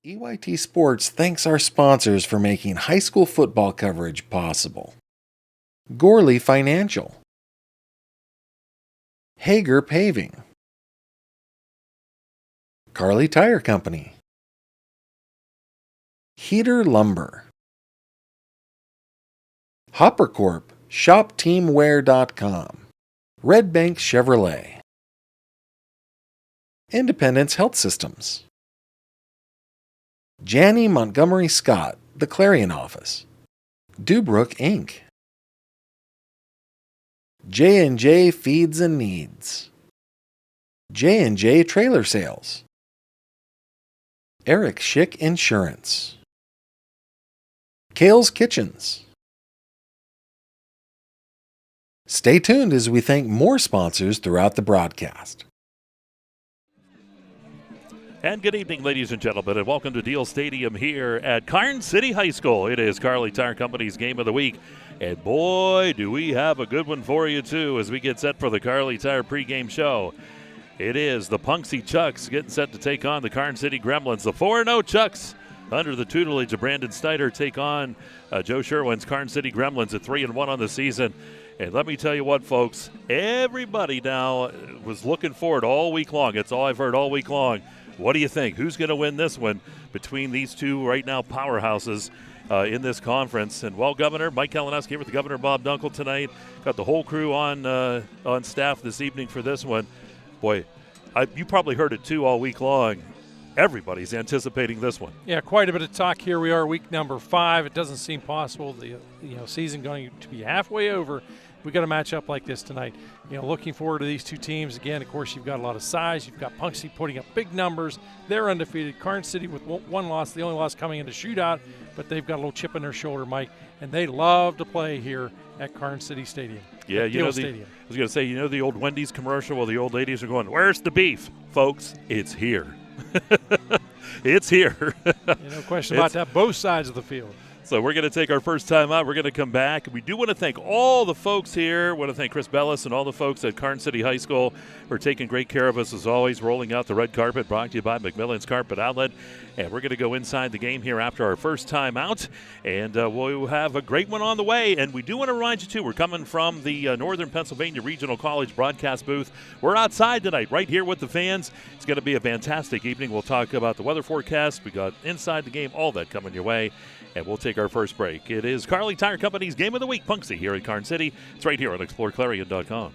EYT Sports thanks our sponsors for making high school football coverage possible. Gorley Financial, Hager Paving, Kerle Tire Company, Heater Lumber, Hopper Corp, ShopTeamWear.com, Red Bank Chevrolet, Independence Health Systems, Janney Montgomery Scott, The Clarion Office, Dubrook Inc., J&J Feeds and Needs, J&J Trailer Sales, Eric Schick Insurance, Kale's Kitchens. Stay tuned as we thank more sponsors throughout the broadcast. And good evening, ladies and gentlemen, and welcome to Deal Stadium here at Karns City High School. It is Kerle Tire Company's Game of the Week, and boy, do we have a good one for you, too, as we get set for the Kerle Tire pregame show. It is the Punxsutawney Chucks getting set to take on the Karns City Gremlins. The 4-0 Chucks, under the tutelage of Brandon Snyder, take on Joe Sherwin's Karns City Gremlins at 3-1 on the season. And let me tell you what, folks, everybody now was looking forward all week long. It's all I've heard all week long. What do you think? Who's going to win this one between these two right now powerhouses in this conference? And, well, Governor, Mike Kalinowski here with Governor Bob Dunkle tonight. Got the whole crew on staff this evening for this one. Boy, you probably heard it, too, all week long. Everybody's anticipating this one. Yeah, quite a bit of talk. Here we are, week number 5. It doesn't seem possible. The season going to be halfway over. We got a matchup like this tonight. Looking forward to these two teams. Again, of course, you've got a lot of size. You've got Punxsutawney putting up big numbers. They're undefeated. Karns City with one loss, the only loss coming into shootout, but they've got a little chip in their shoulder, Mike, and they love to play here at Karns City Stadium. Yeah, I was going to say, the old Wendy's commercial where the old ladies are going, "Where's the beef?" Folks, it's here. It's here. No question about that, both sides of the field. So we're going to take our first time out. We're going to come back. We do want to thank all the folks here. I want to thank Chris Bellis and all the folks at Karns City High School for taking great care of us as always, rolling out the red carpet, brought to you by McMillan's Carpet Outlet. And we're going to go inside the game here after our first time out. And we'll have a great one on the way. And we do want to remind you, too, we're coming from the Northern Pennsylvania Regional College broadcast booth. We're outside tonight, right here with the fans. It's going to be a fantastic evening. We'll talk about the weather forecast. We got inside the game, all that coming your way. And we'll take our first break. It is Kerle Tire Company's Game of the Week, Punxsutawney, here at Karns City. It's right here on exploreClarion.com.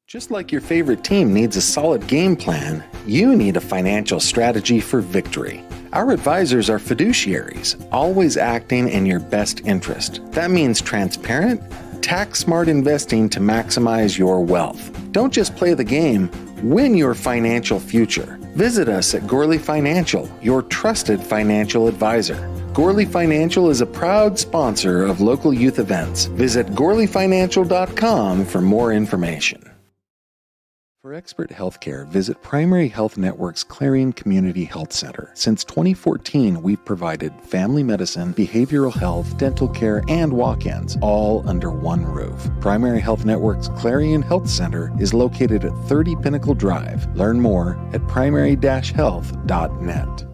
Just like your favorite team needs a solid game plan, you need a financial strategy for victory. Our advisors are fiduciaries, always acting in your best interest. That means transparent, tax-smart investing to maximize your wealth. Don't just play the game, win your financial future. Visit us at Gorley Financial, your trusted financial advisor. Gorley Financial is a proud sponsor of local youth events. Visit GorleyFinancial.com for more information. For expert healthcare, visit Primary Health Network's Clarion Community Health Center. Since 2014, we've provided family medicine, behavioral health, dental care, and walk-ins, all under one roof. Primary Health Network's Clarion Health Center is located at 30 Pinnacle Drive. Learn more at primary-health.net.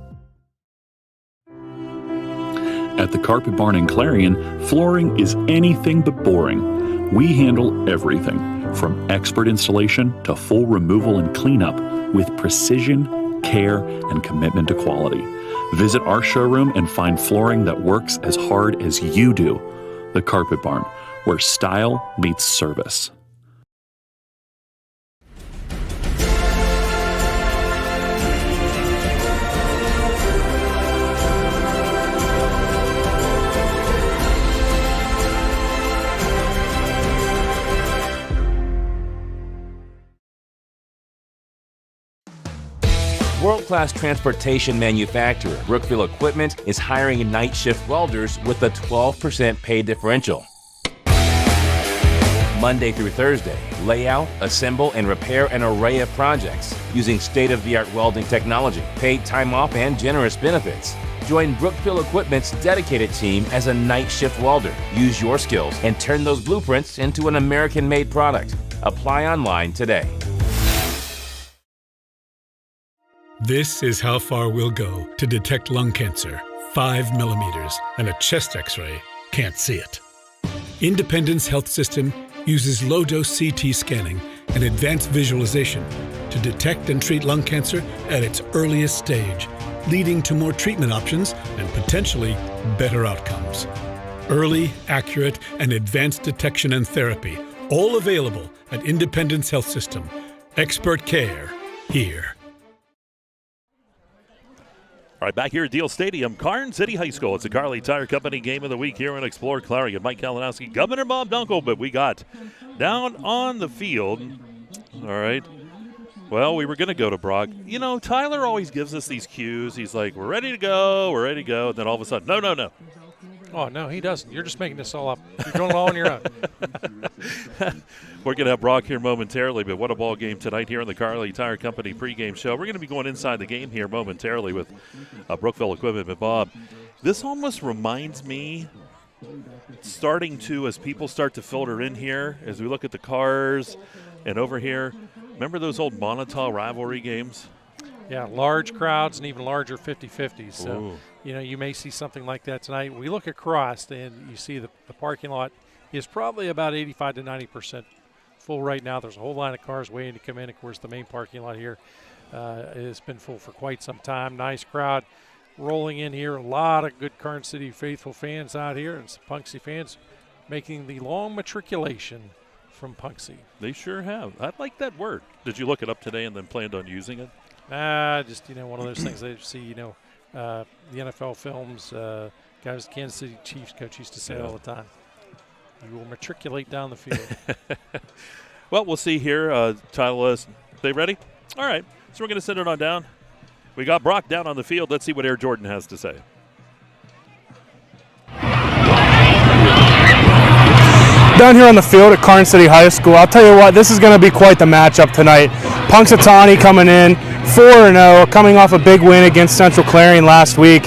At the Carpet Barn in Clarion, flooring is anything but boring. We handle everything, from expert installation to full removal and cleanup, with precision, care, and commitment to quality. Visit our showroom and find flooring that works as hard as you do. The Carpet Barn, where style meets service. World-class transportation manufacturer Brookville Equipment is hiring night shift welders with a 12% pay differential. Monday through Thursday, lay out, assemble, and repair an array of projects using state-of-the-art welding technology, paid time off, and generous benefits. Join Brookfield Equipment's dedicated team as a night shift welder. Use your skills and turn those blueprints into an American-made product. Apply online today. This is how far we'll go to detect lung cancer. 5 millimeters, and a chest x-ray can't see it. Independence Health System uses low-dose CT scanning and advanced visualization to detect and treat lung cancer at its earliest stage, leading to more treatment options and potentially better outcomes. Early, accurate, and advanced detection and therapy, all available at Independence Health System. Expert care here. All right, back here at Deal Stadium, Karns City High School. It's the Kerle Tire Company Game of the Week here on Explore Clarion. Mike Kalinowski, Governor Bob Dunkle, but we got down on the field. All right. Well, we were going to go to Brock. You know, Tyler always gives us these cues. He's like, we're ready to go, we're ready to go. And then all of a sudden, no. Oh, no, he doesn't. You're just making this all up. You're doing it all on your own. We're going to have Brock here momentarily, but what a ball game tonight here on the Kerle Tire Company pregame show. We're going to be going inside the game here momentarily with Brookfield Equipment. But, Bob, this almost reminds me, starting to, as people start to filter in here, as we look at the cars and over here, remember those old Montauk rivalry games? Yeah, large crowds and even larger 50-50s. So, Ooh. you know, you may see something like that tonight. We look across and you see the parking lot is probably about 85 to 90% full right now. There's a whole line of cars waiting to come in. Of course, the main parking lot here has been full for quite some time. Nice crowd rolling in here. A lot of good Karns City faithful fans out here and some Punxsutawney fans making the long matriculation from Punxsutawney. They sure have. I like that word. Did you look it up today and then planned on using it? Just, you know, one of those things they see, you know, the NFL films, guys, Kansas City Chiefs coach used to say all the time. You will matriculate down the field. Well, we'll see here. Tyler, they ready? All right. So we're going to send it on down. We got Brock down on the field. Let's see what Air Jordan has to say. Down here on the field at Karns City High School, I'll tell you what, this is going to be quite the matchup tonight. Punxsutawney coming in 4-0, coming off a big win against Central Clarion last week.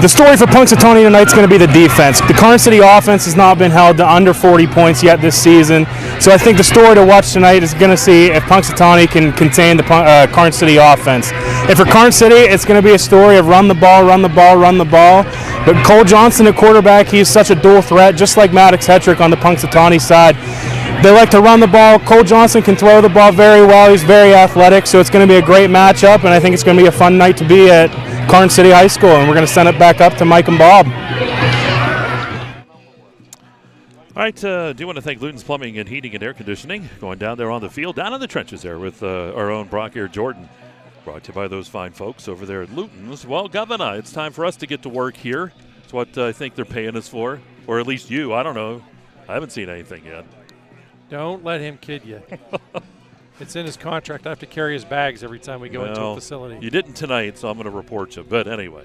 The story for Punxsutawney tonight is going to be the defense. The Karns City offense has not been held to under 40 points yet this season, so I think the story to watch tonight is going to see if Punxsutawney can contain the Karns City offense. And for Karns City, it's going to be a story of run the ball, run the ball, run the ball. But Cole Johnson at quarterback, he's such a dual threat, just like Maddox Hetrick on the Punxsutawney side. They like to run the ball. Cole Johnson can throw the ball very well. He's very athletic, so it's going to be a great matchup, and I think it's going to be a fun night to be at Karns City High School, and we're going to send it back up to Mike and Bob. All right, do want to thank Luton's Plumbing and Heating and Air Conditioning, going down there on the field, down in the trenches there with our own Brock Air Jordan. Brought to you by those fine folks over there at Luton's. Well, Governor, it's time for us to get to work here. It's what I think they're paying us for, or at least you. I don't know. I haven't seen anything yet. Don't let him kid you. It's in his contract. I have to carry his bags every time we go into a facility. You didn't tonight, so I'm going to report you. But anyway,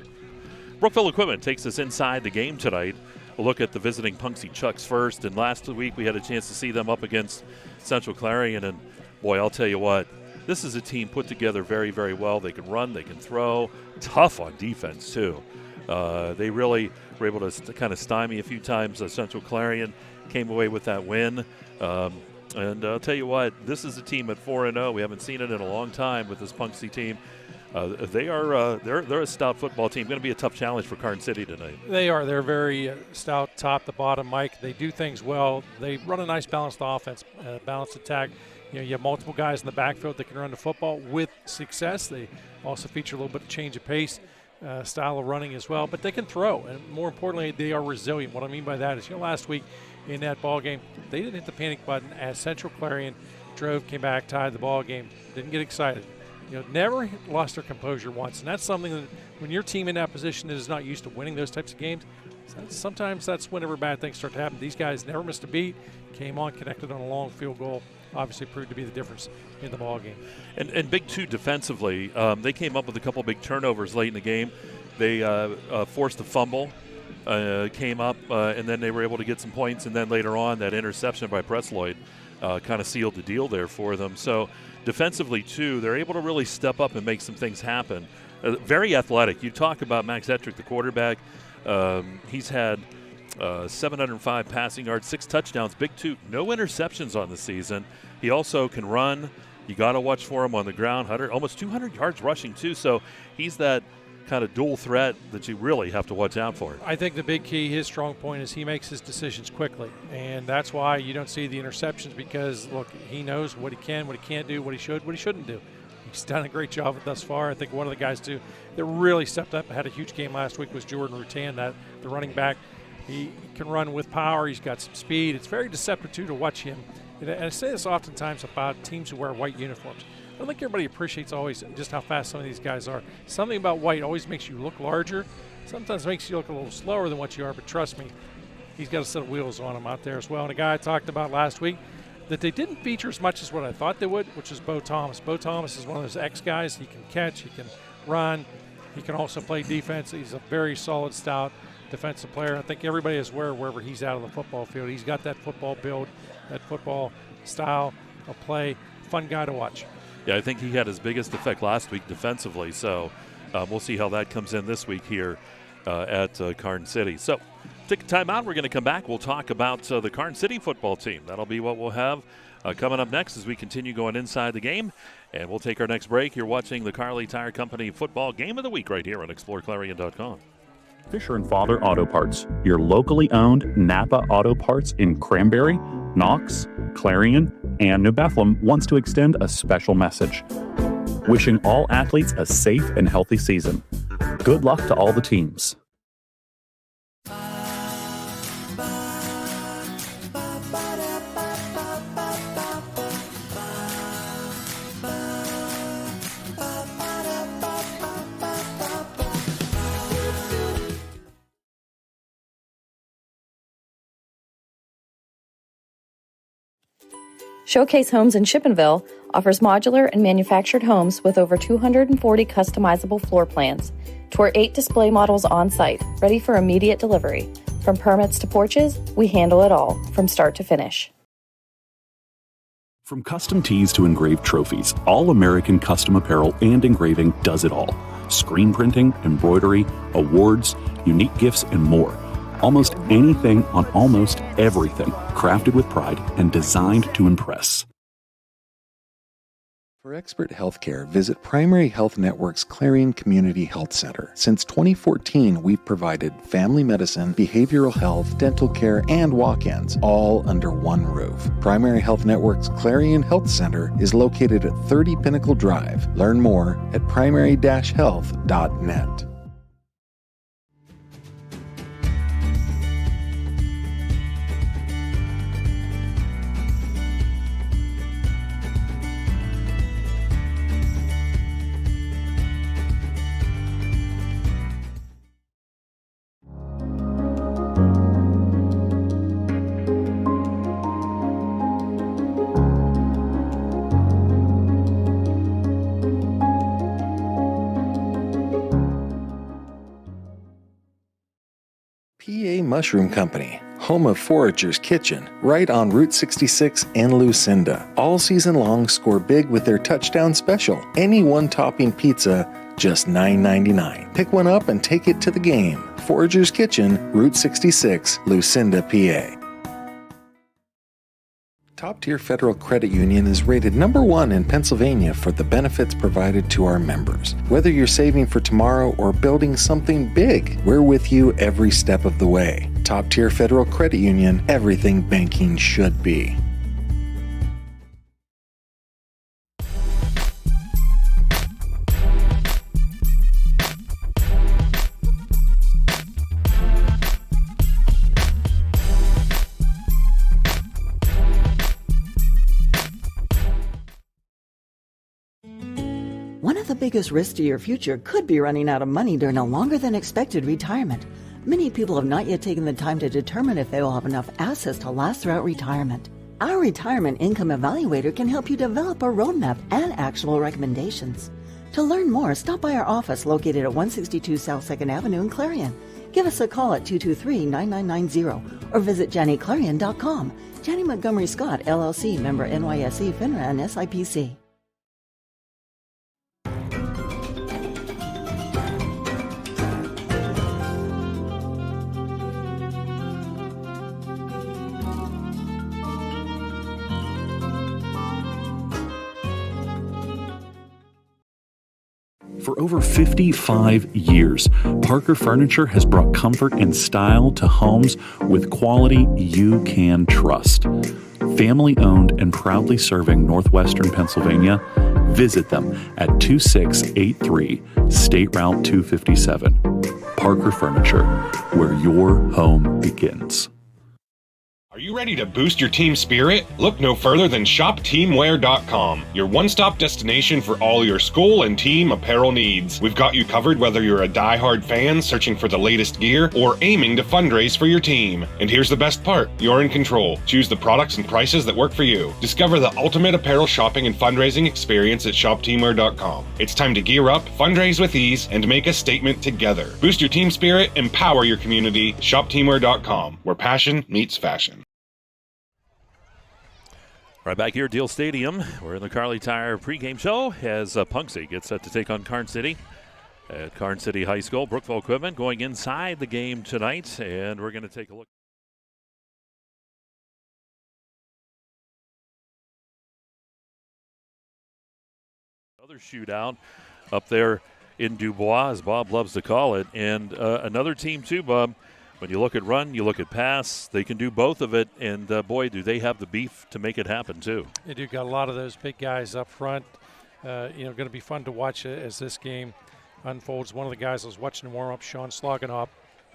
Brookfield Equipment takes us inside the game tonight. We'll look at the visiting Punxsutawney Chucks first. And last week we had a chance to see them up against Central Clarion. And, boy, I'll tell you what, this is a team put together very, very well. They can run, they can throw. Tough on defense, too. They really were able to kind of stymie a few times. Central Clarion came away with that win. And I'll tell you what, this is a team at 4-0. We haven't seen it in a long time with this Punxsutawney team. They're a stout football team. Going to be a tough challenge for Karns City tonight. They are. They're very stout, top to bottom, Mike. They do things well. They run a nice balanced offense, balanced attack. You know, you have multiple guys in the backfield that can run the football with success. They also feature a little bit of change of pace, style of running as well. But they can throw, and more importantly, they are resilient. What I mean by that is, you know, last week in that ball game, they didn't hit the panic button as Central Clarion drove, came back, tied the ball game, didn't get excited. You know, never lost their composure once, and that's something that when your team in that position is not used to winning those types of games, sometimes that's whenever bad things start to happen. These guys never missed a beat, came on, connected on a long field goal, obviously proved to be the difference in the ball game. And big two defensively, they came up with a couple big turnovers late in the game. They forced a fumble came up, and then they were able to get some points, and then later on that interception by Presloyd kind of sealed the deal there for them. So defensively, too, they're able to really step up and make some things happen. Very athletic. You talk about Max Ettrick, the quarterback. He's had 705 passing yards, 6 touchdowns, big toot, no interceptions on the season. He also can run. You got to watch for him on the ground, almost 200 yards rushing, too. So he's that kind of dual threat that you really have to watch out for. I think the big key, his strong point, is he makes his decisions quickly, and that's why you don't see the interceptions, because, look, he knows what he can, what he can't do, what he should, what he shouldn't do. He's done a great job thus far. I think one of the guys, too, that really stepped up and had a huge game last week was Jordan Rutan, the running back. He can run with power. He's got some speed. It's very deceptive, too, to watch him. And I say this oftentimes about teams who wear white uniforms. I don't think everybody appreciates always just how fast some of these guys are. Something about white always makes you look larger. Sometimes makes you look a little slower than what you are, but trust me, he's got a set of wheels on him out there as well. And a guy I talked about last week that they didn't feature as much as what I thought they would, which is Bo Thomas. Bo Thomas is one of those X guys. He can catch, he can run, he can also play defense. He's a very solid, stout defensive player. I think everybody is aware wherever he's out of the football field. He's got that football build, that football style of play. Fun guy to watch. Yeah, I think he had his biggest effect last week defensively, so we'll see how that comes in this week here at Karns City. So take a time out. We're going to come back. We'll talk about the Karns City football team. That'll be what we'll have coming up next as we continue going inside the game. And we'll take our next break. You're watching the Kerle Tire Company football game of the week right here on exploreClarion.com. Fisher & Father Auto Parts, your locally owned Napa Auto Parts in Cranberry, Knox, Clarion, and New Bethlehem wants to extend a special message. Wishing all athletes a safe and healthy season. Good luck to all the teams. Showcase Homes in Shippenville offers modular and manufactured homes with over 240 customizable floor plans. Tour 8 display models on site, ready for immediate delivery. From permits to porches, we handle it all, from start to finish. From custom tees to engraved trophies, All American Custom Apparel and Engraving does it all. Screen printing, embroidery, awards, unique gifts, and more. Almost anything on almost everything, crafted with pride and designed to impress. For expert healthcare, visit Primary Health Network's Clarion Community Health Center. Since 2014, we've provided family medicine, behavioral health, dental care, and walk-ins, all under one roof. Primary Health Network's Clarion Health Center is located at 30 Pinnacle Drive. Learn more at primary-health.net. PA Mushroom Company, home of Forager's Kitchen, right on Route 66 in Lucinda. All season long, score big with their touchdown special. Any one-topping pizza, just $9.99. Pick one up and take it to the game. Forager's Kitchen, Route 66, Lucinda, PA. Top Tier Federal Credit Union is rated #1 in Pennsylvania for the benefits provided to our members. Whether you're saving for tomorrow or building something big, we're with you every step of the way. Top Tier Federal Credit Union, everything banking should be. One of the biggest risks to your future could be running out of money during a longer than expected retirement. Many people have not yet taken the time to determine if they will have enough assets to last throughout retirement. Our Retirement Income Evaluator can help you develop a roadmap and actionable recommendations. To learn more, stop by our office located at 162 South 2nd Avenue in Clarion. Give us a call at 223-9990 or visit JannyClarion.com. Janney Montgomery Scott, LLC, member NYSE, FINRA, and SIPC. For over 55 years, Parker Furniture has brought comfort and style to homes with quality you can trust. Family owned and proudly serving Northwestern Pennsylvania, visit them at 2683 State Route 257. Parker Furniture, where your home begins. Are you ready to boost your team spirit? Look no further than ShopTeamwear.com, your one-stop destination for all your school and team apparel needs. We've got you covered whether you're a die-hard fan searching for the latest gear or aiming to fundraise for your team. And here's the best part, you're in control. Choose the products and prices that work for you. Discover the ultimate apparel shopping and fundraising experience at ShopTeamwear.com. It's time to gear up, fundraise with ease, and make a statement together. Boost your team spirit, empower your community. ShopTeamwear.com, where passion meets fashion. Right back here at Deal Stadium, we're in the Kerle Tire pregame show as Punxsutawney gets set to take on Karns City at Karns City High School. Brookville equipment going inside the game tonight, and we're going to take a look. Another shootout up there in Dubois, as Bob loves to call it, and another team too, Bob. When you look at run, you look at pass, they can do both of it, and boy, do they have the beef to make it happen too. They do got a lot of those big guys up front. Going to be fun to watch as this game unfolds. One of the guys I was watching the warm-up, Sean Sloganop,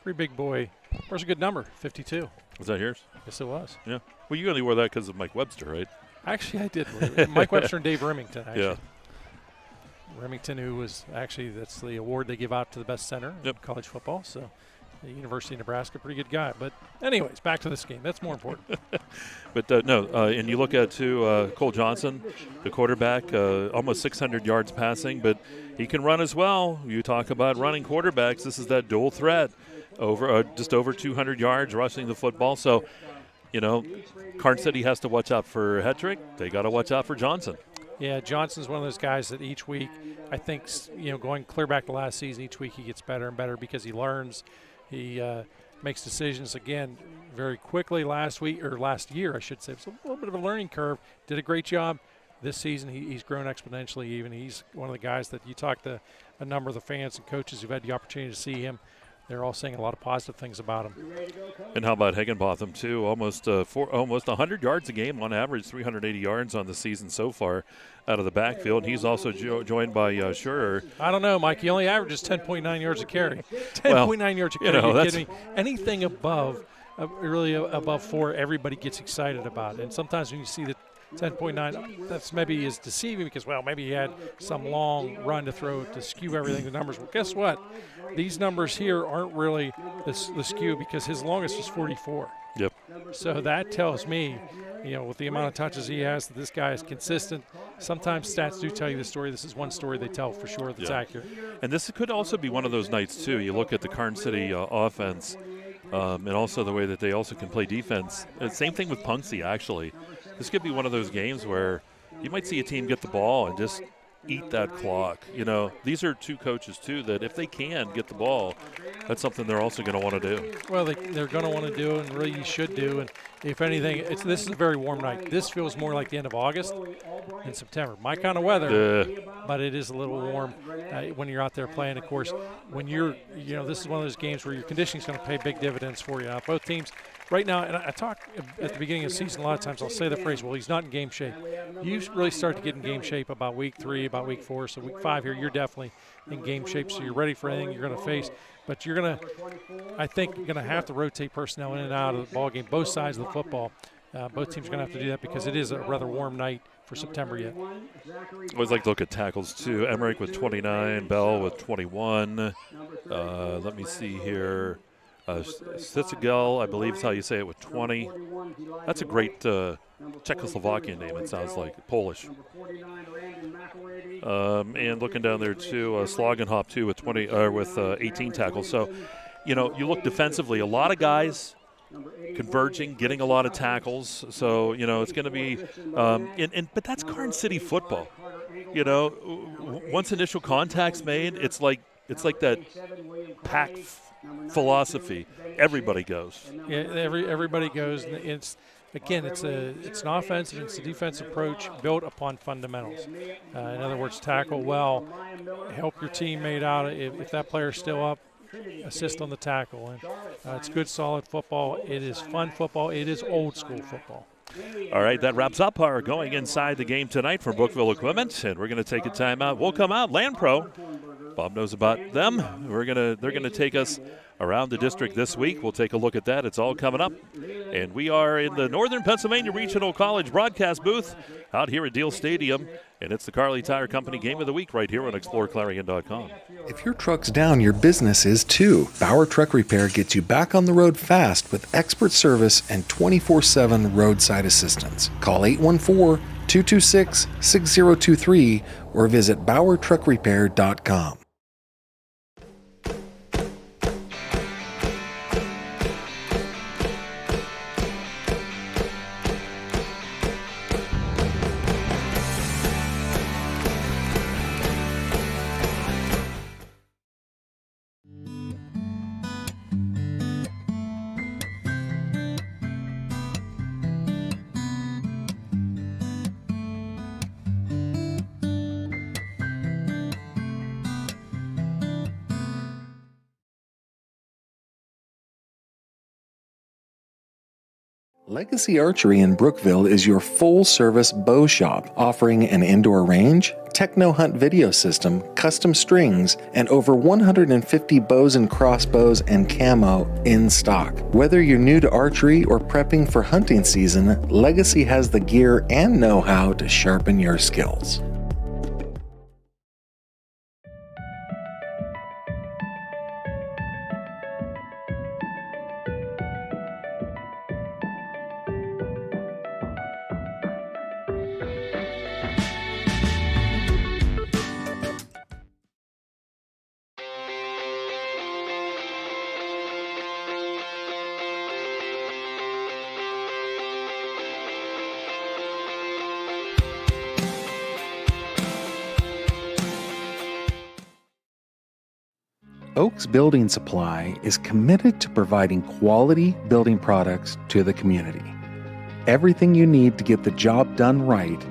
pretty big boy. Where's a good number? 52. Was that yours? Yes, it was. Yeah. Well, you only wore that because of Mike Webster, right? Actually, I did. Mike Webster and Dave Remington, actually. Yeah. Remington, who was actually, that's the award they give out to the best center in college football. So the University of Nebraska, pretty good guy. But anyways, back to this game. That's more important. But and you look at Cole Johnson, the quarterback, almost 600 yards passing, but he can run as well. You talk about running quarterbacks. This is that dual threat, just over 200 yards rushing the football. So, Karns City has to watch out for Hetrick. They got to watch out for Johnson. Yeah, Johnson's one of those guys that each week, I think, going clear back to last season, each week he gets better and better because he learns. He makes decisions, again, very quickly last year, I should say. It was a little bit of a learning curve. Did a great job. This season, he's grown exponentially even. He's one of the guys that you talk to a number of the fans and coaches who've had the opportunity to see him. They're all saying a lot of positive things about him. And how about Higginbotham, too? Almost 100 yards a game on average, 380 yards on the season so far out of the backfield. He's also joined by Schurer. I don't know, Mike. He only averages 10.9 yards a carry. 10.9 yards a carry. Are you kidding me? Anything above, really above 4, everybody gets excited about. And sometimes when you see the 10.9, that's maybe is deceiving because, maybe he had some long run to throw to skew everything, the numbers. Well, guess what? These numbers here aren't really the skew because his longest was 44. Yep. So that tells me, with the amount of touches he has, that this guy is consistent. Sometimes stats do tell you the story. This is one story they tell for sure that's accurate. And this could also be one of those nights, too. You look at the Karns City offense and also the way that they also can play defense. Same thing with Punxsutawney, actually. This could be one of those games where you might see a team get the ball and just eat that clock. These are two coaches, too, that if they can get the ball, that's something they're also going to want to do. Well, they're going to want to do and really should do. And if anything, this is a very warm night. This feels more like the end of August than September. My kind of weather, but it is a little warm when you're out there playing. Of course, when you're, this is one of those games where your conditioning is going to pay big dividends for you. Now, both teams right now, and I talk at the beginning of the season a lot of times, I'll say the phrase, well, he's not in game shape. You really start to get in game shape about week 3, about week 4. So week 5 here, you're definitely in game shape. So you're ready for anything you're going to face. But you're going to, I think, you're going to have to rotate personnel in and out of the ball game, both sides of the football. Both teams are going to have to do that because it is a rather warm night for September yet. I always like to look at tackles, too. Emmerich with 29, Bell with 21. Let me see here. Sitsigel, I believe is how you say it, with 20. That's a great Czechoslovakian name, it sounds like, Polish. And looking down there, too, Slogenhop, too, with 18 tackles. So, you look defensively, a lot of guys converging, getting a lot of tackles. So, it's going to be but that's Karns City football. Once initial contact's made, it's like that pack philosophy. Everybody goes. Yeah, everybody goes. And it's an offensive, it's a defensive approach built upon fundamentals. In other words, tackle well, help your teammate out if that player's still up. Assist on the tackle, and it's good, solid football. It is fun football. It is old school football. All right, that wraps up our going inside the game tonight from Brookville Equipment, and we're going to take a timeout. We'll come out. Land Pro, Bob knows about them. They're going to take us around the district this week. We'll take a look at that. It's all coming up, and we are in the Northern Pennsylvania Regional College broadcast booth out here at Deal Stadium, and it's the Kerle Tire Company Game of the Week right here on exploreClarion.com. If your truck's down, your business is too. Bauer Truck Repair gets you back on the road fast with expert service and 24/7 roadside assistance. Call 814-226-6023 or visit BauerTruckRepair.com. Legacy Archery in Brookville is your full-service bow shop, offering an indoor range, techno hunt video system, custom strings, and over 150 bows and crossbows and camo in stock. Whether you're new to archery or prepping for hunting season, Legacy has the gear and know-how to sharpen your skills. Oaks Building Supply is committed to providing quality building products to the community. Everything you need to get the job done right,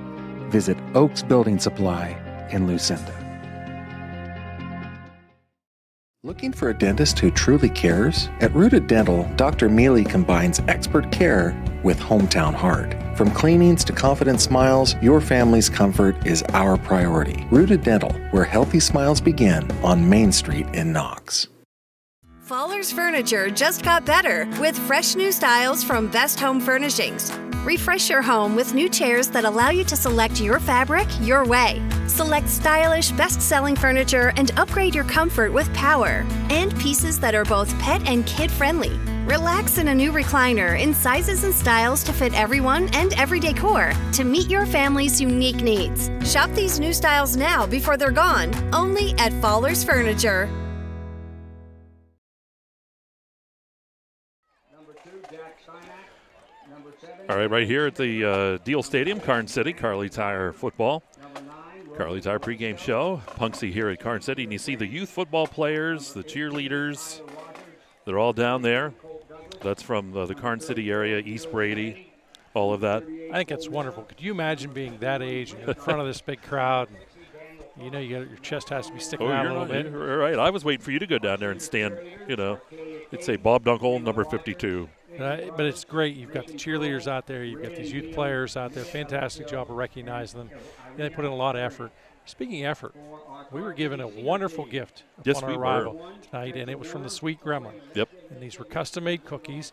visit Oaks Building Supply in Lucinda. Looking for a dentist who truly cares? At Rooted Dental, Dr. Mealy combines expert care with hometown heart. From cleanings to confident smiles, your family's comfort is our priority. Rooted Dental, where healthy smiles begin, on Main Street in Knox. Fallers Furniture just got better with fresh new styles from Best Home Furnishings. Refresh your home with new chairs that allow you to select your fabric your way. Select stylish, best-selling furniture and upgrade your comfort with power. And pieces that are both pet and kid-friendly. Relax in a new recliner in sizes and styles to fit everyone and every decor to meet your family's unique needs. Shop these new styles now before they're gone, only at Fallers Furniture. All right here at the Deal Stadium, Karns City, Kerle Tire football. Kerle Tire pregame show. Punxsutawney here at Karns City, and you see the youth football players, the cheerleaders. They're all down there. That's from the Karns City area, East Brady, all of that. I think that's wonderful. Could you imagine being that age and in front of this big crowd? Your chest has to be sticking out a little bit. You're right. I was waiting for you to go down there and stand, it'd say Bob Dunkle, number 52. But it's great. You've got the cheerleaders out there. You've got these youth players out there. Fantastic job of recognizing them. They put in a lot of effort. Speaking of effort, we were given a wonderful gift upon our arrival tonight, and it was from the Sweet Gremlin. Yep. And these were custom-made cookies,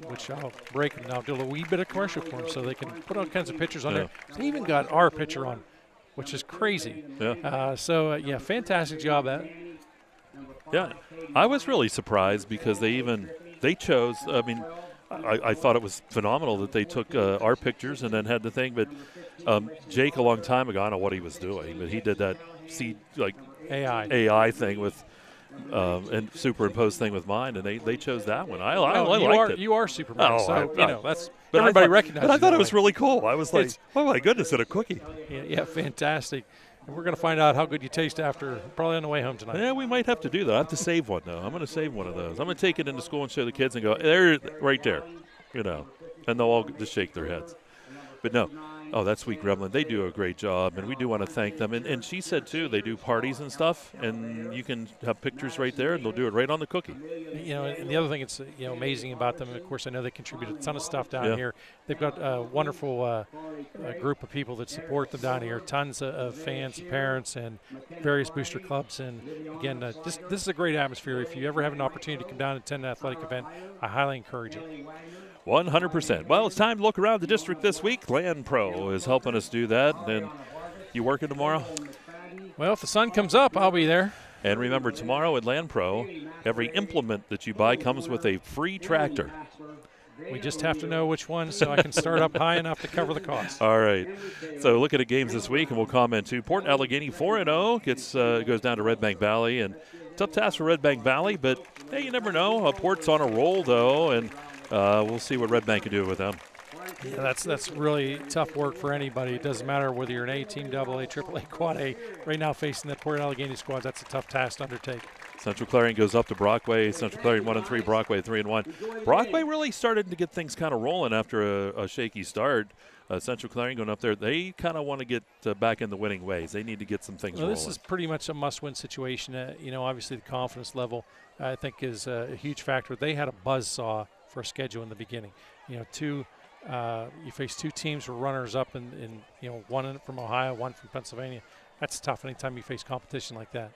which I'll break them. Now I'll do a wee bit of commercial for them so they can put all kinds of pictures on there. They even got our picture on, which is crazy. Yeah. Fantastic job at it. Yeah. I was really surprised because they chose, I thought it was phenomenal that they took our pictures and then had the thing, but Jake a long time ago, I don't know what he was doing, but he did that AI thing with and superimpose thing with mine, and they chose that one. I liked it. You are Superman, that's but everybody recognizes. But I thought it was way. really cool. I was like, oh my goodness, and a cookie. Yeah, fantastic. And we're going to find out how good you taste after, probably on the way home tonight. Yeah, we might have to do that. I have to save one, though. I'm going to save one of those. I'm going to take it into school and show the kids and go, there, right there, and they'll all just shake their heads. But no. Oh, that sweet gremlin. They do a great job, and we do want to thank them. And she said, too, they do parties and stuff, and you can have pictures right there, and they'll do it right on the cookie. And the other thing that's amazing about them, and of course, I know they contribute a ton of stuff down here. They've got a wonderful group of people that support them down here, tons of fans and parents and various booster clubs. And, again, this is a great atmosphere. If you ever have an opportunity to come down and attend an athletic event, I highly encourage it. 100%. Well, it's time to look around the district this week. Land Pro is helping us do that. And you working tomorrow? Well, if the sun comes up, I'll be there. And remember, tomorrow at Land Pro, every implement that you buy comes with a free tractor. We just have to know which one so I can start up high enough to cover the cost. All right. So look at the games this week, and we'll comment too. Port Allegheny 4-0 goes down to Red Bank Valley. And tough task for Red Bank Valley, but, hey, you never know. Port's on a roll, though, and we'll see what Red Bank can do with them. Yeah, that's really tough work for anybody. It doesn't matter whether you're an A team, AA, AAA, Quad A. Right now facing that Port Allegheny squad, that's a tough task to undertake. Central Clarion goes up to Brockway. Central Clarion 1-3, Brockway 3-1. Brockway really started to get things kind of rolling after a shaky start. Central Clarion going up there, they kind of want to get back in the winning ways. They need to get some things rolling. This is pretty much a must-win situation. Obviously the confidence level, I think, is a huge factor. They had a buzzsaw for a schedule in the beginning. You face two teams who are runners-up, in one from Ohio, one from Pennsylvania. That's tough anytime you face competition like that.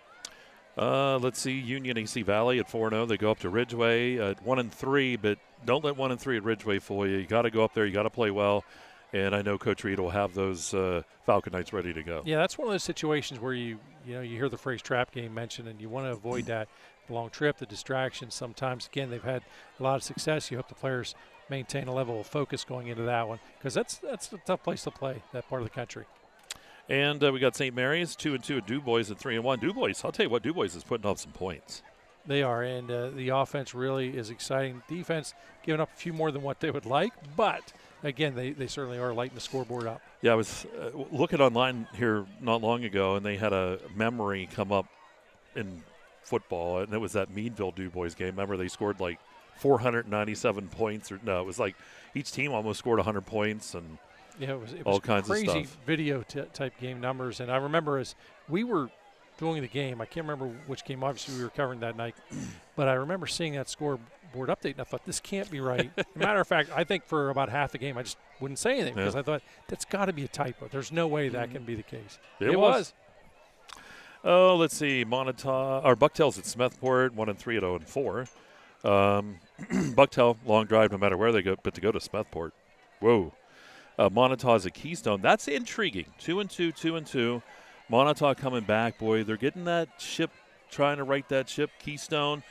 Let's see, Union AC Valley at 4-0. They go up to Ridgeway at 1-3, but don't let 1-3 at Ridgeway fool you. You got to go up there. You got to play well. And I know Coach Reed will have those Falcon Knights ready to go. Yeah, that's one of those situations where you hear the phrase trap game mentioned, and you want to avoid that. The long trip, the distractions. Sometimes, again, they've had a lot of success. You hope the players maintain a level of focus going into that one, because that's a tough place to play, that part of the country. And we got St. Mary's 2-2 at DuBois at 3-1. DuBois, I'll tell you what, DuBois is putting up some points. They are, and the offense really is exciting. Defense giving up a few more than what they would like, but again, they certainly are lighting the scoreboard up. Yeah, I was looking online here not long ago, and they had a memory come up in football, and it was that Meadville DuBois game. Remember, they scored like 497 points. It was like each team almost scored 100 points, and it was all kinds crazy of stuff. Video type game numbers. And I remember as we were doing the game, I can't remember which game obviously we were covering that night, but I remember seeing that scoreboard update, and I thought, this can't be right. As a matter of fact, I think for about half the game I just wouldn't say anything because I thought, that's got to be a typo. There's no way that can be the case. It was. Oh, let's see. Bucktail's at Smethport, 1-3 at 0-4. Bucktail, long drive no matter where they go, but to go to Smethport. Whoa. Monataw's at Keystone. That's intriguing. 2-2, 2-2. Monataw coming back. Boy, they're getting that ship, trying to right that ship. Keystone,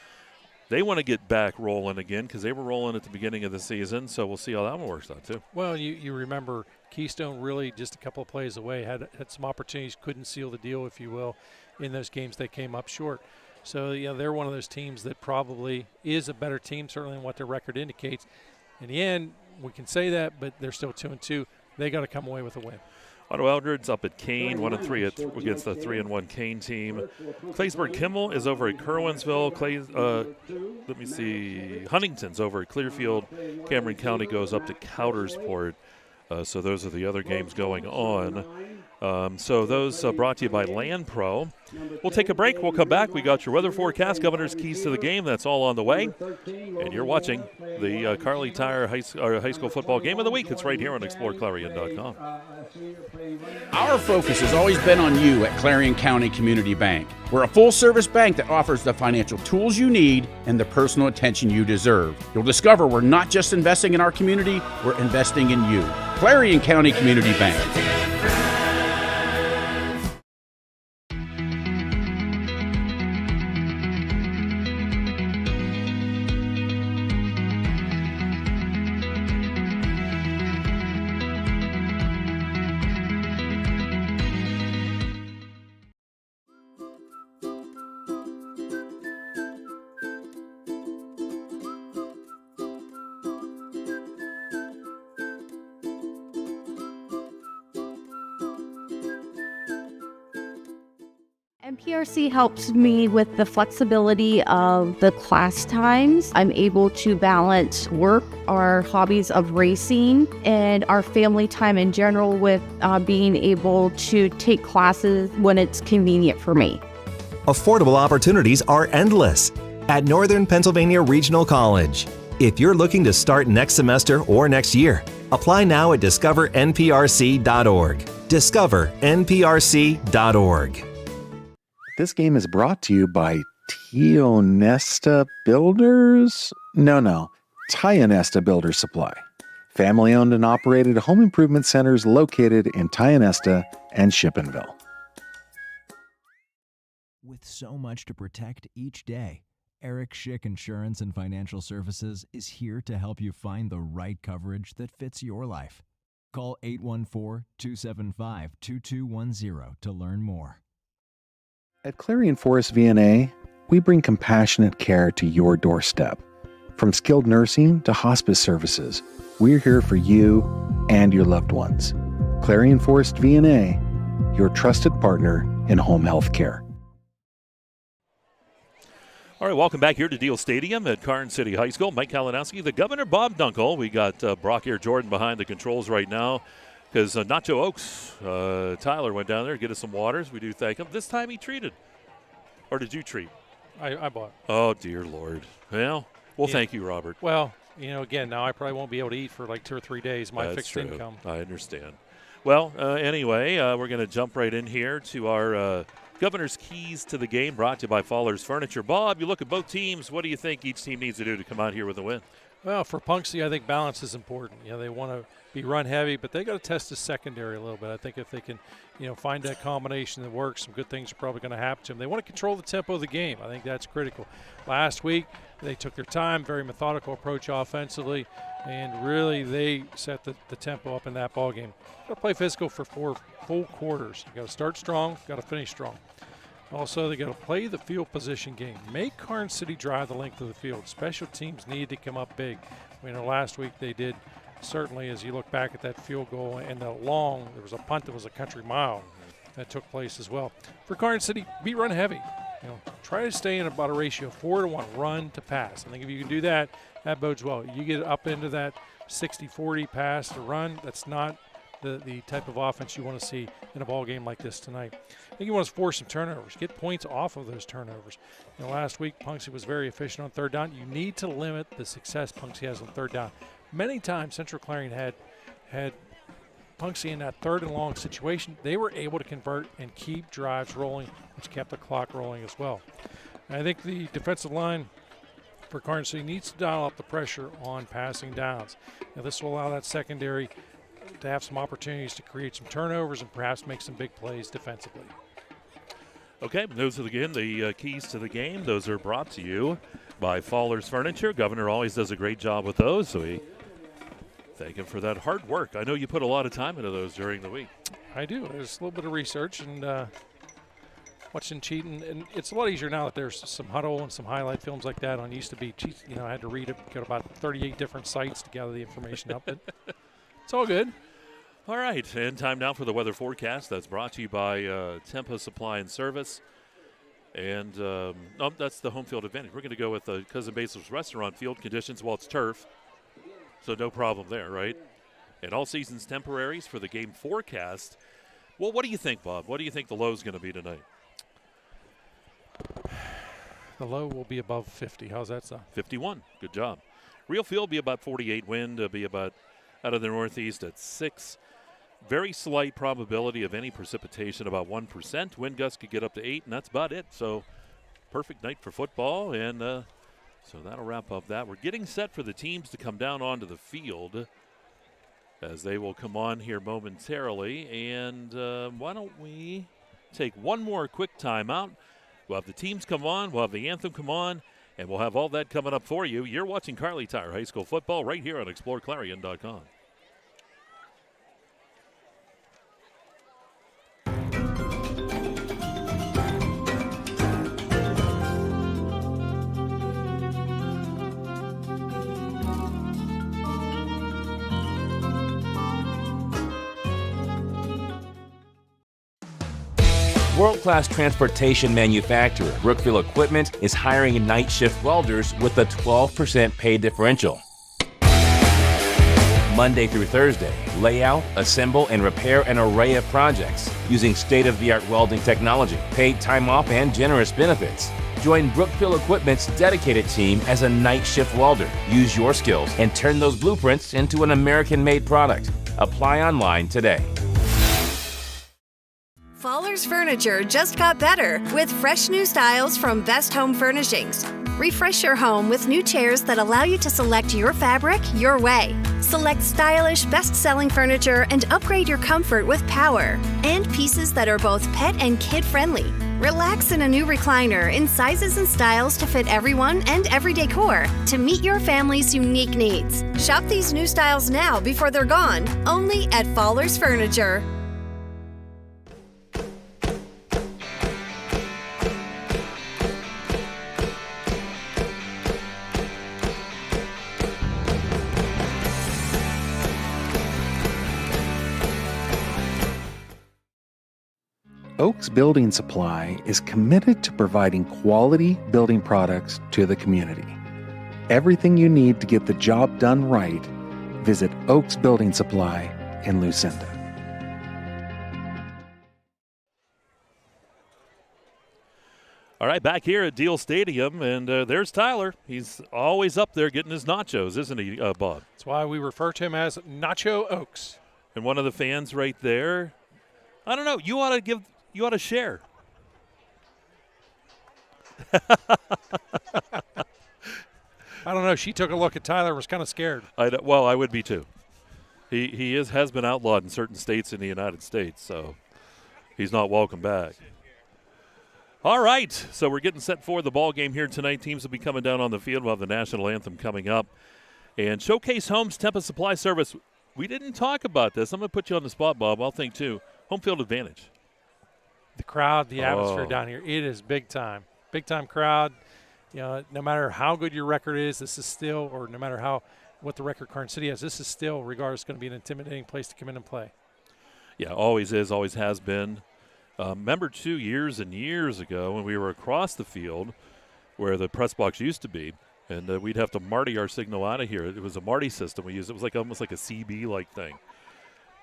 they want to get back rolling again because they were rolling at the beginning of the season, so we'll see how that one works out too. Well, you remember Keystone really just a couple of plays away, had some opportunities, couldn't seal the deal, if you will. In those games they came up short. So, they're one of those teams that probably is a better team, certainly than what their record indicates. In the end, we can say that, but they're still 2-2. They got to come away with a win. Otto Eldred's up at Kane, 1-3 against the 3-1 Kane team. Claysburg-Kimmel is over at Kerwinsville. Huntington's over at Clearfield. Cameron County goes up to Coudersport. So those are the other games going on. So those brought to you by Land Pro. We'll take a break. We'll come back. We got your weather forecast, Governor's Keys to the Game. That's all on the way. And you're watching the Kerle Tire High School Football Game of the Week. It's right here on exploreClarion.com. Our focus has always been on you at Clarion County Community Bank. We're a full-service bank that offers the financial tools you need and the personal attention you deserve. You'll discover we're not just investing in our community, we're investing in you. Clarion County Community Bank. NPRC helps me with the flexibility of the class times. I'm able to balance work, our hobbies of racing, and our family time in general with being able to take classes when it's convenient for me. Affordable opportunities are endless at Northern Pennsylvania Regional College. If you're looking to start next semester or next year, apply now at discovernprc.org. discovernprc.org. This game is brought to you by Tionesta Builders? No, Tionesta Builder Supply. Family-owned and operated home improvement centers located in Tionesta and Shippenville. With so much to protect each day, Eric Schick Insurance and Financial Services is here to help you find the right coverage that fits your life. Call 814-275-2210 to learn more. At Clarion Forest VNA, we bring compassionate care to your doorstep. From skilled nursing to hospice services, we're here for you and your loved ones. Clarion Forest VNA, your trusted partner in home health care. All right, welcome back here to Deal Stadium at Karns City High School. Mike Kalinowski, the governor, Bob Dunkle. We got Brock Air Jordan behind the controls right now because Nacho Oaks, Tyler, went down there to get us some waters. We do thank him. This time he treated. Or did you treat? I bought. Oh, dear Lord. Well, thank you, Robert. Well, again, now I probably won't be able to eat for like 2 or 3 days, my That's fixed true. income. I understand. Well, anyway, we're going to jump right in here to our Governor's Keys to the Game, brought to you by Fowler's Furniture. Bob, you look at both teams. What do you think each team needs to do to come out here with a win? Well, for Punxsutawney, I think balance is important. They want to be run heavy, but they got to test the secondary a little bit. I think if they can, find that combination that works, some good things are probably going to happen to them. They want to control the tempo of the game. I think that's critical. Last week, they took their time, very methodical approach offensively, and really they set the tempo up in that ball game. Got to play physical for 4 full quarters. You got to start strong, got to finish strong. Also, they got to play the field position game. Make Karns City drive the length of the field. Special teams need to come up big. Last week they did, certainly, as you look back at that field goal and there was a punt that was a country mile that took place as well. For Karns City, be run heavy. Try to stay in about a ratio of 4-to-1 run to pass. I think if you can do that, that bodes well. You get up into that 60-40 pass to run, that's not the type of offense you want to see in a ball game like this tonight. I think you want to force some turnovers, get points off of those turnovers. Last week, Punxsutawney was very efficient on third down. You need to limit the success Punxsutawney has on third down. Many times, Central Clarion had Punxsutawney in that third and long situation. They were able to convert and keep drives rolling, which kept the clock rolling as well. And I think the defensive line for Karns City needs to dial up the pressure on passing downs. This will allow that secondary to have some opportunities to create some turnovers and perhaps make some big plays defensively. Okay, those are again the keys to the game. Those are brought to you by Fowler's Furniture. Governor always does a great job with those, so we thank him for that hard work. I know you put a lot of time into those during the week. I do. There's a little bit of research and watching cheating, and it's a lot easier now that there's some huddle and some highlight films like that on. Used to be, I had to read it, got about 38 different sites to gather the information up. But it's all good. All right, and time now for the weather forecast. That's brought to you by Tempa Supply and Service. And that's the home field advantage. We're going to go with Cousin Basil's Restaurant field conditions. Well, it's turf, so no problem there, right? And all seasons temporaries for the game forecast. Well, what do you think, Bob? What do you think the low is going to be tonight? The low will be above 50. How's that sound? 51. Good job. Real field be about 48. Wind be about out of the northeast at 6. Very slight probability of any precipitation, about 1%. Wind gusts could get up to 8, and that's about it. So perfect night for football, and so that'll wrap up that. We're getting set for the teams to come down onto the field as they will come on here momentarily. And why don't we take one more quick timeout. We'll have the teams come on. We'll have the anthem come on. And we'll have all that coming up for you. You're watching Kerle Tire High School football right here on exploreClarion.com. world-class transportation manufacturer, Brookville Equipment, is hiring night shift welders with a 12% pay differential. Monday through Thursday, lay out, assemble, and repair an array of projects using state-of-the-art welding technology, paid time off, and generous benefits. Join Brookville Equipment's dedicated team as a night shift welder. Use your skills and turn those blueprints into an American-made product. Apply online today. Faller's Furniture just got better with fresh new styles from Best Home Furnishings. Refresh your home with new chairs that allow you to select your fabric your way. Select stylish, best-selling furniture and upgrade your comfort with power. And pieces that are both pet and kid-friendly. Relax in a new recliner in sizes and styles to fit everyone and every decor to meet your family's unique needs. Shop these new styles now before they're gone, only at Faller's Furniture. Oaks Building Supply is committed to providing quality building products to the community. Everything you need to get the job done right, visit Oaks Building Supply in Lucinda. All right, back here at Deal Stadium, and there's Tyler. He's always up there getting his nachos, isn't he, Bob? That's why we refer to him as Nacho Oaks. And one of the fans right there, I don't know, you ought to share. I don't know. She took a look at Tyler and was kind of scared. Well, I would be too. He has been outlawed in certain states in the United States, so he's not welcome back. All right, so we're getting set for the ball game here tonight. Teams will be coming down on the field. We'll have the national anthem coming up. And Showcase Homes Tempa Supply Service, we didn't talk about this. I'm going to put you on the spot, Bob. I'll think too. Home field advantage. The crowd, the atmosphere down here, it is big time. Big time crowd. You know, no matter how good your record is, this is still, or no matter what the record Karns City has, this is still, regardless, going to be an intimidating place to come in and play. Yeah, always is, always has been. Remember 2 years and years ago when we were across the field where the press box used to be, and we'd have to Marty our signal out of here. It was a Marty system we used. It was like almost like a CB-like thing.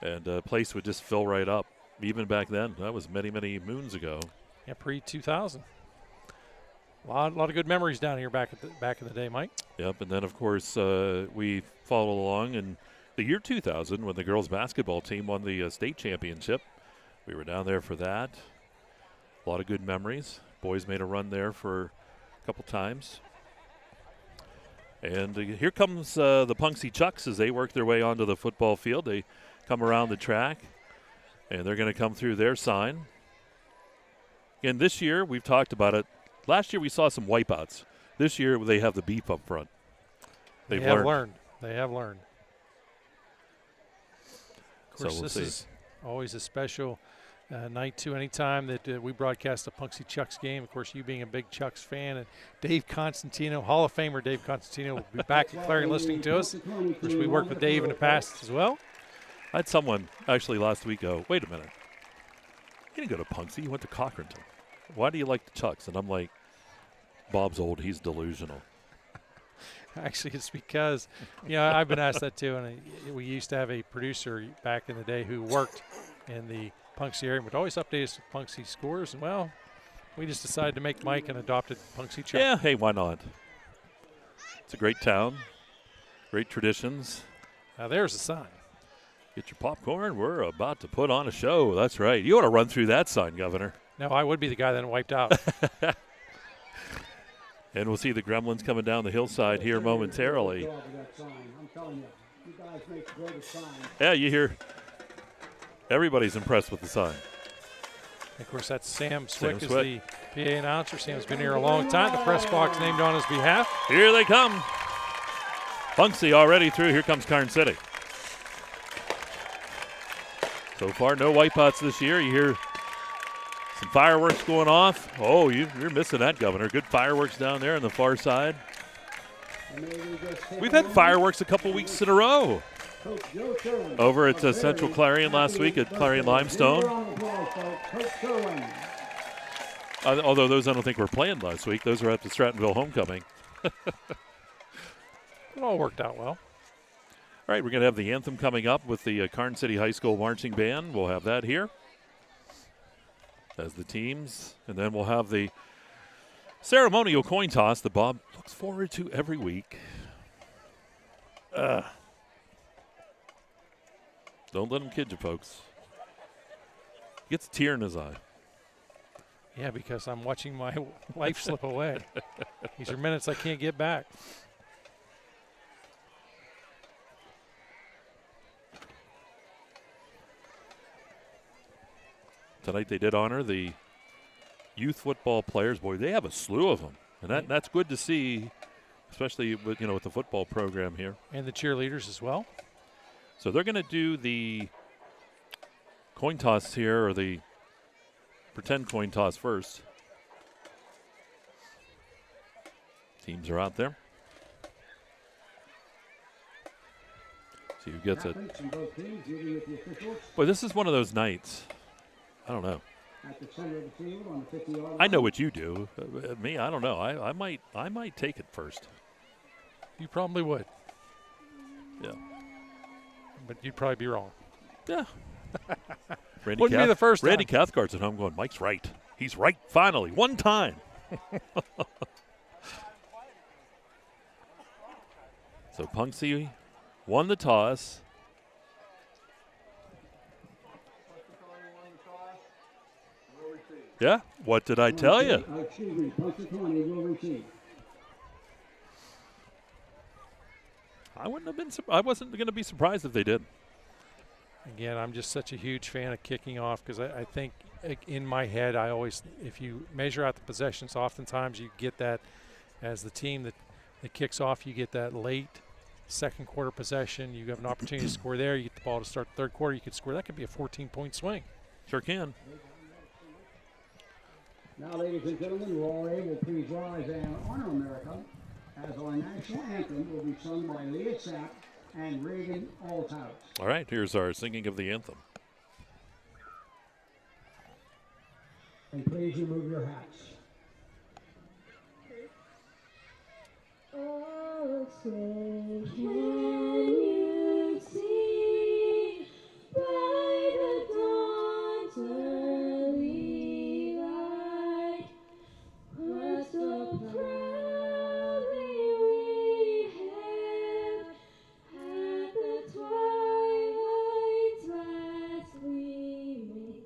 And the place would just fill right up. Even back then, that was many, many moons ago. Yeah, pre-2000. A lot of good memories down here back in the day, Mike. Yep, and then, of course, we followed along in the year 2000 when the girls' basketball team won the state championship. We were down there for that. A lot of good memories. Boys made a run there for a couple times. And here comes the Punxsutawney Chucks as they work their way onto the football field. They come around the track, and they're going to come through their sign. And this year, we've talked about it. Last year, we saw some wipeouts. This year, they have the beef up front. They have learned. They have learned. Of course, this is always a special night, too. Anytime that we broadcast a Punxsutawney Chucks game, of course, you being a big Chucks fan, and Dave Constantino, Hall of Famer Dave Constantino, will be back at Clarion listening to us. Of course, we worked with Dave in the past as well. I had someone actually last week go, wait a minute. You didn't go to Punxsutawney. You went to Cochranton. Why do you like the Chucks? And I'm like, Bob's old. He's delusional. Actually, it's because, I've been asked that too. And we used to have a producer back in the day who worked in the Punxsutawney area, would always update us with Punxsutawney scores. And, well, we just decided to make Mike an adopted Punxsutawney Chuck. Yeah, hey, why not? It's a great town, great traditions. Now, there's a sign. Get your popcorn. We're about to put on a show. That's right. You ought to run through that sign, Governor. No, I would be the guy that wiped out. And we'll see the Gremlins coming down the hillside here momentarily. Yeah, you hear everybody's impressed with the sign. Of course, that's Sam Swick is the PA announcer. Sam's been here a long time. The press box named on his behalf. Here they come. Punxsutawney already through. Here comes Karns City. So far, no wipeouts this year. You hear some fireworks going off. Oh, you're missing that, Governor. Good fireworks down there on the far side. We've had fireworks a couple weeks in a row. Over at Central Clarion last week at Clarion Limestone. Although those I don't think were planned last week. Those were at the Strattonville homecoming. It all worked out well. All right, we're going to have the anthem coming up with the Karns City High School marching band. We'll have that here as the teams. And then we'll have the ceremonial coin toss that Bob looks forward to every week. Don't let him kid you, folks. Gets a tear in his eye. Yeah, because I'm watching my life slip away. These are minutes I can't get back. Tonight they did honor the youth football players. Boy, they have a slew of them, and that's good to see, especially with the football program here. And the cheerleaders as well. So they're going to do the coin toss here, or the pretend coin toss first. Teams are out there. See who gets it. Boy, this is one of those nights. I don't know. I know what you do. Me, I don't know. I might take it first. You probably would. Yeah. But you'd probably be wrong. Yeah. Wouldn't be the first Randy time. Cathcart's at home going, Mike's right. He's right finally. One time. So Punxsutawney won the toss. Yeah, what did I tell you? I wasn't going to be surprised if they did. Again, I'm just such a huge fan of kicking off because I think in my head I always, if you measure out the possessions, oftentimes you get that as the team that kicks off, you get that late second quarter possession. You have an opportunity to score there. You get the ball to start the third quarter. You could score. That could be a 14-point swing. Sure can. Now, ladies and gentlemen, we're all able to please rise and honor America as our national anthem will be sung by Leah Sapp and Reagan Althouse. All right, here's our singing of the anthem. And please remove your hats. Oh, say, can you see by the dawn's early light what so proudly we hailed at the twilight's last gleaming,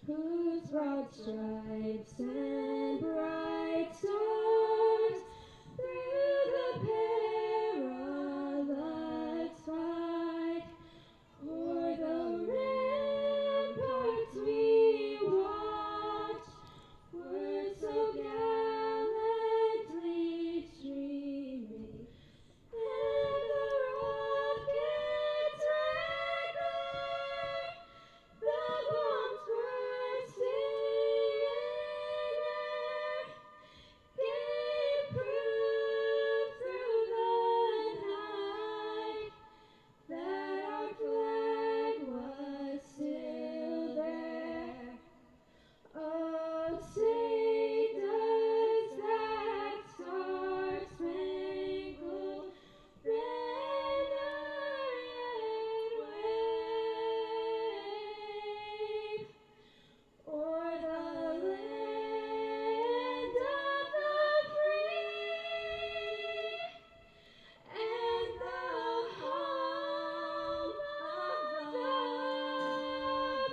whose broad stripes and bright stars through the perilous fight o'er the ramparts we watched were so gallantly streaming, and the rocket's red glare, the bombs bursting in air, gave proof through the night that our flag was still there. Oh, say does that star-spangled banner yet wave o'er the land of the free and the home of the brave?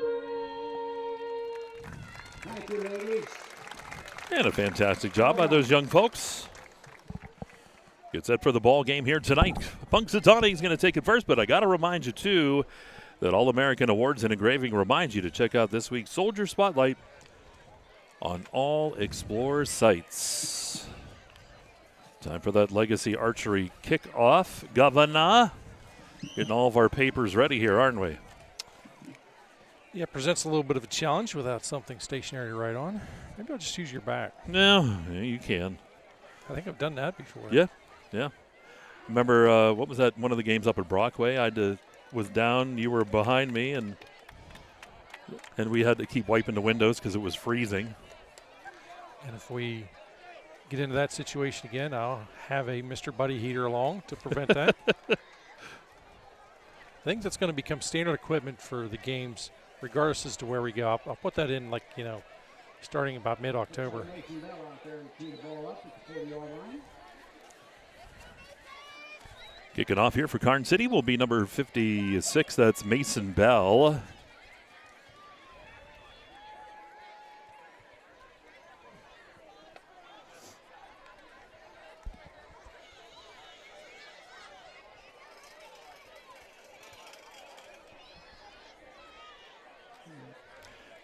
Thank you, ladies. And a fantastic job by those young folks. Get set for the ball game here tonight. Punxsutawney is going to take it first, but I got to remind you, too, that All-American Awards and Engraving reminds you to check out this week's Soldier Spotlight on all Explore sites. Time for that Legacy Archery kickoff. Governor, getting all of our papers ready here, aren't we? Yeah, it presents a little bit of a challenge without something stationary to write on. Maybe I'll just use your back. No, yeah, you can. I think I've done that before. Yeah. Remember, what was that, one of the games up at Brockway? Was down, you were behind me, and we had to keep wiping the windows because it was freezing. And if we get into that situation again, I'll have a Mr. Buddy heater along to prevent that. I think that's going to become standard equipment for the games, regardless as to where we go. I'll put that in, like, starting about mid-October. Kicking off here for Karns City will be number 56. That's Mason Bell.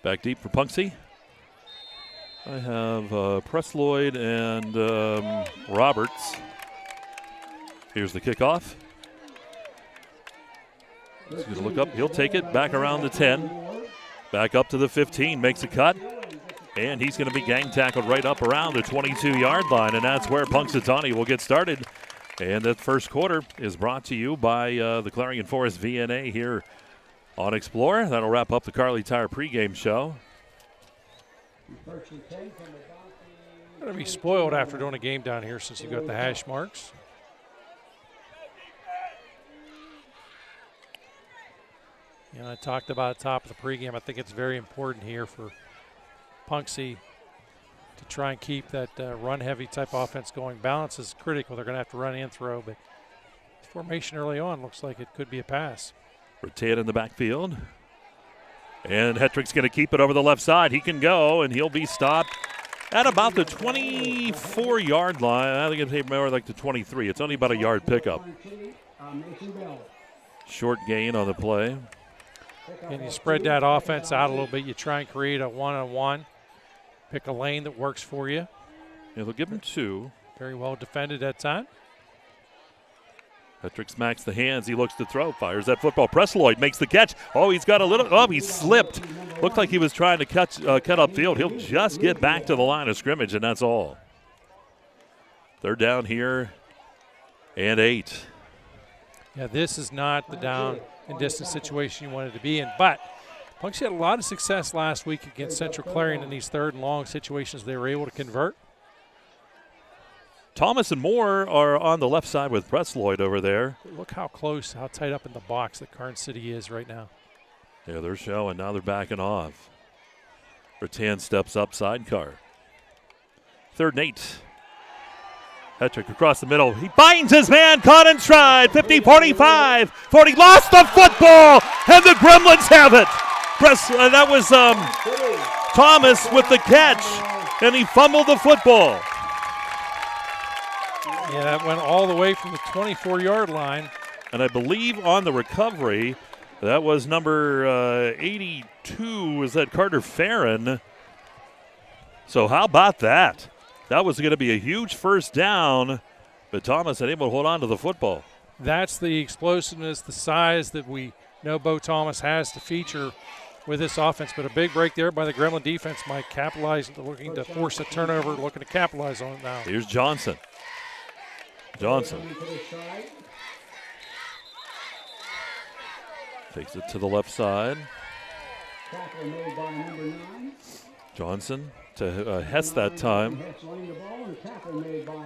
Back deep for Punxsutawney. I have Presloyd and Roberts. Here's the kickoff. He's going to look up. He'll take it back around the 10. Back up to the 15. Makes a cut. And he's going to be gang tackled right up around the 22-yard line. And that's where Punxsutawney will get started. And that first quarter is brought to you by the Clarion Forest VNA here on Explore. That'll wrap up the Kerle Tire pregame show. Going to be spoiled after doing a game down here since you've got the hash marks. I talked about at the top of the pregame. I think it's very important here for Punxsutawney to try and keep that run-heavy type offense going. Balance is critical. They're going to have to run and throw, but formation early on looks like it could be a pass. Rattan in the backfield. And Hetrick's going to keep it over the left side. He can go, and he'll be stopped at about the 24-yard line. I think it's more like the 23. It's only about a yard pickup. Short gain on the play. And you spread that offense out a little bit. You try and create a one-on-one. Pick a lane that works for you. Yeah, they'll give him 2. Very well defended that time. Hetrick smacks the hands. He looks to throw. Fires that football. Presloyd makes the catch. Oh, he's got a little. Oh, he slipped. Looked like he was trying to cut upfield. He'll just get back to the line of scrimmage, and that's all. Third down here and 8. Yeah, this is not the down and distance situation you wanted to be in, but Punxsutawney had a lot of success last week against Central Clarion in these third and long situations. They were able to convert. Thomas and Moore are on the left side with Presloyd over there. Look how close, how tight up in the box that Karns City is right now. Yeah, they're showing. Now they're backing off. Rattan steps up, sidecar. 3rd and 8. Hetrick across the middle. He binds his man, caught in stride. 50, 45, 40. Lost the football, and the Gremlins have it. That was Thomas with the catch, and he fumbled the football. Yeah, that went all the way from the 24-yard line. And I believe on the recovery, that was number 82, was that Carter Farron. So how about that? That was going to be a huge first down, but Thomas unable to hold on to the football. That's the explosiveness, the size that we know Bo Thomas has to feature with this offense. But a big break there by the Gremlin defense. Might capitalize, looking to force a turnover, looking to capitalize on it now. Here's Johnson. Takes it to the left side. Johnson to Hess that time.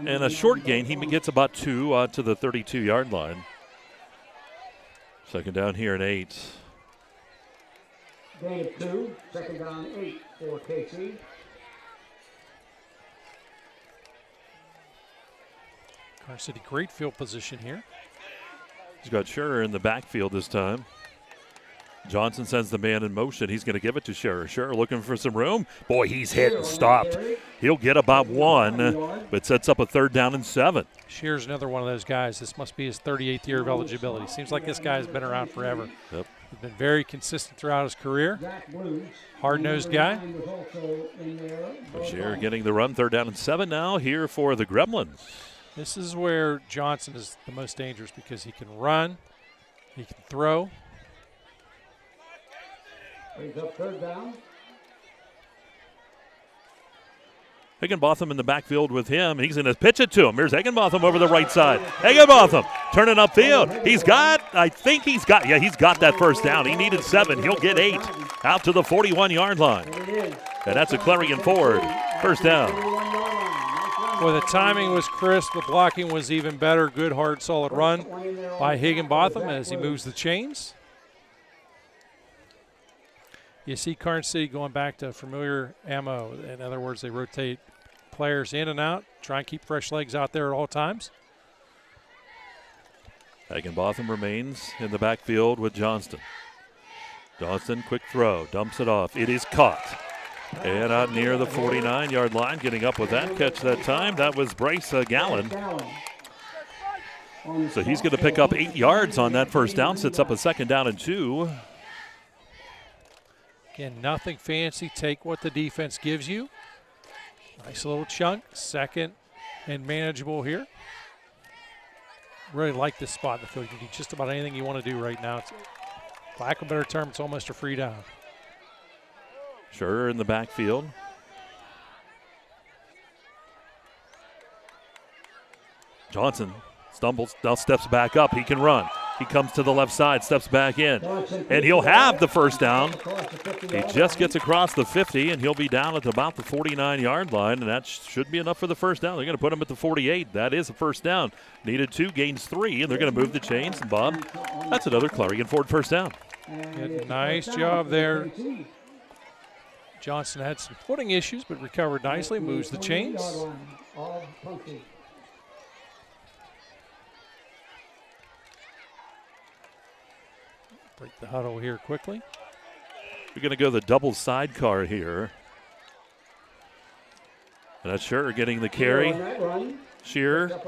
And a short gain. He gets about 2 to the 32-yard line. Second down here and 8. Gain of 2, second down 8 for KC. Karns City, great field position here. He's got Scherer in the backfield this time. Johnson sends the man in motion. He's going to give it to Scherer. Scherer looking for some room. Boy, he's hit and stopped. He'll get about 1, but sets up a 3rd down and 7. Scherer's another one of those guys. This must be his 38th year of eligibility. Seems like this guy's been around forever. Yep. He's been very consistent throughout his career. Hard-nosed guy. So Scherer getting the run. 3rd down and 7 now here for the Gremlins. This is where Johnson is the most dangerous because he can run, he can throw. Brings up 3rd down. Higginbotham in the backfield with him. He's going to pitch it to him. Here's Higginbotham over the right side. Higginbotham turning upfield. He's got that first down. He needed 7. He'll get 8 out to the 41-yard line. And that's a Clarion forward. First down. Well, the timing was crisp. The blocking was even better. Good, hard, solid run by Higginbotham as he moves the chains. You see Karns City going back to familiar ammo. In other words, they rotate players in and out, try and keep fresh legs out there at all times. Higginbotham remains in the backfield with Johnston. Johnston, quick throw, dumps it off. It is caught. And out near the 49-yard line, getting up with that catch that time. That was Bryce Gallen. So he's going to pick up 8 yards on that first down, sets up a 2nd down and 2. Again, nothing fancy. Take what the defense gives you. Nice little chunk, 2nd and manageable here. Really like this spot in the field. You can do just about anything you want to do right now. It's, lack of a better term, it's almost a free down. Sure in the backfield. Johnson stumbles, now steps back up. He can run. He comes to the left side, steps back in, and he'll have the first down. He just gets across the 50, and he'll be down at about the 49-yard line, and that should be enough for the first down. They're going to put him at the 48. That is a first down. Needed 2, gains 3, and they're going to move the chains. And Bob, that's another Clarion Ford first down. Nice job there. Johnson had some footing issues, but recovered nicely, moves the chains. Break the huddle here quickly. We're going to go the double sidecar here. And that's Shearer getting the carry. Shearer,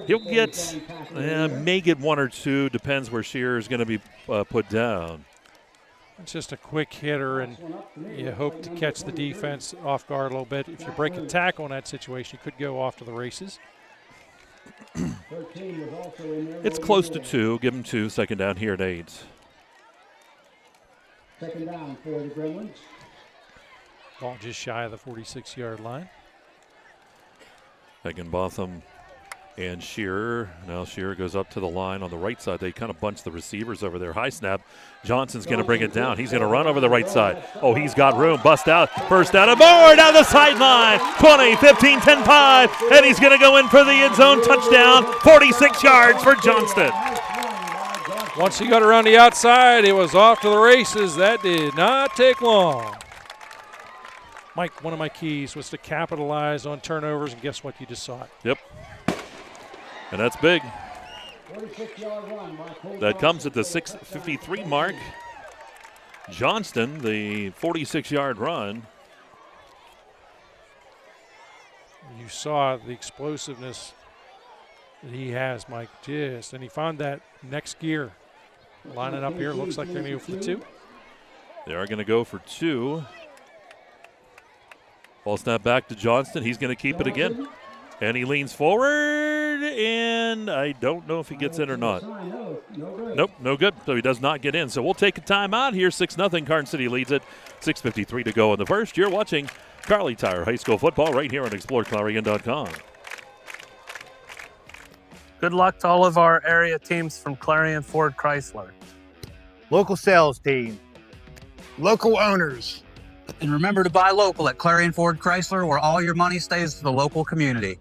he'll get, may get 1 or 2, depends where Shearer is going to be put down. It's just a quick hitter, and you hope to catch the defense off guard a little bit. If you break a tackle in that situation, you could go off to the races. It's close to 2. Give him 2. 2nd down here at 8. 2nd down for the Gremlins. Ball just shy of the 46-yard line. Higginbotham and Shearer. Now Shearer goes up to the line on the right side. They kind of bunch the receivers over there. High snap. Johnson's going to bring it down. He's going to run over the right side. Oh, he's got room. Bust out. First down and more down the sideline. 20, 15, 10, 5. And he's going to go in for the end zone touchdown. 46 yards for Johnston. Once he got around the outside, it was off to the races. That did not take long. Mike, one of my keys was to capitalize on turnovers, and guess what? You just saw it. Yep. And that's big. That comes at the 6:53 mark. Johnston, the 46-yard run. You saw the explosiveness that he has, Mike. And he found that next gear. Lining up here, looks like they're going to go for the 2. They are going to go for 2. Ball snap back to Johnston. He's going to keep it again. And he leans forward, and I don't know if he gets in or not. Nope, no good. So he does not get in. So we'll take a timeout here. 6-0. Karns City leads it. 6:53 to go in the first. You're watching Kerle Tire High School football right here on exploreClarion.com. Good luck to all of our area teams from Clarion Ford Chrysler. Local sales team. Local owners. And remember to buy local at Clarion Ford Chrysler, where all your money stays to the local community.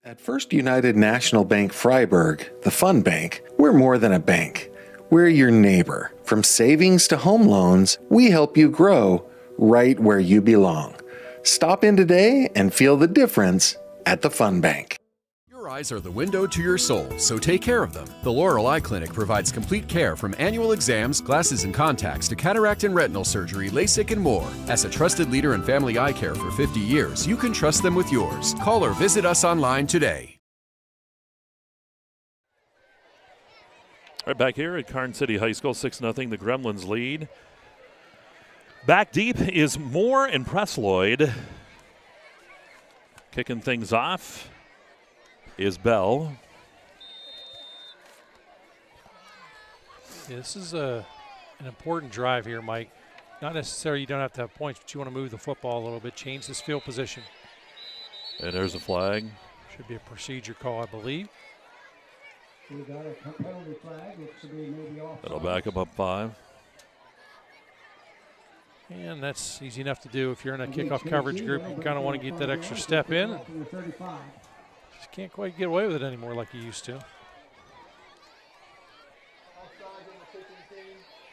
At First United National Bank Freiburg, the fun bank, we're more than a bank. We're your neighbor. From savings to home loans, we help you grow right where you belong. Stop in today and feel the difference at the fun bank. Your eyes are the window to your soul, so take care of them. The Laurel Eye Clinic provides complete care from annual exams, glasses and contacts to cataract and retinal surgery, LASIK, and more. As a trusted leader in family eye care for 50 years, you can trust them with yours. Call or visit us online today. Right back here at Karns City High School, 6-0, the Gremlins lead. Back deep is Moore and Presloyd. Kicking things off is Bell. Yeah, this is an important drive here, Mike. Not necessarily you don't have to have points, but you want to move the football a little bit, change this field position. And there's a flag. Should be a procedure call, I believe. We got a penalty flag. Looks to be maybe off. That'll back him up 5. And that's easy enough to do if you're in a kickoff coverage group. You kind of want to get that extra step in. Just can't quite get away with it anymore like you used to.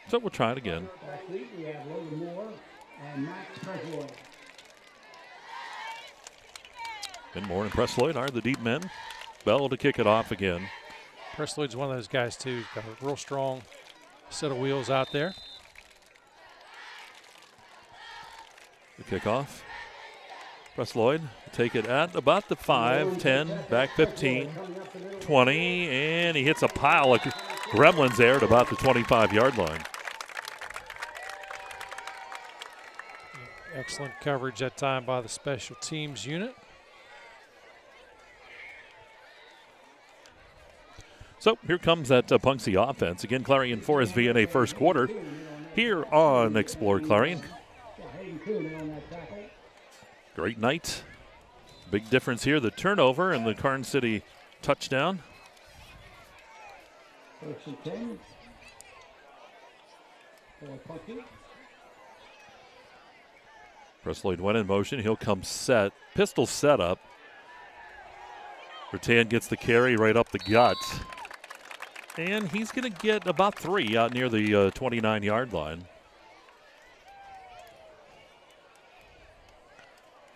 So we'll try it again. Ben Moore and Presloyd are the deep men. Bell to kick it off again. Presloyd's one of those guys, too. He's got a real strong set of wheels out there. The kickoff. Presloyd take it at about the 5, 10, back 15, 20, and he hits a pile of Gremlins there at about the 25-yard line. Excellent coverage that time by the special teams unit. So here comes that Punxsutawney offense. Again, Clarion Forest VNA first quarter here on Explore Clarion. Great night. Big difference here, the turnover and the Karns City touchdown. First and 10. Presloyd went in motion. He'll come set. Pistol set up. Rattan gets the carry right up the gut. And he's going to get about 3 out near the 29-yard line.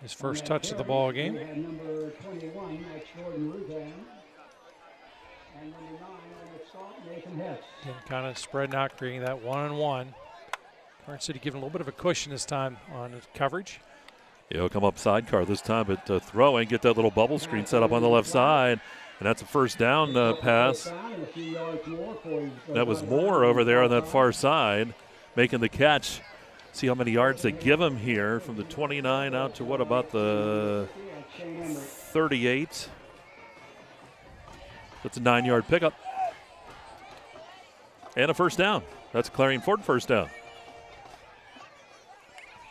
His first touch of the ball game. Number 21, that's Jordan Rutan. And number 9 on the stop, Nathan Hess. Kind of spreading out, creating that one-on-one. Karns City giving a little bit of a cushion this time on his coverage. He'll come up sidecar this time, but throwing, get that little bubble screen set up on the left side. And that's a first down pass. That was Moore over there on that far side, making the catch. See how many yards they give him here from the 29 out to what about the 38. That's a 9-yard pickup. And a first down. That's a Clarion Ford first down.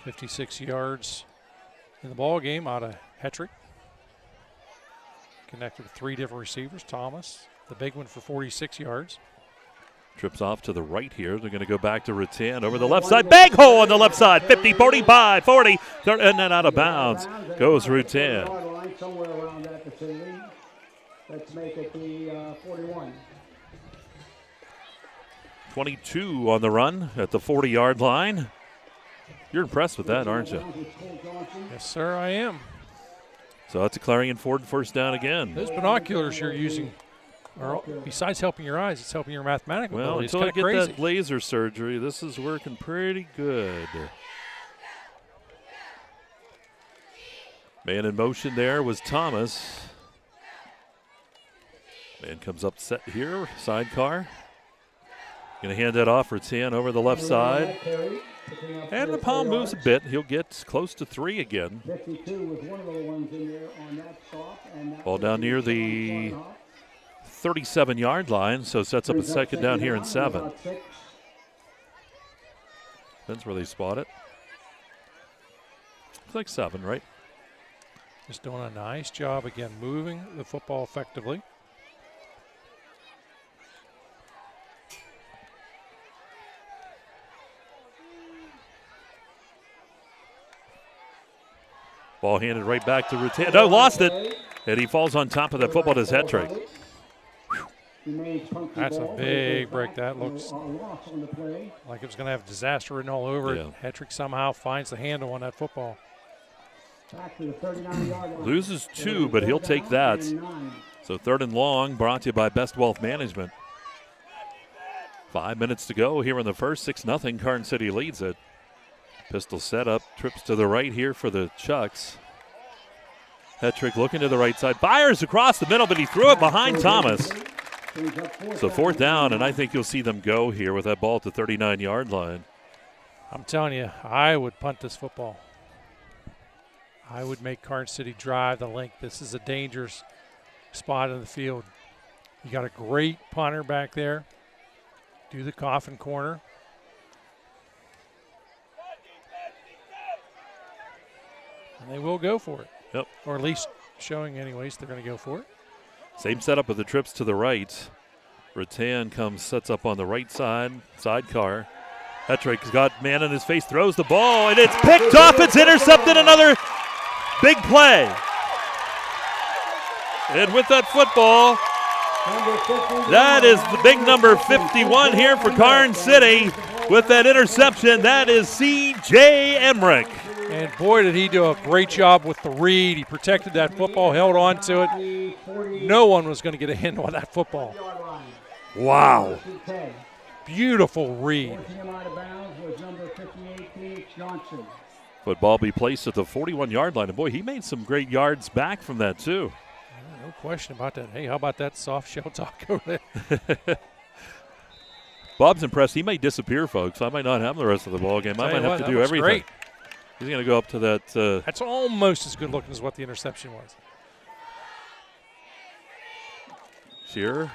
56 yards in the ball game out of Hetrick. Connected with 3 different receivers. Thomas, the big one for 46 yards. Trips off to the right here. They're going to go back to Rattan over the left side. Big hole on the left side. 50, 45, 40. And then out of bounds goes Rattan. Somewhere around that vicinity. Let's make it the 41. 22 on the run at the 40-yard line. You're impressed with that, aren't you? Yes, sir, I am. So that's a Clarion Ford first down again. Those binoculars you're using are, besides helping your eyes, it's helping your mathematical ability. Until I get that laser surgery, this is working pretty good. Man in motion there was Thomas. Man comes up set here, sidecar. Going to hand that off for 10 over the left side. And the palm moves a bit. He'll get close to 3 again. 52 was one of the ones in there on that stop. And ball down near the 37-yard line, so sets up a second down here and 7. Depends where they spot it. It's like 7, right? Just doing a nice job again, moving the football effectively. Ball handed right back to Rattan. No, lost it. And he falls on top of that football to his head trick. That's a big break. That looks like it was going to have disaster written all over it. Hetrick somehow finds the handle on that football. Loses 2, but he'll take that. So 3rd and long, brought to you by Best Wealth Management. 5 minutes to go here in the first. 6-0. Karns City leads it. Pistol set up, trips to the right here for the Chucks. Hetrick looking to the right side, fires across the middle, but he threw it behind Thomas. So 4th down, and I think you'll see them go here with that ball at the 39-yard line. I'm telling you, I would punt this football. I would make Karns City drive the length. This is a dangerous spot in the field. You got a great punter back there. Do the coffin corner. And they will go for it. Yep. Or at least showing anyways they're going to go for it. Same setup with the trips to the right. Rattan comes, sets up on the right side, sidecar. Hetrick's got man in his face, throws the ball, and it's picked off. It's intercepted. Another big play. And with that football, that is the big number 51 here for Karns City. With that interception, that is C.J. Emmerich. And boy, did he do a great job with the read. He protected that football, held on to it. No one was going to get a handle on that football. Wow. Beautiful read. Football be placed at the 41-yard line. And boy, he made some great yards back from that, too. No question about that. Hey, how about that soft shell taco there? Bob's impressed. He may disappear, folks. I might not have the rest of the ball game. I might have to do everything. Great. He's going to go up to that. That's almost as good looking as what the interception was. Shearer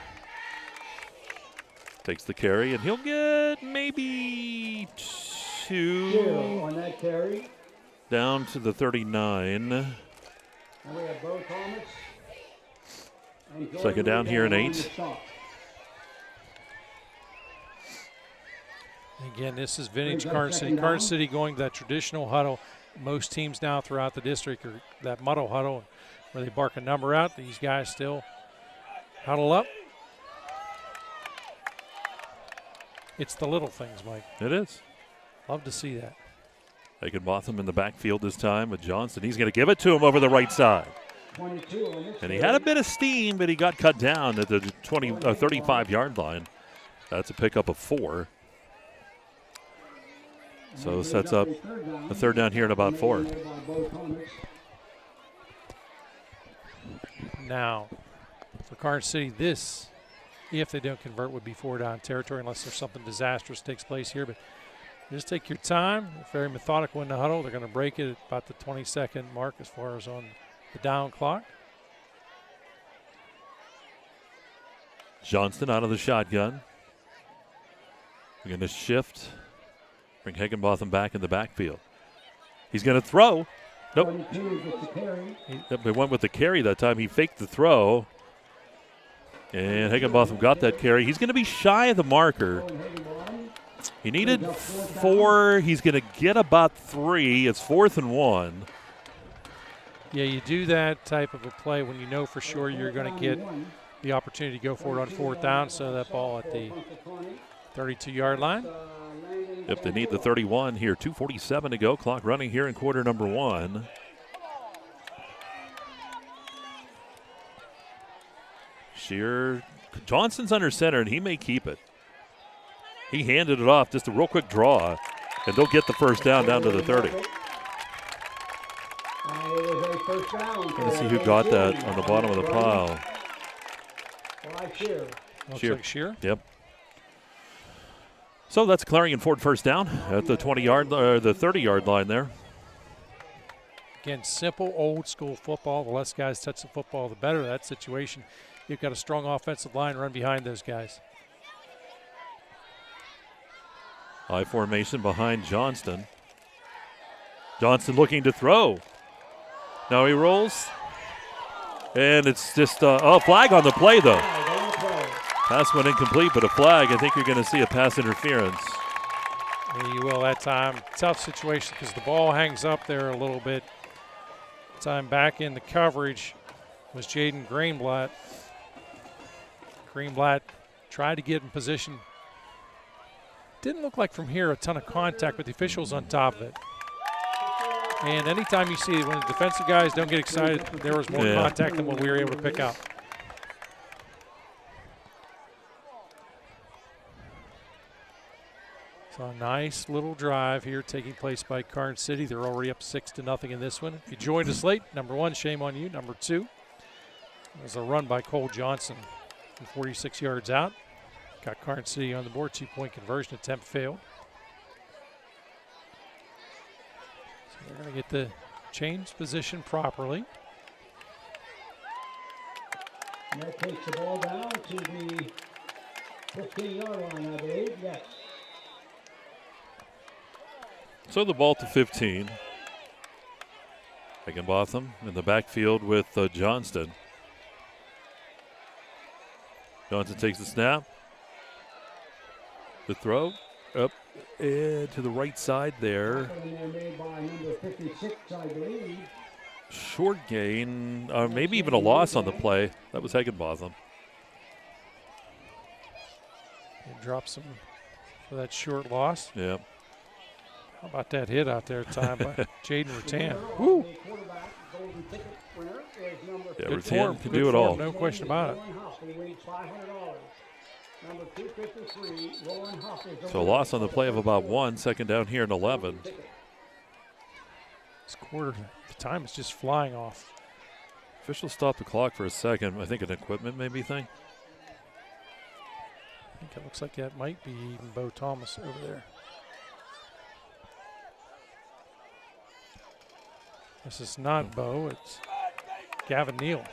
takes the carry, and he'll get maybe 2 on that carry. Down to the 39. And we have Bo Thomas. Second down here and 8. Again, this is vintage Karns City. Karns City going to that traditional huddle. Most teams now throughout the district are that muddle huddle where they bark a number out. These guys still huddle up. It's the little things, Mike. It is. Love to see that. Higginbotham in the backfield this time with Johnson. He's going to give it to him over the right side. And he had a bit of steam, but he got cut down at the 35-yard line. That's a pickup of 4. So sets up a third down here at about 4. Now, for Karns City, this, if they don't convert, would be 4-down territory unless there's something disastrous takes place here. But just take your time. Very methodical in the huddle. They're going to break it at about the 20-second mark as far as on the down clock. Johnston out of the shotgun. We're going to shift. Bring Higginbotham back in the backfield. He's going to throw. Nope. He went with the carry that time. He faked the throw. And Higginbotham got that carry. He's going to be shy of the marker. He needed 4. He's going to get about 3. It's 4th and 1. Yeah, you do that type of a play when you know for sure you're going to get the opportunity to go for it on 4th down. So that ball at the 32-yard line. Yep, they need the 31 here. 2:47 to go. Clock running here in quarter number 1. Shearer. Johnson's under center, and he may keep it. He handed it off. Just a real quick draw, and they'll get the first down to the 30. Let's see who got that on the bottom of the pile. Shearer. Yep. So that's Clarion Ford first down at the 20-yard, the 30-yard line there. Again, simple, old-school football. The less guys touch the football, the better that situation. You've got a strong offensive line run behind those guys. High formation behind Johnston. Johnston looking to throw. Now he rolls. And it's just a flag on the play, though. Pass went incomplete, but a flag. I think you're going to see a pass interference. Yeah, you will that time. Tough situation because the ball hangs up there a little bit. Time back in the coverage was Jaden Greenblatt. Greenblatt tried to get in position. Didn't look like from here a ton of contact, but the official's on top of it. And anytime you see when the defensive guys don't get excited, there was more contact than what we were able to pick out. So a nice little drive here taking place by Karns City. They're already up 6-0 in this one. If you joined us late, number 1, shame on you. Number 2, there's a run by Cole Johnson from 46 yards out. Got Karns City on the board. 2-point conversion attempt failed. So they're going to get the change position properly. And that takes the ball down to the 15-yard line, I believe. Yes. So the ball to 15. Higginbotham in the backfield with Johnston. Johnson takes the snap. The throw. Up and to the right side there. Made by number 56, I believe. Short gain, maybe even a loss on the play. That was Higginbotham. He drops him for that short loss. Yeah. How about that hit out there at time by Jaden Rattan? Woo! Yeah, Good Rattan form, can good do it form, all. no question about it. So a loss on the play of about 1, second down here in 11. This quarter, the time is just flying off. Officials stopped the clock for a second. I think an equipment maybe thing. I think it looks like that might be even Bo Thomas over there. This is not Bo, it's Gavin Neal.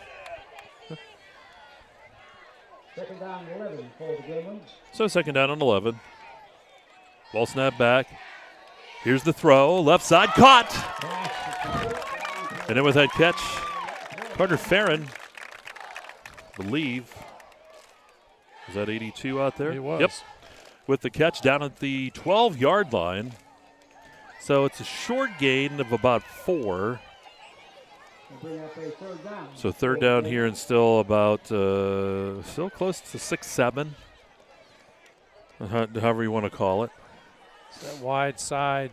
Second down 11 for the Gremlins. So second down on 11. Ball snap back. Here's the throw. Left side caught. And then with that catch, Carter Farron, believe, was that 82 out there? It was. Yep. With the catch down at the 12-yard line. So it's a short gain of about 4. So third down here and still about, still close to 6, 7. However you want to call it. So that wide side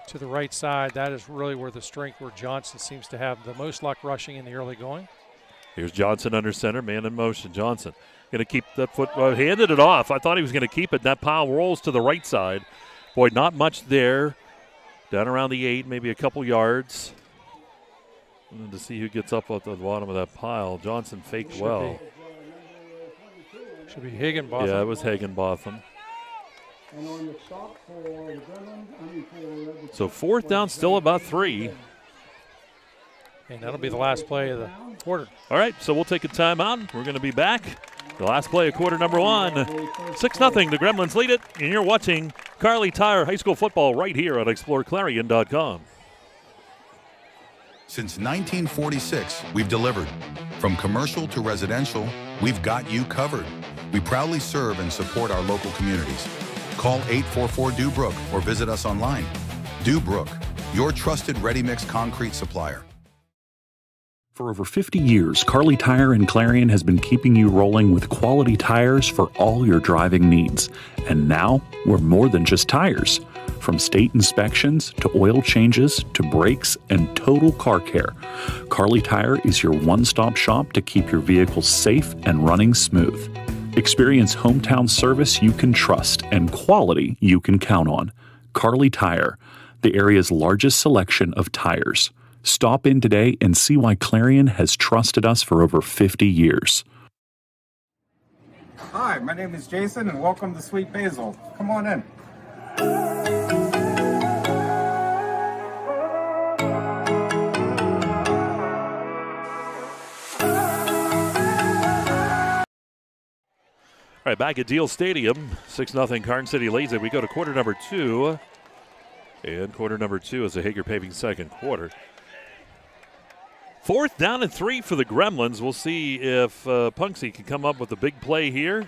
to the right side, that is really where the strength, where Johnson seems to have the most luck rushing in the early going. Here's Johnson under center, man in motion. Johnson going to keep that foot, handed it off. I thought he was going to keep it. That pile rolls to the right side. Boy, not much there. Down around the 8, maybe a couple yards. And to see who gets up at the bottom of that pile. Johnson faked well. Should be Higginbotham. Yeah, it was Higginbotham. And on the stop for the Gremlins, So fourth down, still about 3. And that'll be the last play of the quarter. All right, so we'll take a timeout. We're going to be back. The last play of quarter number 1. 6-0, the Gremlins lead it, and you're watching Karns Tire High School football right here on exploreClarion.com. Since 1946, we've delivered. From commercial to residential, we've got you covered. We proudly serve and support our local communities. Call 844-DEW-BROOK or visit us online. DEW-BROOK, your trusted ready-mix concrete supplier. For over 50 years, Karns Tire and Clarion has been keeping you rolling with quality tires for all your driving needs. And now, we're more than just tires. From state inspections to oil changes to brakes and total car care, Karns Tire is your one-stop shop to keep your vehicles safe and running smooth. Experience hometown service you can trust and quality you can count on. Karns Tire, the area's largest selection of tires. Stop in today and see why Clarion has trusted us for over 50 years. Hi, my name is Jason and welcome to Sweet Basil. Come on in. All right, back at Deal Stadium, 6-0 Karns City leads it. We go to quarter number 2. And quarter number 2 is a Hager Paving second quarter. Fourth down and 3 for the Gremlins. We'll see if Punxsutawney can come up with a big play here.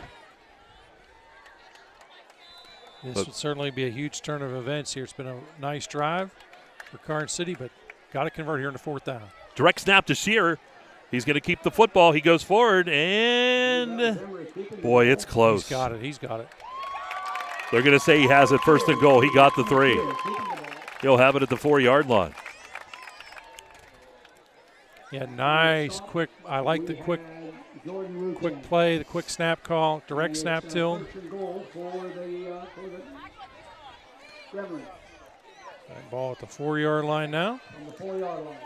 This would certainly be a huge turn of events here. It's been a nice drive for Karns City, but got to convert here in the fourth down. Direct snap to Shearer. He's going to keep the football. He goes forward, and boy, it's close. He's got it. He's got it. They're going to say he has it first and goal. He got the 3. He'll have it at the 4-yard line. Yeah, nice, quick. I like the quick play, the quick snap call, direct snap to him. That ball at the 4-yard line now. On the 4-yard line.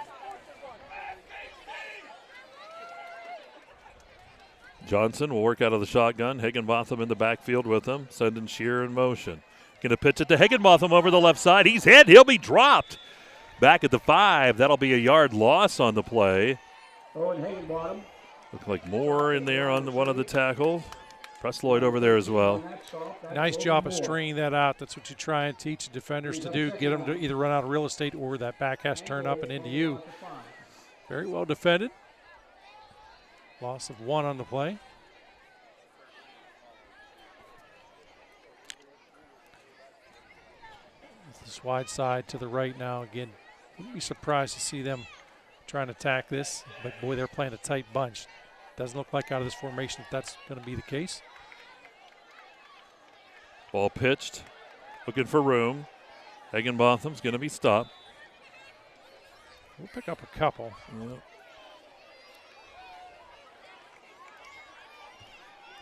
Johnson will work out of the shotgun. Higginbotham in the backfield with him, sending Shearer in motion. Going to pitch it to Higginbotham over the left side. He's hit. He'll be dropped. Back at the 5. That'll be a yard loss on the play. Owen Higginbotham. Look like Moore in there on one of the tackles. Press Lloyd over there as well. Nice job of stringing that out. That's what you try and teach the defenders to do. Get them to either run out of real estate or that back has to turn up and into you. Very well defended. Loss of 1 on the play. This wide side to the right now. Again, wouldn't be surprised to see them trying to attack this, but boy, they're playing a tight bunch. Doesn't look like out of this formation that's going to be the case. Ball pitched, looking for room. Higginbotham's going to be stopped. We'll pick up a couple. Yep.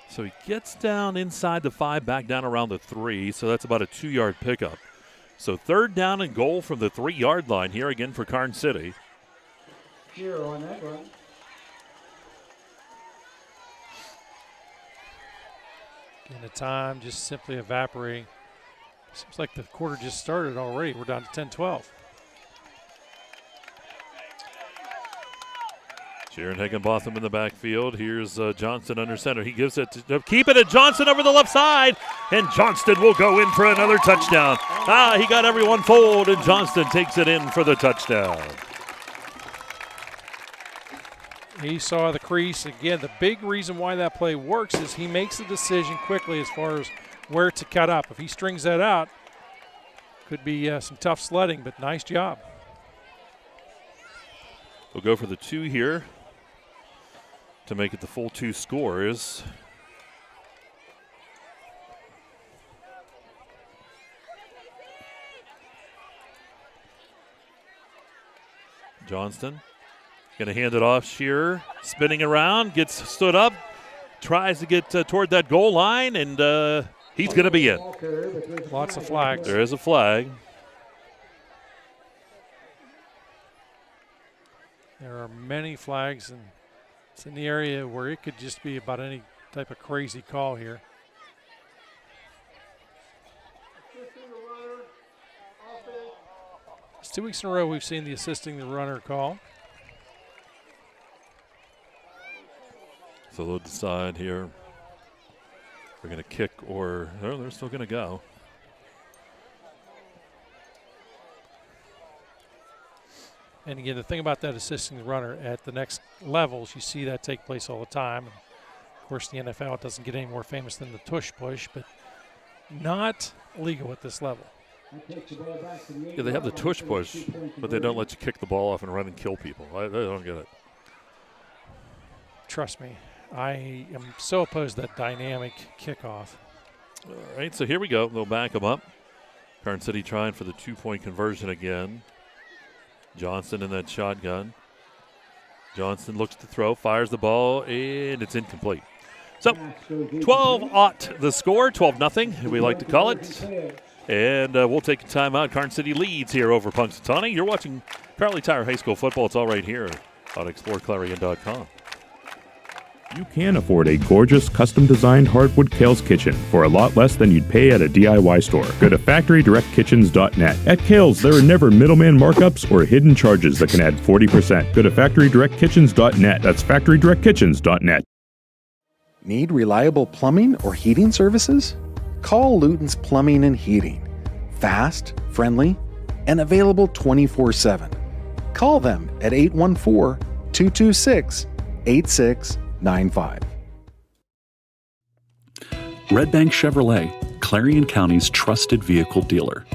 So he gets down inside the 5, back down around the 3, so that's about a 2-yard pickup. So 3rd down and goal from the 3-yard line here again for Karns City. 0 on that run. And the time just simply evaporating. Seems like the quarter just started already. We're down to 10-12. Jaron Higginbotham in the backfield. Here's Johnston under center. He gives it to keep it to Johnston over the left side. And Johnston will go in for another touchdown. He got everyone fooled, and Johnston takes it in for the touchdown. He saw the crease. Again, the big reason why that play works is he makes a decision quickly as far as where to cut up. If he strings that out, could be some tough sledding, but nice job. We'll go for the 2 here to make it the full 2 scores. Johnston going to hand it off. Shearer spinning around, gets stood up, tries to get toward that goal line, and he's going to be in. Lots of flags. There is a flag. There are many flags, and it's in the area where it could just be about any type of crazy call here. It's 2 weeks in a row we've seen the assisting the runner call. So they'll decide here. They're going to kick or no, they're still going to go. And again, the thing about that assisting the runner at the next levels, you see that take place all the time. And of course, the NFL doesn't get any more famous than the tush push, but not legal at this level. Yeah, they have the tush push, but they don't let you kick the ball off and run and kill people. I don't get it. Trust me, I am so opposed to that dynamic kickoff. All right, so here we go. They'll back them up. Karns City trying for the 2-point conversion again. Johnston in that shotgun. Johnston looks to throw, fires the ball, and it's incomplete. So 12-0 the score, 12-0, we like to call it. And we'll take a timeout. Karns City leads here over Punxsutawney. You're watching Kerle Tire High School football. It's all right here on exploreClarion.com. You can afford a gorgeous, custom-designed hardwood Kerle's kitchen for a lot less than you'd pay at a DIY store. Go to FactoryDirectKitchens.net. At Kerle's, there are never middleman markups or hidden charges that can add 40%. Go to FactoryDirectKitchens.net. That's FactoryDirectKitchens.net. Need reliable plumbing or heating services? Call Luton's Plumbing and Heating. Fast, friendly, and available 24/7. Call them at 814-226-8695. Red Bank Chevrolet, Clarion County's trusted vehicle dealer.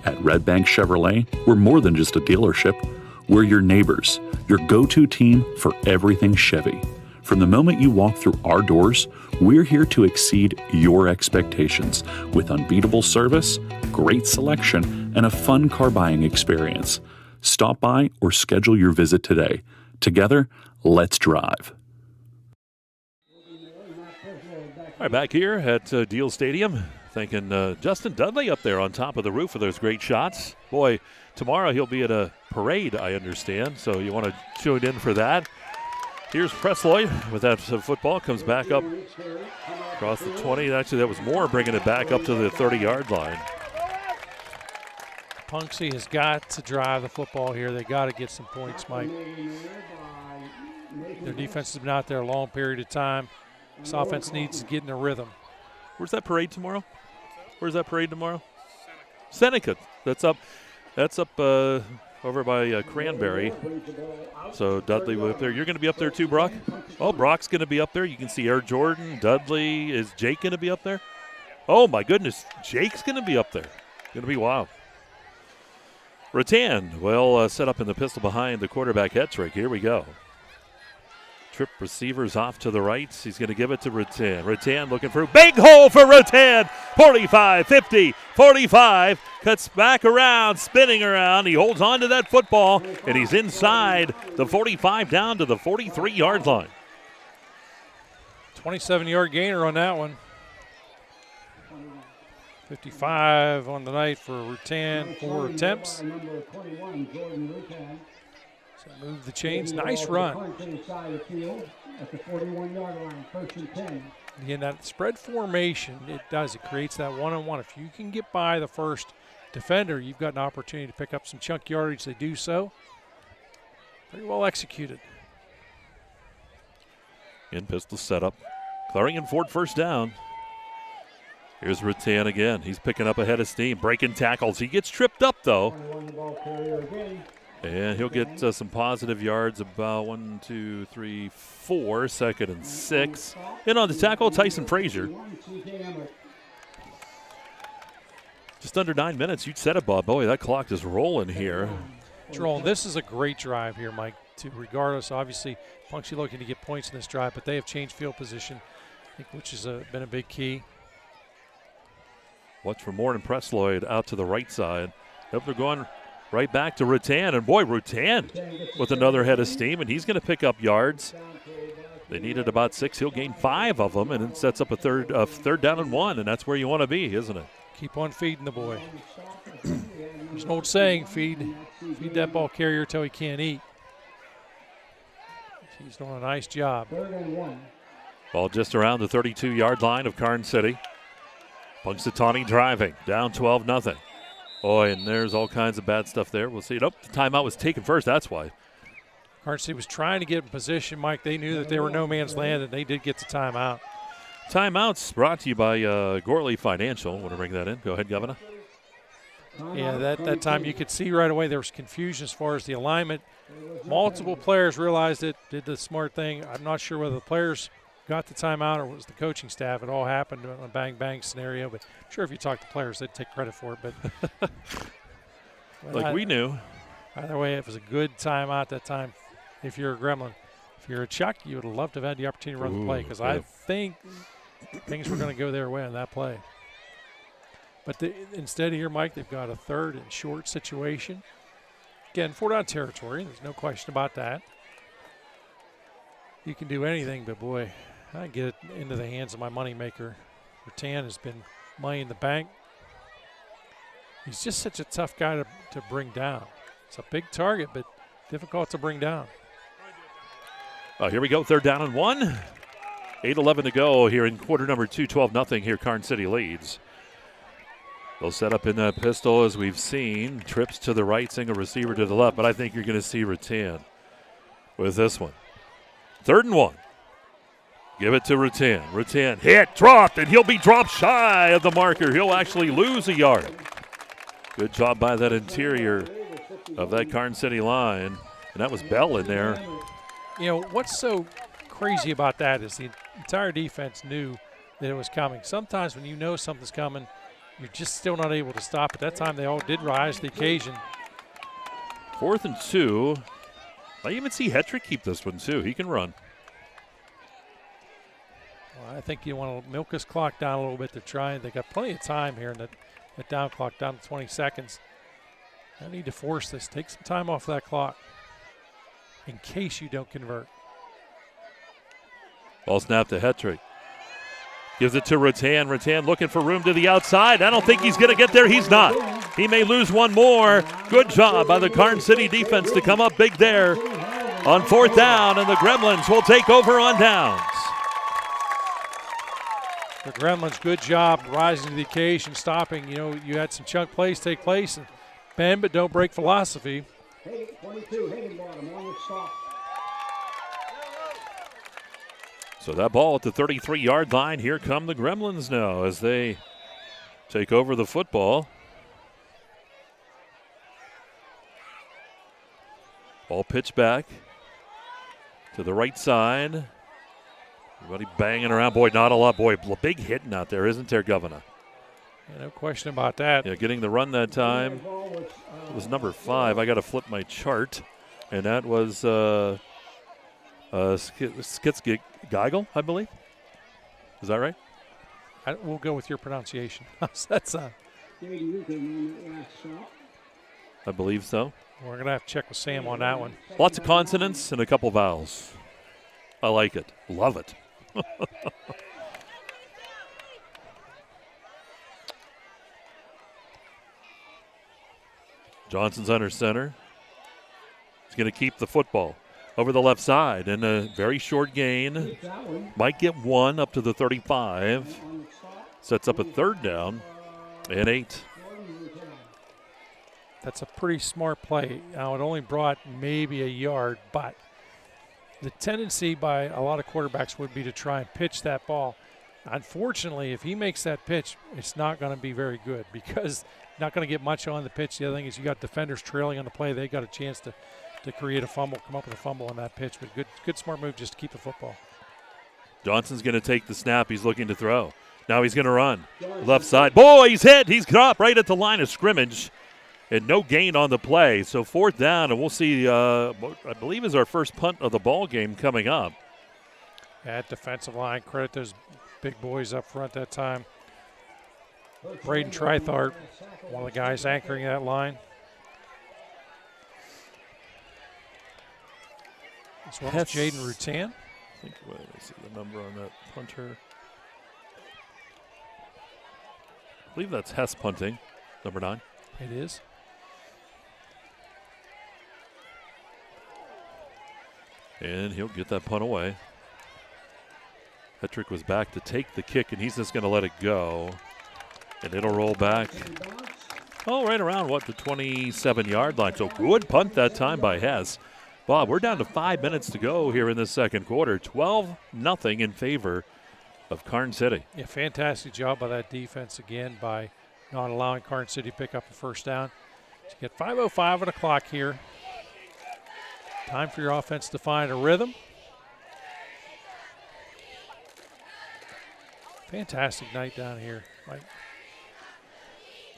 At Red Bank Chevrolet, we're more than just a dealership. We're your neighbors, your go-to team for everything Chevy. From the moment you walk through our doors, we're here to exceed your expectations with unbeatable service, great selection, and a fun car buying experience. Stop by or schedule your visit today. Together, let's drive. All right, back here at Deal Stadium, thanking Justin Dudley up there on top of the roof of those great shots. Boy, tomorrow he'll be at a parade, I understand, so you want to tune in for that. Here's Presloy with that football, comes back up across the 20. Actually, that was Moore bringing it back up to the 30-yard line. Punxsy has got to drive the football here. They got to get some points, Mike. Their defense has been out there a long period of time. This offense needs to get in a rhythm. Where's that parade tomorrow? Seneca. That's up over by Cranberry. So Dudley will be up there. You're going to be up there too, Brock? Oh, Brock's going to be up there. You can see Air Jordan, Dudley. Is Jake going to be up there? Oh, my goodness. Jake's going to be up there. Going to be wild. Rattan will set up in the pistol behind the quarterback Hetrick. Here we go. Trip receivers off to the right. He's going to give it to Rattan. Rattan looking for a big hole for Rattan. 45, 50, 45. Cuts back around, spinning around. He holds on to that football, and he's inside the 45 down to the 43-yard line. 27-yard gainer on that one. 55 on the night for Rattan, 4 attempts. So move the chains, nice run. Again, that spread formation, it creates that one-on-one. If you can get by the first defender, you've got an opportunity to pick up some chunk yardage. They do so. Very well executed. In pistol setup. Clarion Ford first down. Here's Rattan again. He's picking up a head of steam, breaking tackles. He gets tripped up, though. And he'll get some positive yards, about 1, 2, 3, 4, second and 6. In on the tackle, Tyson Frazier. Just under 9 minutes. You'd said it, Bob. Boy, that clock is rolling here. Joel, this is a great drive here, Mike, regardless. Obviously, Punxsutawney looking to get points in this drive, but they have changed field position, I think, which has been a big key. Watch for Moore and Presloyd out to the right side. Yep, they're going right back to Rattan. And boy, Rattan with another head of steam, and he's going to pick up yards. They needed about 6. He'll gain 5 of them, and it sets up a third down and 1, and that's where you want to be, isn't it? Keep on feeding the boy. There's an old saying, feed that ball carrier till he can't eat. He's doing a nice job. Ball just around the 32-yard line of Karns City. Punxsutawney driving, down 12-0. Boy, and there's all kinds of bad stuff there. We'll see. Nope, the timeout was taken first. That's why. Karns City was trying to get in position, Mike. They knew that they were no man's land, and they did get the timeout. Timeouts brought to you by Gorley Financial. Want to bring that in? Go ahead, Governor. Yeah, that time you could see right away there was confusion as far as the alignment. Multiple players realized it, did the smart thing. I'm not sure whether the players got the timeout or it was the coaching staff. It all happened on a bang-bang scenario, but I'm sure if you talk to players, they'd take credit for it. But like we knew. Either way, it was a good timeout that time. If you're a Gremlin, if you're a Chuck, you would have loved to have had the opportunity to run the play, because I think things were going to go their way on that play. But instead here, Mike, they've got a 3rd and short situation. Again, 4-down territory. There's no question about that. You can do anything, but boy, I get it into the hands of my moneymaker. Rattan has been money in the bank. He's just such a tough guy to bring down. It's a big target, but difficult to bring down. Here we go, 3rd down and 1. 8:11 to go here in quarter number 2, 12-0 here. Karns City leads. They'll set up in that pistol as we've seen. Trips to the right, single receiver to the left, but I think you're going to see Rattan with this one. 3rd and 1. Give it to Rattan. Rattan hit, dropped, and he'll be dropped shy of the marker. He'll actually lose a yard. Good job by that interior of that Karns City line. And that was Bell in there. You know, what's so crazy about that is the entire defense knew that it was coming. Sometimes when you know something's coming, you're just still not able to stop. At that time, they all did rise to the occasion. 4th and 2. I even see Hetrick keep this one, too. He can run. Well, I think you want to milk this clock down a little bit to try. They got plenty of time here in that down clock, down to 20 seconds. I need to force this. Take some time off that clock in case you don't convert. Ball snap to Hetrick. Gives it to Rattan. Rattan looking for room to the outside. I don't think he's going to get there. He's not. He may lose one more. Good job by the Karns City defense to come up big there on 4th down, and the Gremlins will take over on downs. The Gremlins, good job rising to the occasion, stopping. You know, you had some chunk plays take place, and bend but don't break philosophy. 22, hitting bottom, on the stop. So that ball at the 33-yard line. Here come the Gremlins now as they take over the football. Ball pitched back to the right side. Everybody banging around. Boy, not a lot. Boy, big hitting out there, isn't there, Governor? Yeah, no question about that. Yeah, getting the run that time was number 5. I got to flip my chart, and that was Skitz Geigel, I believe. Is that right? We'll go with your pronunciation. That's I believe so. We're going to have to check with Sam on that one. Lots of consonants and a couple vowels. I like it. Love it. Johnson's under center. He's going to keep the football over the left side, and a very short gain. Might get 1 up to the 35. Sets up a 3rd down and 8. That's a pretty smart play. Now, it only brought maybe a yard, but the tendency by a lot of quarterbacks would be to try and pitch that ball. Unfortunately, if he makes that pitch, it's not going to be very good because not going to get much on the pitch. The other thing is you got defenders trailing on the play. They got a chance to create a fumble, come up with a fumble on that pitch. But good smart move just to keep the football. Johnson's going to take the snap. He's looking to throw. Now he's going to run. Left side. Boy, he's hit. He's dropped right at the line of scrimmage. And no gain on the play. So 4th down, and we'll see what I believe is our first punt of the ball game coming up. That defensive line, credit those big boys up front that time. Braden Trithart, one of the guys anchoring that line. As well as Jaden Rutan. I think, wait, let's see the number on that punter. I believe that's Hess punting, number 9. It is. And he'll get that punt away. Hetrick was back to take the kick, and he's just going to let it go. And it'll roll back. Oh, right around, the 27-yard line. So good punt that time by Hess. Bob, we're down to 5 minutes to go here in the second quarter. 12-0 in favor of Karns City. Yeah, fantastic job by that defense again by not allowing Karns City to pick up a first down. So you get 5:05 on the clock here. Time for your offense to find a rhythm. Fantastic night down here, Mike.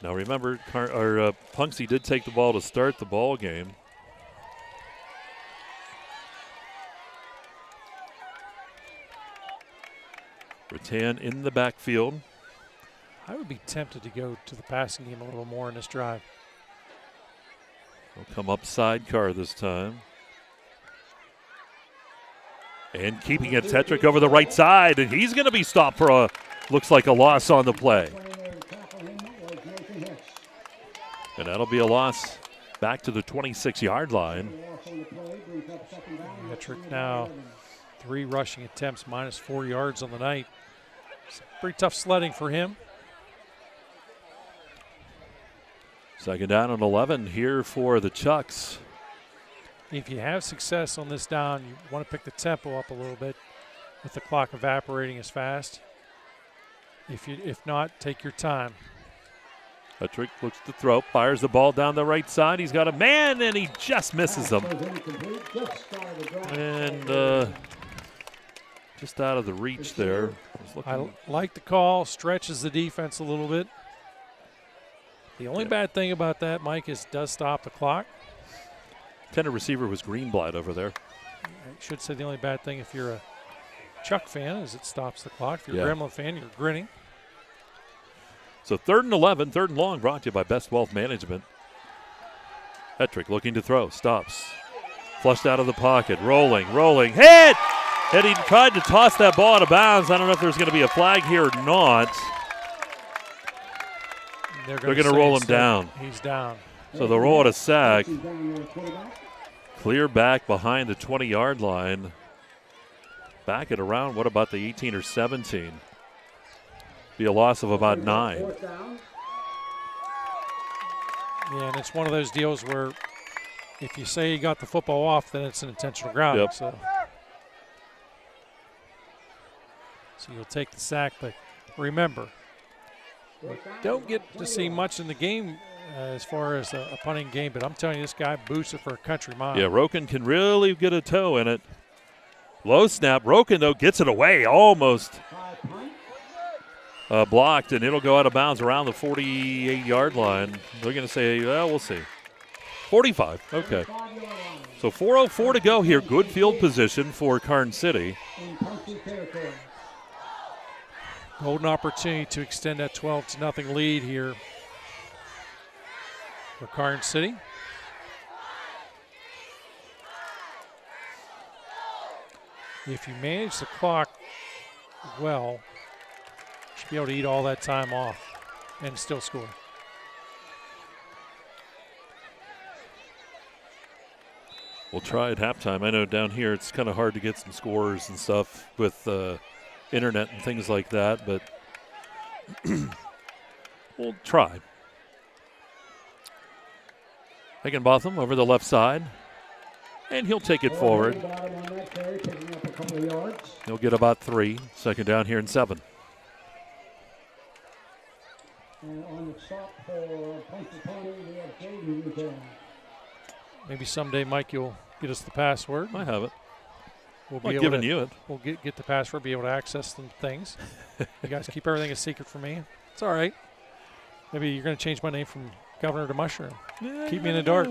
Now remember, Punxsutawney did take the ball to start the ball game. Rutan in the backfield. I would be tempted to go to the passing game a little more in this drive. He'll come up sidecar this time. And keeping it, Tetrick over the right side, and he's going to be stopped for looks like a loss on the play. And that'll be a loss back to the 26-yard line. Tetrick now 3 rushing attempts, minus 4 yards on the night. It's pretty tough sledding for him. 2nd down and 11 here for the Chucks. If you have success on this down, you want to pick the tempo up a little bit with the clock evaporating as fast. If not, take your time. Hetrick looks to throw, fires the ball down the right side. He's got a man, and he just misses him. And just out of the reach there. I like the call, stretches the defense a little bit. The only bad thing about that, Mike, is it does stop the clock. Intended receiver was Greenblatt over there. I should say the only bad thing if you're a Chuck fan is it stops the clock. If you're a Gremlin fan, you're grinning. So 3rd and 11, 3rd and long, brought to you by Best Wealth Management. Hetrick looking to throw, stops. Flushed out of the pocket, rolling, hit! And he tried to toss that ball out of bounds. I don't know if there's going to be a flag here or not. They're going to roll him down. He's down. So they'll roll it a sack. Clear back behind the 20-yard line. Back at around, what about the 18 or 17? Be a loss of about 9. Yeah, and it's one of those deals where if you say you got the football off, then it's an intentional grounding. Yep. So you'll take the sack, but remember, we don't get to see much in the game as far as a punting game, but I'm telling you, this guy boosts it for a country mile. Yeah, Roken can really get a toe in it. Low snap. Roken, though, gets it away almost. blocked, and it'll go out of bounds around the 48-yard line. They're going to say, well, we'll see. 45, okay. So 4:04 to go here. Good field position for Karns City. Golden opportunity to extend that 12-0 lead here for Karns City. If you manage the clock well, you should be able to eat all that time off and still score. We'll try at halftime. I know down here it's kind of hard to get some scores and stuff with internet and things like that, but we'll try. Higginbotham over the left side, and he'll take it forward. He'll get about 3. Second down here and 7. And on the stop for Punxsutawney, we have Jaden return. Maybe someday, Mike, you'll get us the password. I have it. We'll I'm giving you it. We'll get the password, be able to access some things. You guys keep everything a secret from me. It's all right. Maybe you're going to change my name from Governor to Mushroom. Yeah, keep me in the dark.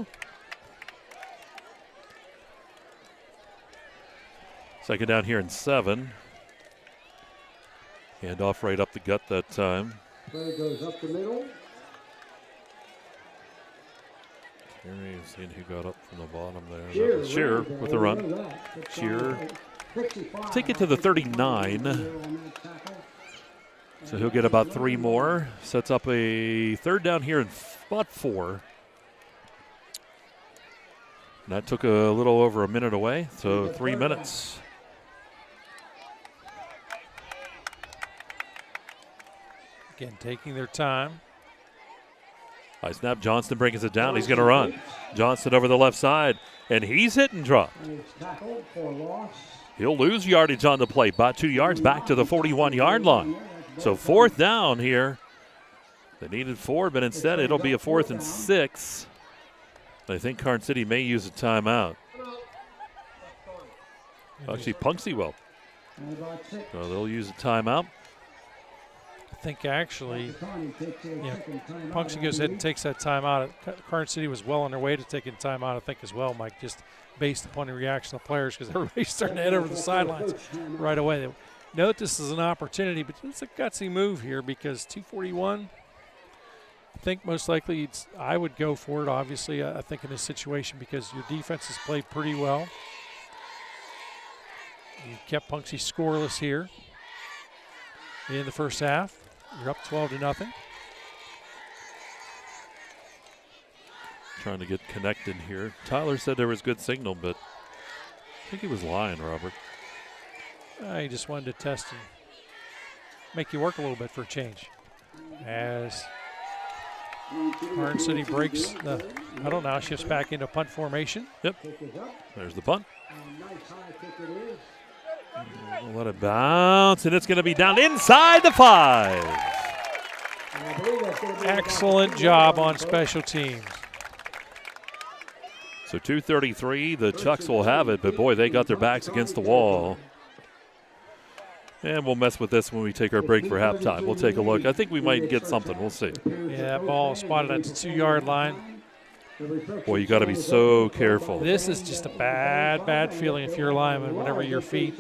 Second down here and 7. Hand off right up the gut that time. Play goes up the middle. Seeing who got up from the bottom there. That was Shearer with the run. Shearer. Take it to the 39. So he'll get about 3 more. Sets up a third down here in spot 4. And that took a little over a minute away, so 3 minutes. Again, taking their time. High snap, Johnston brings it down. He's going to run. Johnston over the left side, and he's hit and dropped. He'll lose yardage on the play, about 2 yards back to the 41-yard line. So 4th down here. They needed 4, but instead it'll be a 4th and 6. I think Karns City may use a timeout. Actually, Punxsutawney will. So they'll use a timeout. I think actually, Punxsutawney goes ahead and takes that timeout. Karns City was well on their way to taking timeout, I think, as well, Mike, just based upon the reaction of players, because everybody's starting to head over the sidelines right away. Note this is an opportunity, but it's a gutsy move here because 2:41. I think most likely I would go for it, obviously, I think in this situation, because your defense has played pretty well. You kept Punxsutawney scoreless here in the first half. You're up 12-0. Trying to get connected here. Tyler said there was good signal, but I think he was lying, Robert. He just wanted to test and make you work a little bit for a change. As Karns City breaks the huddle, now shifts back into punt formation. Yep. There's the punt. We'll let it bounce, and it's going to be down inside the 5. Excellent job on special teams. So 2:33, the Chucks will have it, but boy, they got their backs against the wall. And we'll mess with this when we take our break for halftime. We'll take a look. I think we might get something. We'll see. Yeah, that ball spotted at the 2-yard line. Boy, you got to be so careful. This is just a bad feeling if you're a lineman whenever your feet.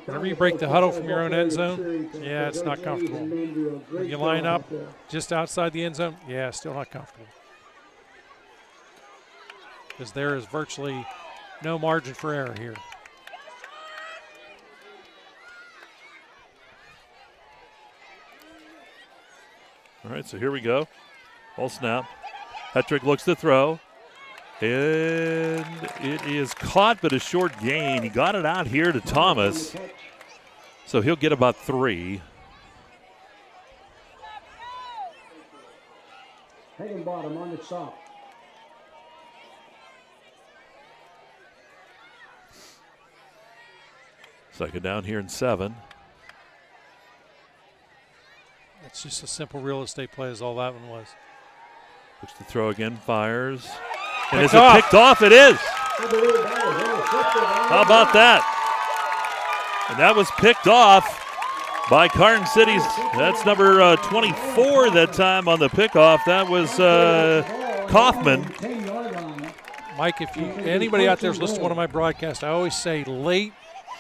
Whenever you break the huddle from your own end zone, yeah, it's not comfortable. When you line up just outside the end zone, yeah, still not comfortable. Because there is virtually no margin for error here. All right, so here we go. All snap. Hetrick looks to throw. And it is caught, but a short gain. He got it out here to Thomas. So he'll get about 3. Higginbotham on the stop. Second down here and 7. It's just a simple real estate play is all that one was. Looks to throw again, fires. And is it picked off? It is. How about that? And that was picked off. by Karns City's. That's number 24 that time on the pickoff. That was Kaufman. Mike, if anybody out there is listening to one of my broadcasts, I always say late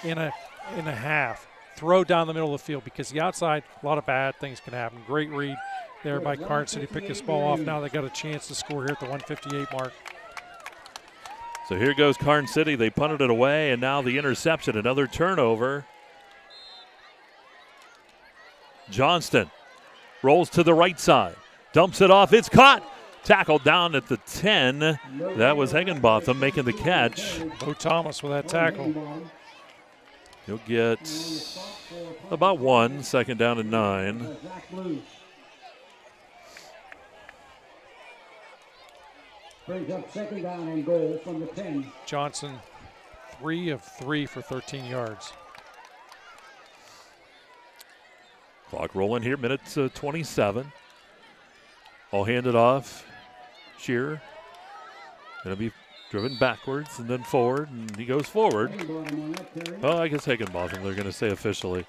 in a half, throw down the middle of the field, because the outside, a lot of bad things can happen. Great read there by Karns City. Pick this ball off. Now they got a chance to score here at the 158 mark. So here goes Karns City. They punted it away, and now the interception, another turnover. Johnston rolls to the right side, dumps it off. It's caught. Tackled down at the 10. That was Higginbotham making the catch. Bo Thomas with that tackle. He'll get about 1, second down and 9. Brings up second down and goal from the 10. Johnson, 3 of 3 for 13 yards. Clock rolling here, minute 27. All handed off. Shearer going to be driven backwards and then forward, and he goes forward. Oh, I guess Higginbotham, they're going to say officially.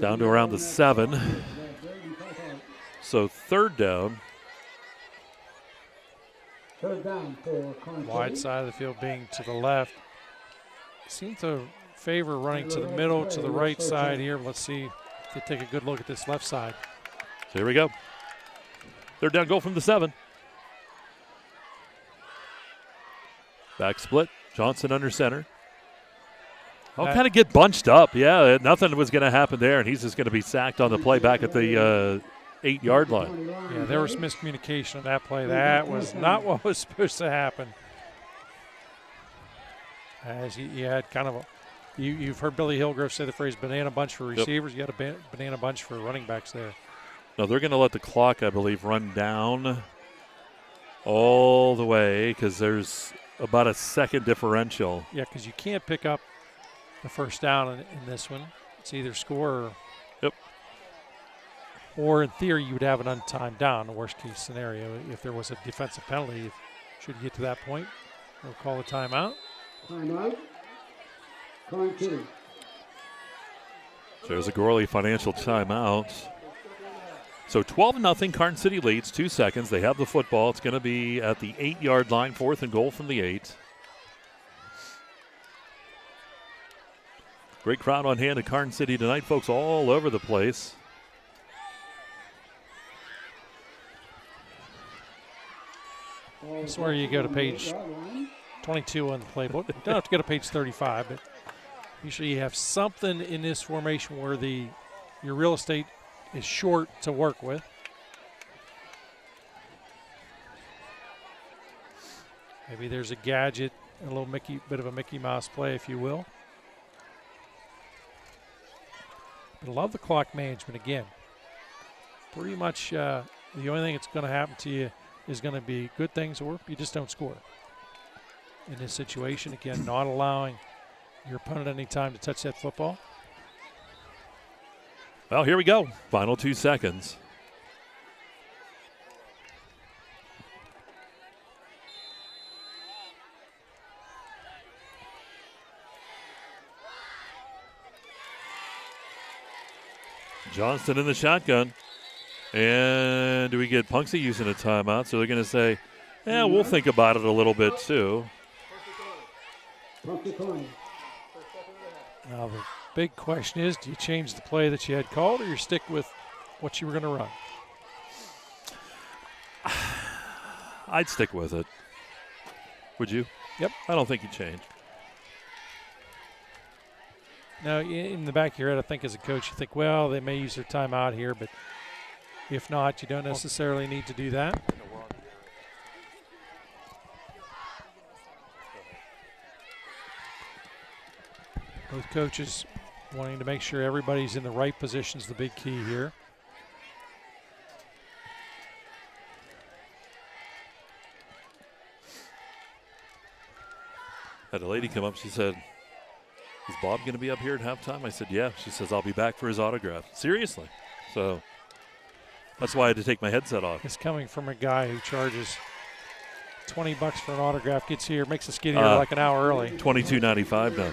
Down to around the 7. So third down. Wide side of the field being to the left. Seem to favor running to the middle, to the right side here. Let's see if they take a good look at this left side. So here we go. Third down goal from the 7. Back split. Johnson under center. I'll kind of get bunched up. Yeah, nothing was going to happen there, and he's just going to be sacked on the play back at the 8-yard line. Yeah, there was miscommunication on that play. That was not what was supposed to happen. As you had kind of you've heard Billy Hillgrove say the phrase banana bunch for receivers. Yep. You had a banana bunch for running backs there. No, they're going to let the clock, I believe, run down all the way because there's about a second differential. Yeah, because you can't pick up the first down in this one. It's either score or in theory you would have an untimed down, the worst case scenario. If there was a defensive penalty, should you get to that point, we'll call a timeout. Timeout. Karns City. There's a Gorley Financial timeout. So 12-0, Karns City leads, 2 seconds. They have the football. It's going to be at the 8-yard line, 4th and goal from the 8. Great crowd on hand at Karns City tonight, folks, all over the place. This is where you go to page 22 on the playbook. You don't have to go to page 35, but usually you have something in this formation where your real estate is short to work with. Maybe there's a gadget, a little bit of a Mickey Mouse play, if you will. But I love the clock management again. Pretty much the only thing that's going to happen to you is going to be good things, or you just don't score. In this situation, again, not allowing your opponent any time to touch that football. Well, here we go. Final 2 seconds. Johnston in the shotgun. And do we get Punxsutawney using a timeout? So they're going to say, yeah, we'll think about it a little bit too. Now the big question is, do you change the play that you had called, or you stick with what you were going to run? I'd stick with it. Would you? Yep. I don't think you'd change. Now, in the back of your head, I think as a coach, you think, well, they may use their timeout here, but if not, you don't necessarily need to do that. Both coaches wanting to make sure everybody's in the right position is the big key here. Had a lady come up, she said, is Bob going to be up here at halftime? I said, yeah. She says, I'll be back for his autograph. Seriously. So that's why I had to take my headset off. It's coming from a guy who charges $20 for an autograph, gets here, makes us get here like an hour early. $22.95 now.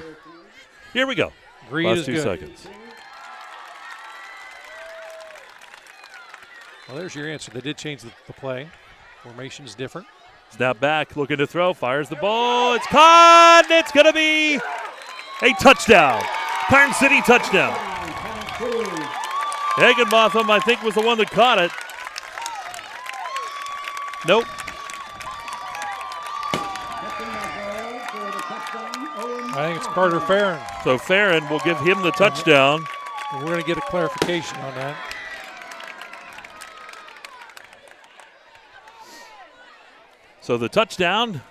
Here we go. Greed Last is 2 good. seconds. Well, there's your answer. They did change the play. Formation's different. Snap back, looking to throw, fires the ball. It's caught. It's going to be a touchdown. Karns City touchdown. Higginbotham, I think, was the one that caught it. Nope. I think it's Carter Farron. So Farron will give him the touchdown. And we're going to get a clarification on that. So the touchdown.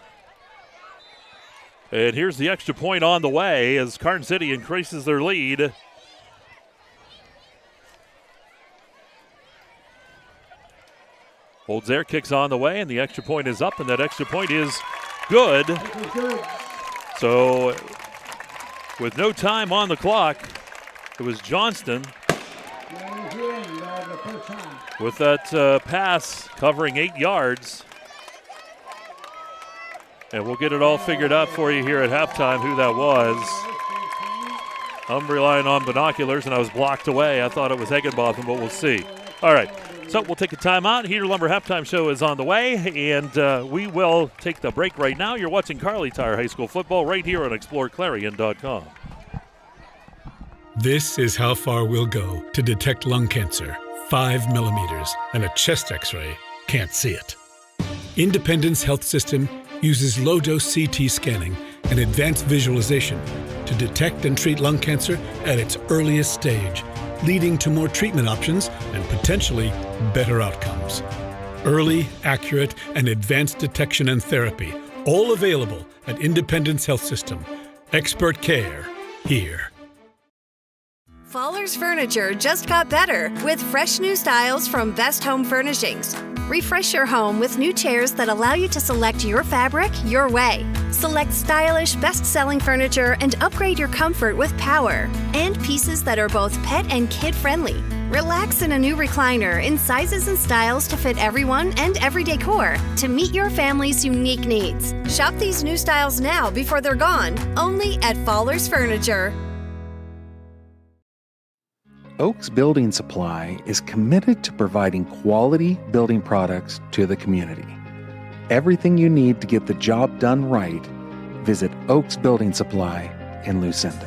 And here's the extra point on the way as Karns City increases their lead. Holds there, kicks on the way, and the extra point is up, and that extra point is good. So with no time on the clock, it was Johnston with that pass covering 8 yards. And we'll get it all figured out for you here at halftime who that was. I'm relying on binoculars, and I was blocked away. I thought it was Higginbotham, but we'll see. All right, so we'll take a timeout. Heater Lumber Halftime Show is on the way, and we will take the break right now. You're watching Karns Tire High School football right here on exploreClarion.com. This is how far we'll go to detect lung cancer. 5 millimeters, and a chest x-ray can't see it. Independence Health System uses low-dose CT scanning and advanced visualization to detect and treat lung cancer at its earliest stage, leading to more treatment options and potentially better outcomes. Early, accurate, and advanced detection and therapy, all available at Independence Health System. Expert care here. Fowler's Furniture just got better with fresh new styles from Best Home Furnishings. Refresh your home with new chairs that allow you to select your fabric your way. Select stylish, best-selling furniture and upgrade your comfort with power. And pieces that are both pet and kid-friendly. Relax in a new recliner in sizes and styles to fit everyone and every decor to meet your family's unique needs. Shop these new styles now before they're gone, only at Fowler's Furniture. Oaks Building Supply is committed to providing quality building products to the community. Everything you need to get the job done right, visit Oaks Building Supply in Lucinda.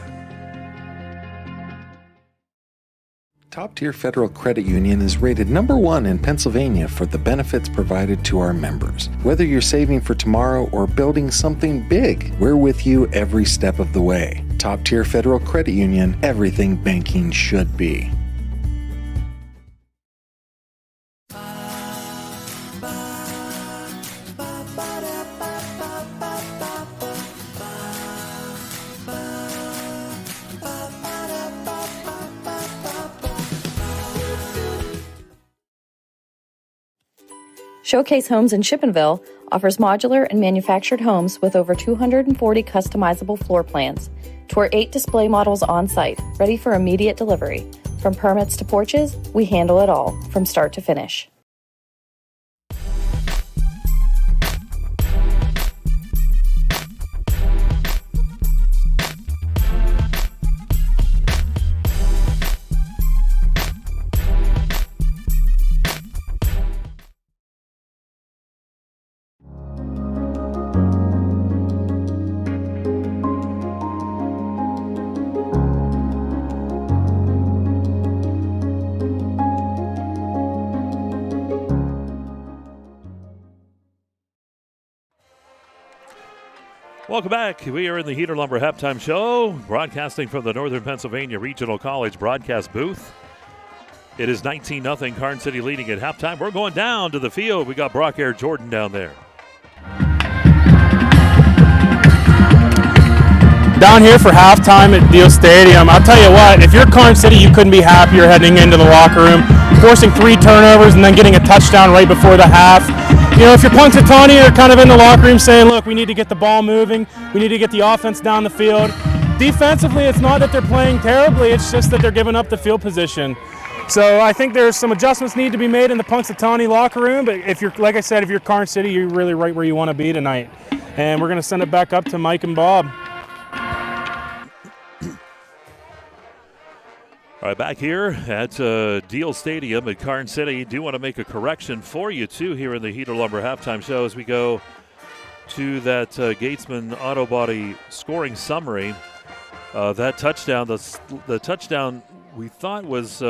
Top Tier Federal Credit Union is rated #1 in Pennsylvania for the benefits provided to our members. Whether you're saving for tomorrow or building something big, we're with you every step of the way. Top Tier Federal Credit Union, everything banking should be. Showcase Homes in Shippenville offers modular and manufactured homes with over 240 customizable floor plans. Tour 8 display models on site, ready for immediate delivery. From permits to porches, we handle it all, from start to finish. Welcome back. We are in the Heater Lumber Halftime Show, broadcasting from the Northern Pennsylvania Regional College broadcast booth. It is 19-0, Karns City leading at halftime. We're going down to the field. We got Brock Air Jordan down there. Down here for halftime at Deal Stadium. I'll tell you what, if you're Karns City, you couldn't be happier heading into the locker room, forcing 3 turnovers and then getting a touchdown right before the half. You know, if you're Punxsutawney, you're kind of in the locker room saying, look, we need to get the ball moving. We need to get the offense down the field. Defensively, it's not that they're playing terribly. It's just that they're giving up the field position. So I think there's some adjustments need to be made in the Punxsutawney locker room. But if you're, like I said, if you're Karns City, you're really right where you want to be tonight. And we're going to send it back up to Mike and Bob. All right, back here at Deal Stadium at Karns City. Do want to make a correction for you, too, here in the Heater Lumber halftime show as we go to that Gatesman Auto Body scoring summary. That touchdown, the touchdown we thought was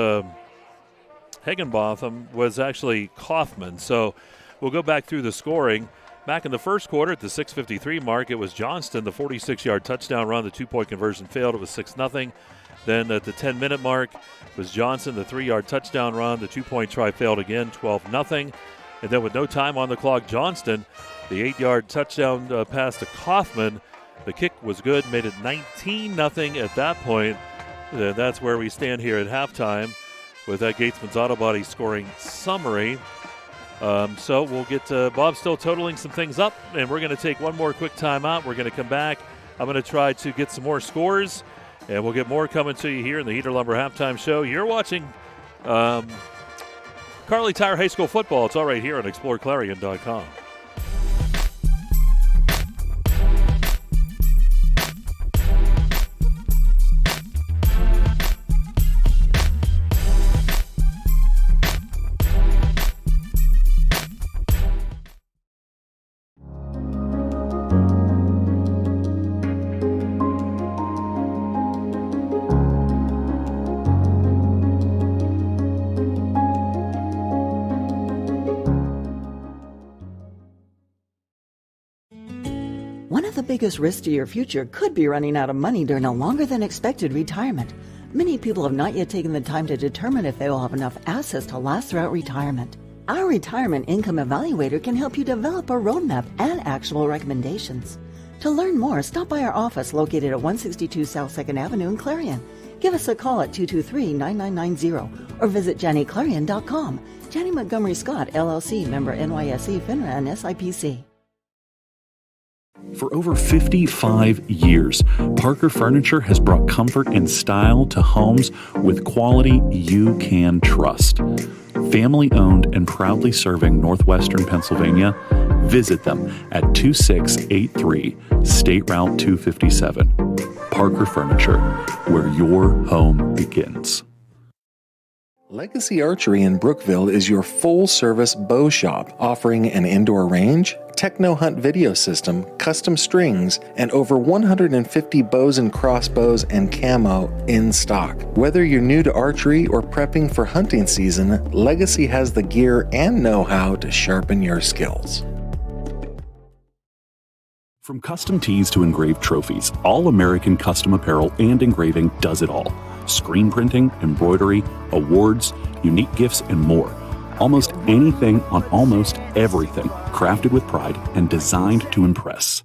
Higginbotham was actually Kaufman. So we'll go back through the scoring. Back in the first quarter at the 6:53 mark, it was Johnston, the 46-yard touchdown run. The 2-point conversion failed. It was 6-0. Then at the 10-minute mark was Johnson, the 3-yard touchdown run. The 2-point try failed again, 12-0. And then with no time on the clock, Johnston, the 8-yard touchdown pass to Kaufman. The kick was good, made it 19-0 at that point. And that's where we stand here at halftime with that Gatesman's Auto Body scoring summary. So we'll get Bob still totaling some things up, and we're going to take one more quick timeout. We're going to come back. I'm going to try to get some more scores, and we'll get more coming to you here in the Heater Lumber halftime show. You're watching Karns Tire High School football. It's all right here on exploreClarion.com. One of the biggest risks to your future could be running out of money during a longer than expected retirement. Many people have not yet taken the time to determine if they will have enough assets to last throughout retirement. Our Retirement Income Evaluator can help you develop a roadmap and actionable recommendations. To learn more, stop by our office located at 162 South 2nd Avenue in Clarion. Give us a call at 223-9990 or visit JannyClarion.com. Janney Montgomery Scott, LLC, member NYSE, FINRA, and SIPC. For over 55 years, Parker Furniture has brought comfort and style to homes with quality you can trust. Family owned and proudly serving Northwestern Pennsylvania, visit them at 2683 State Route 257. Parker Furniture, where your home begins. Legacy Archery in Brookville is your full-service bow shop, offering an indoor range, techno hunt video system, custom strings, and over 150 bows and crossbows and camo in stock. Whether you're new to archery or prepping for hunting season, Legacy has the gear and know-how to sharpen your skills. From custom tees to engraved trophies, All American Custom Apparel and Engraving does it all. Screen printing, embroidery, awards, unique gifts, and more. Almost anything on almost everything, crafted with pride and designed to impress.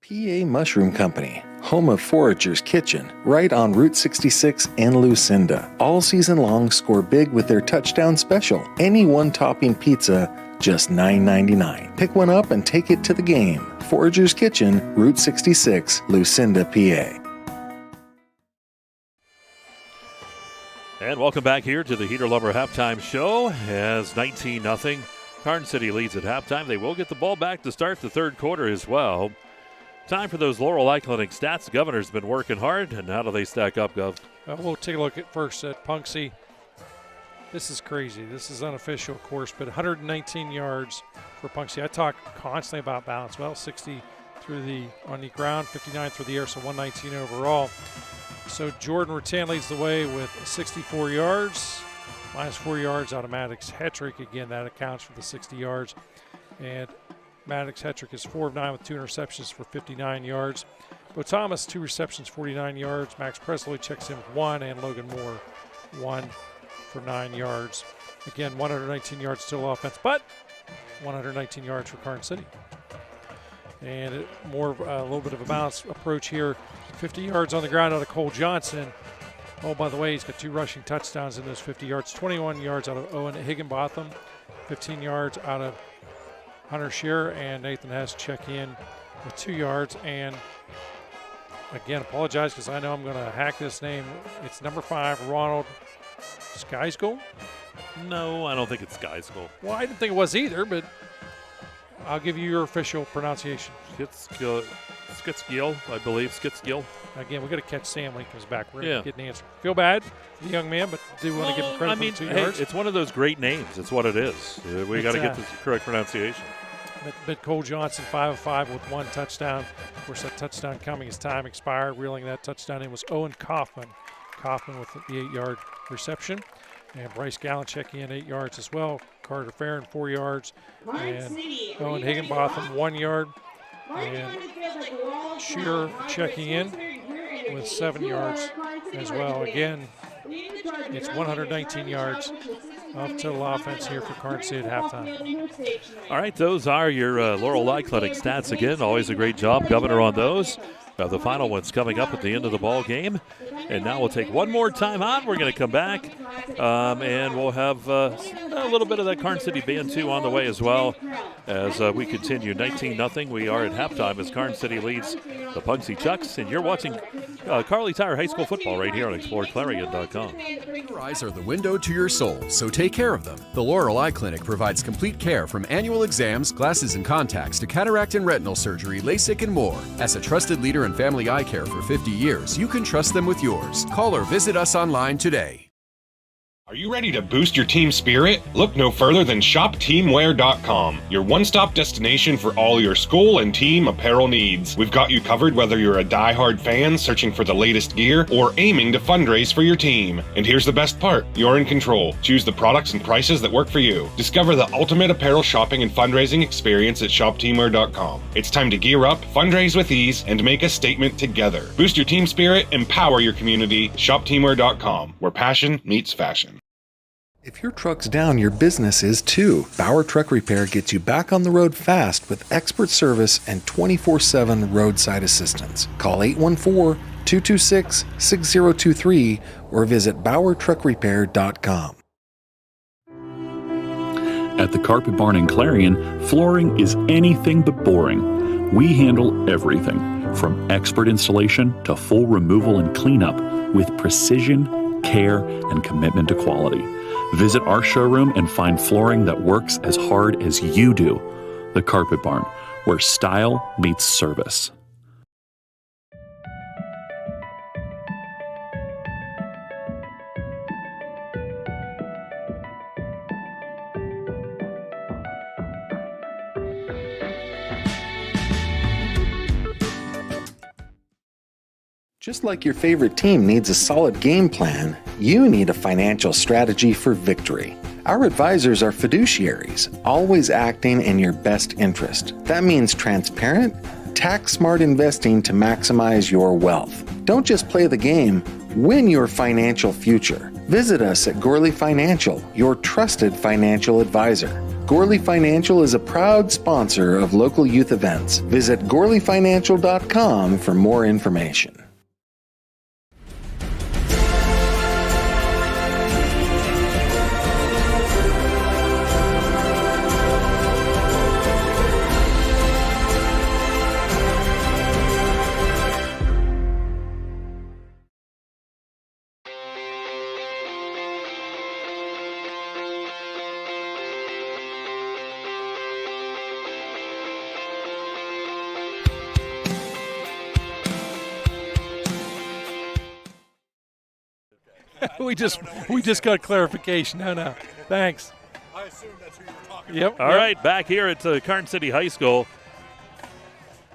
PA Mushroom Company, home of Forager's Kitchen, right on Route 66 in Lucinda. All season long, score big with their touchdown special. Any one-topping pizza, just $9.99. Pick one up and take it to the game. Forager's Kitchen, Route 66, Lucinda, PA. And welcome back here to the Heater Lumber halftime show as 19-0. Karns City leads at halftime. They will get the ball back to start the third quarter as well. Time for those Laurel Clinic stats. The Governor's been working hard, and how do they stack up, Gov? We'll take a look at first at Punxsutawney. This is crazy. This is unofficial, of course, but 119 yards for Punxsutawney. I talk constantly about balance. Well, 60 on the ground, 59 through the air, so 119 overall. So Jordan Rattan leads the way with 64 yards, minus 4 yards out of Maddox Hetrick. Again, that accounts for the 60 yards. And Maddox Hetrick is 4 of 9 with 2 interceptions for 59 yards. Bo Thomas, 2 receptions, 49 yards. Max Presley checks in with 1, and Logan Moore, 1 for 9 yards. Again, 119 yards still offense, but 119 yards for Karns City. And a little bit of a balanced approach here. 50 yards on the ground out of Cole Johnson. Oh, by the way, he's got 2 rushing touchdowns in those 50 yards. 21 yards out of Owen Higginbotham. 15 yards out of Hunter Scherer, and Nathan Hess check in with 2 yards. And again, apologize because I know I'm going to hack this name. It's number 5, Ronald Skyskoll. No, I don't think it's Skyskoll. Well, I didn't think it was either, but I'll give you your official pronunciation. It's Skitskill, I believe. Skitskill. Again, we've got to catch Sam when he comes back. We're Yeah. going to get an answer. Feel bad for the young man, but do want to give him credit for the 2 yards. It's one of those great names. It's what it is. We got to get the correct pronunciation. But Cole Johnson, 5 of 5 with 1 touchdown. Of course, that touchdown coming as time expired. Reeling that touchdown in was Owen Kaufman. Kaufman with the 8-yard reception. And Bryce Gallen checking in 8 yards as well. Carter Farron, 4 yards. And Owen Higginbotham, 1 yard. And Shearer checking in with 7 yards as well. Again, it's 119 yards of total offense here for Karns City at halftime. All right, those are your Laurel Eye Clinic stats again. Always a great job, Governor, on those. The final one's coming up at the end of the ball game. And now we'll take one more time out. We're going to come back, and we'll have a little bit of that Karns City Band 2 on the way as well as we continue 19-0. We are at halftime as Karns City leads the Punxsutawney Chucks, and you're watching Kerle Tire High School football right here on exploreClarion.com. Your eyes are the window to your soul, so take care of them. The Laurel Eye Clinic provides complete care from annual exams, glasses and contacts to cataract and retinal surgery, LASIK, and more. As a trusted leader in family eye care for 50 years, you can trust them with yours. Call or visit us online today. Are you ready to boost your team spirit? Look no further than ShopTeamwear.com, your one-stop destination for all your school and team apparel needs. We've got you covered whether you're a die-hard fan searching for the latest gear or aiming to fundraise for your team. And here's the best part, you're in control. Choose the products and prices that work for you. Discover the ultimate apparel shopping and fundraising experience at ShopTeamwear.com. It's time to gear up, fundraise with ease, and make a statement together. Boost your team spirit, empower your community. ShopTeamwear.com, where passion meets fashion. If your truck's down, your business is too. Bauer Truck Repair gets you back on the road fast with expert service and 24/7 roadside assistance. Call 814-226-6023 or visit BauerTruckRepair.com. At the Carpet Barn in Clarion, flooring is anything but boring. We handle everything, from expert installation to full removal and cleanup with precision, care, and commitment to quality. Visit our showroom and find flooring that works as hard as you do. The Carpet Barn, where style meets service. Just like your favorite team needs a solid game plan, you need a financial strategy for victory. Our advisors are fiduciaries, always acting in your best interest. That means transparent, tax-smart investing to maximize your wealth. Don't just play the game, win your financial future. Visit us at Gorley Financial, your trusted financial advisor. Gorley Financial is a proud sponsor of local youth events. Visit GorleyFinancial.com for more information. we just got clarification. No. Thanks. I assume that's who you were talking Yep. All right, back here at Karns City High School.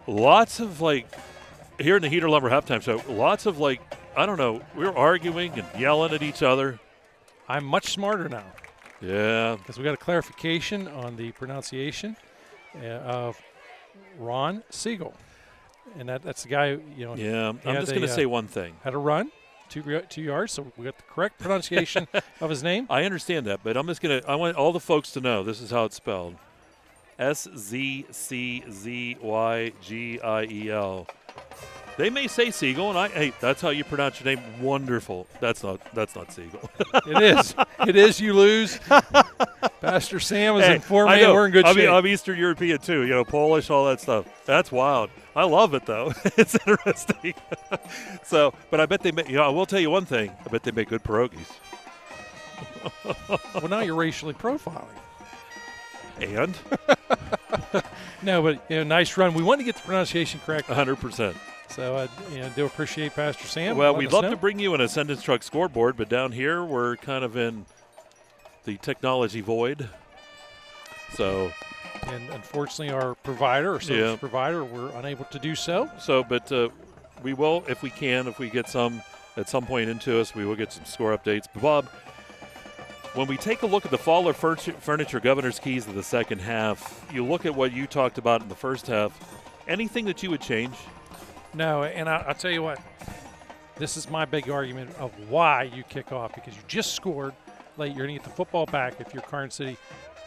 Lots of, here in the Heater Lumber halftime show, lots of, I don't know, we were arguing and yelling at each other. I'm much smarter now. Yeah. Because we got a clarification on the pronunciation of Ron Siegel. And that's the guy, Yeah, I'm just going to say one thing. Had a run. 2 yards, so we got the correct pronunciation of his name. I understand that, but I want all the folks to know this is how it's spelled. SZCZYGIEL. They may say Siegel, and hey, that's how you pronounce your name. Wonderful. That's not Siegel. It is. You lose. Pastor Sam is informed me we're in good shape. I'm Eastern European too. Polish, all that stuff. That's wild. I love it though. It's interesting. But I bet they make. I will tell you one thing. I bet they make good pierogies. Well, now you're racially profiling. And No, but nice run. We want to get the pronunciation correct. 100%. So do appreciate Pastor Sam. Well, we'd love to bring you an Ascendance Truck scoreboard, but down here we're kind of in the technology void. So, and unfortunately, our provider, or service provider, we're unable to do so. But we will, if we can, if we get some at some point into us, we will get some score updates. But Bob, when we take a look at the Fowler Furniture Governor's Keys of the second half, you look at what you talked about in the first half. Anything that you would change? No, and I'll tell you what. This is my big argument of why you kick off, because you just scored late. You're going to get the football back if you're Karns City.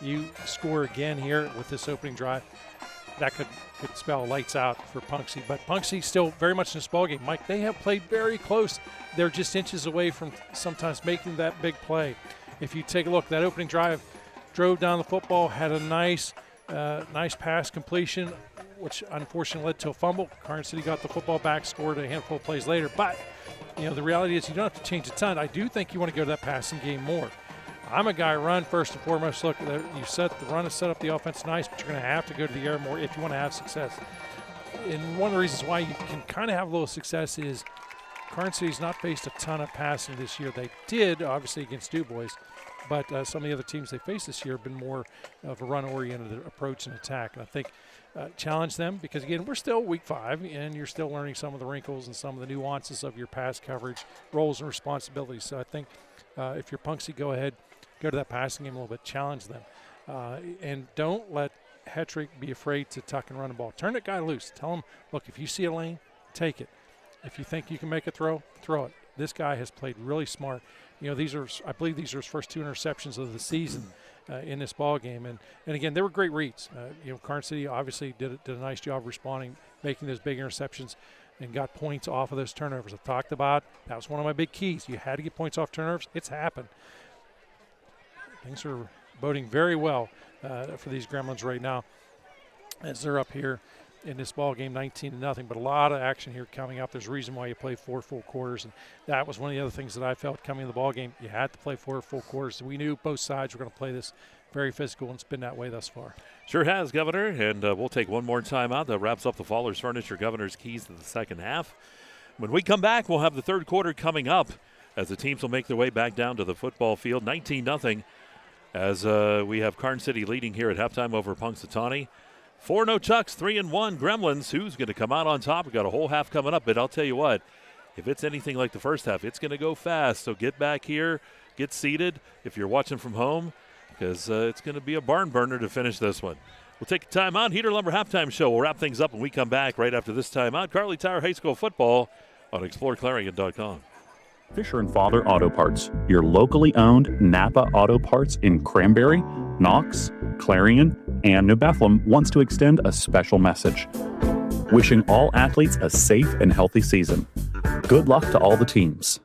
You score again here with this opening drive. That could spell lights out for Punxsutawney. But Punxsutawney still very much in this ballgame. Mike, they have played very close. They're just inches away from sometimes making that big play. If you take a look, that opening drive, drove down the football, had a nice pass completion, which unfortunately led to a fumble. Karns City got the football back, scored a handful of plays later. But, the reality is you don't have to change a ton. I do think you want to go to that passing game more. I'm a guy, run first and foremost. Look, you set the run and set up the offense nice, but you're going to have to go to the air more if you want to have success. And one of the reasons why you can kind of have a little success is Karns City's not faced a ton of passing this year. They did, obviously, against Du Bois, but some of the other teams they faced this year have been more of a run-oriented approach and attack. And I think challenge them because, again, we're still week 5, and you're still learning some of the wrinkles and some of the nuances of your pass coverage, roles and responsibilities. So I think if you're Punxsutawney, go ahead, go to that passing game a little bit, challenge them. And don't let Hetrick be afraid to tuck and run the ball. Turn that guy loose. Tell him, look, if you see a lane, take it. If you think you can make a throw, throw it. This guy has played really smart. I believe these are his first 2 interceptions of the season in this ball game. And again, they were great reads. Karns City obviously did a nice job responding, making those big interceptions, and got points off of those turnovers. I've talked about that was one of my big keys. You had to get points off turnovers. It's happened. Things are boding very well for these Gremlins right now as they're up here in this ball game, 19-0. But a lot of action here coming up. There's a reason why you play 4 full quarters, and that was one of the other things that I felt coming in the ball game. You had to play 4 full quarters. We knew both sides were going to play this very physical, and it's been that way thus far. Sure has, Governor, and we'll take one more time out. That wraps up the Fowler's Furniture Governor's Keys to the second half. When we come back, we'll have the third quarter coming up as the teams will make their way back down to the football field, 19-0, as we have Karns City leading here at halftime over Punxsutawney. 4-0 Chucks, 3-1 Gremlins. Who's going to come out on top? We've got a whole half coming up, but I'll tell you what, if it's anything like the first half, it's going to go fast. So get back here, get seated if you're watching from home, because it's going to be a barn burner to finish this one. We'll take a timeout. Heater Lumber Halftime Show. We'll wrap things up when we come back right after this timeout. Kerle Tire High School football on exploreClarion.com. Fisher & Father Auto Parts, your locally owned Napa Auto Parts in Cranberry, Knox, Clarion, and New Bethlehem wants to extend a special message. Wishing all athletes a safe and healthy season. Good luck to all the teams.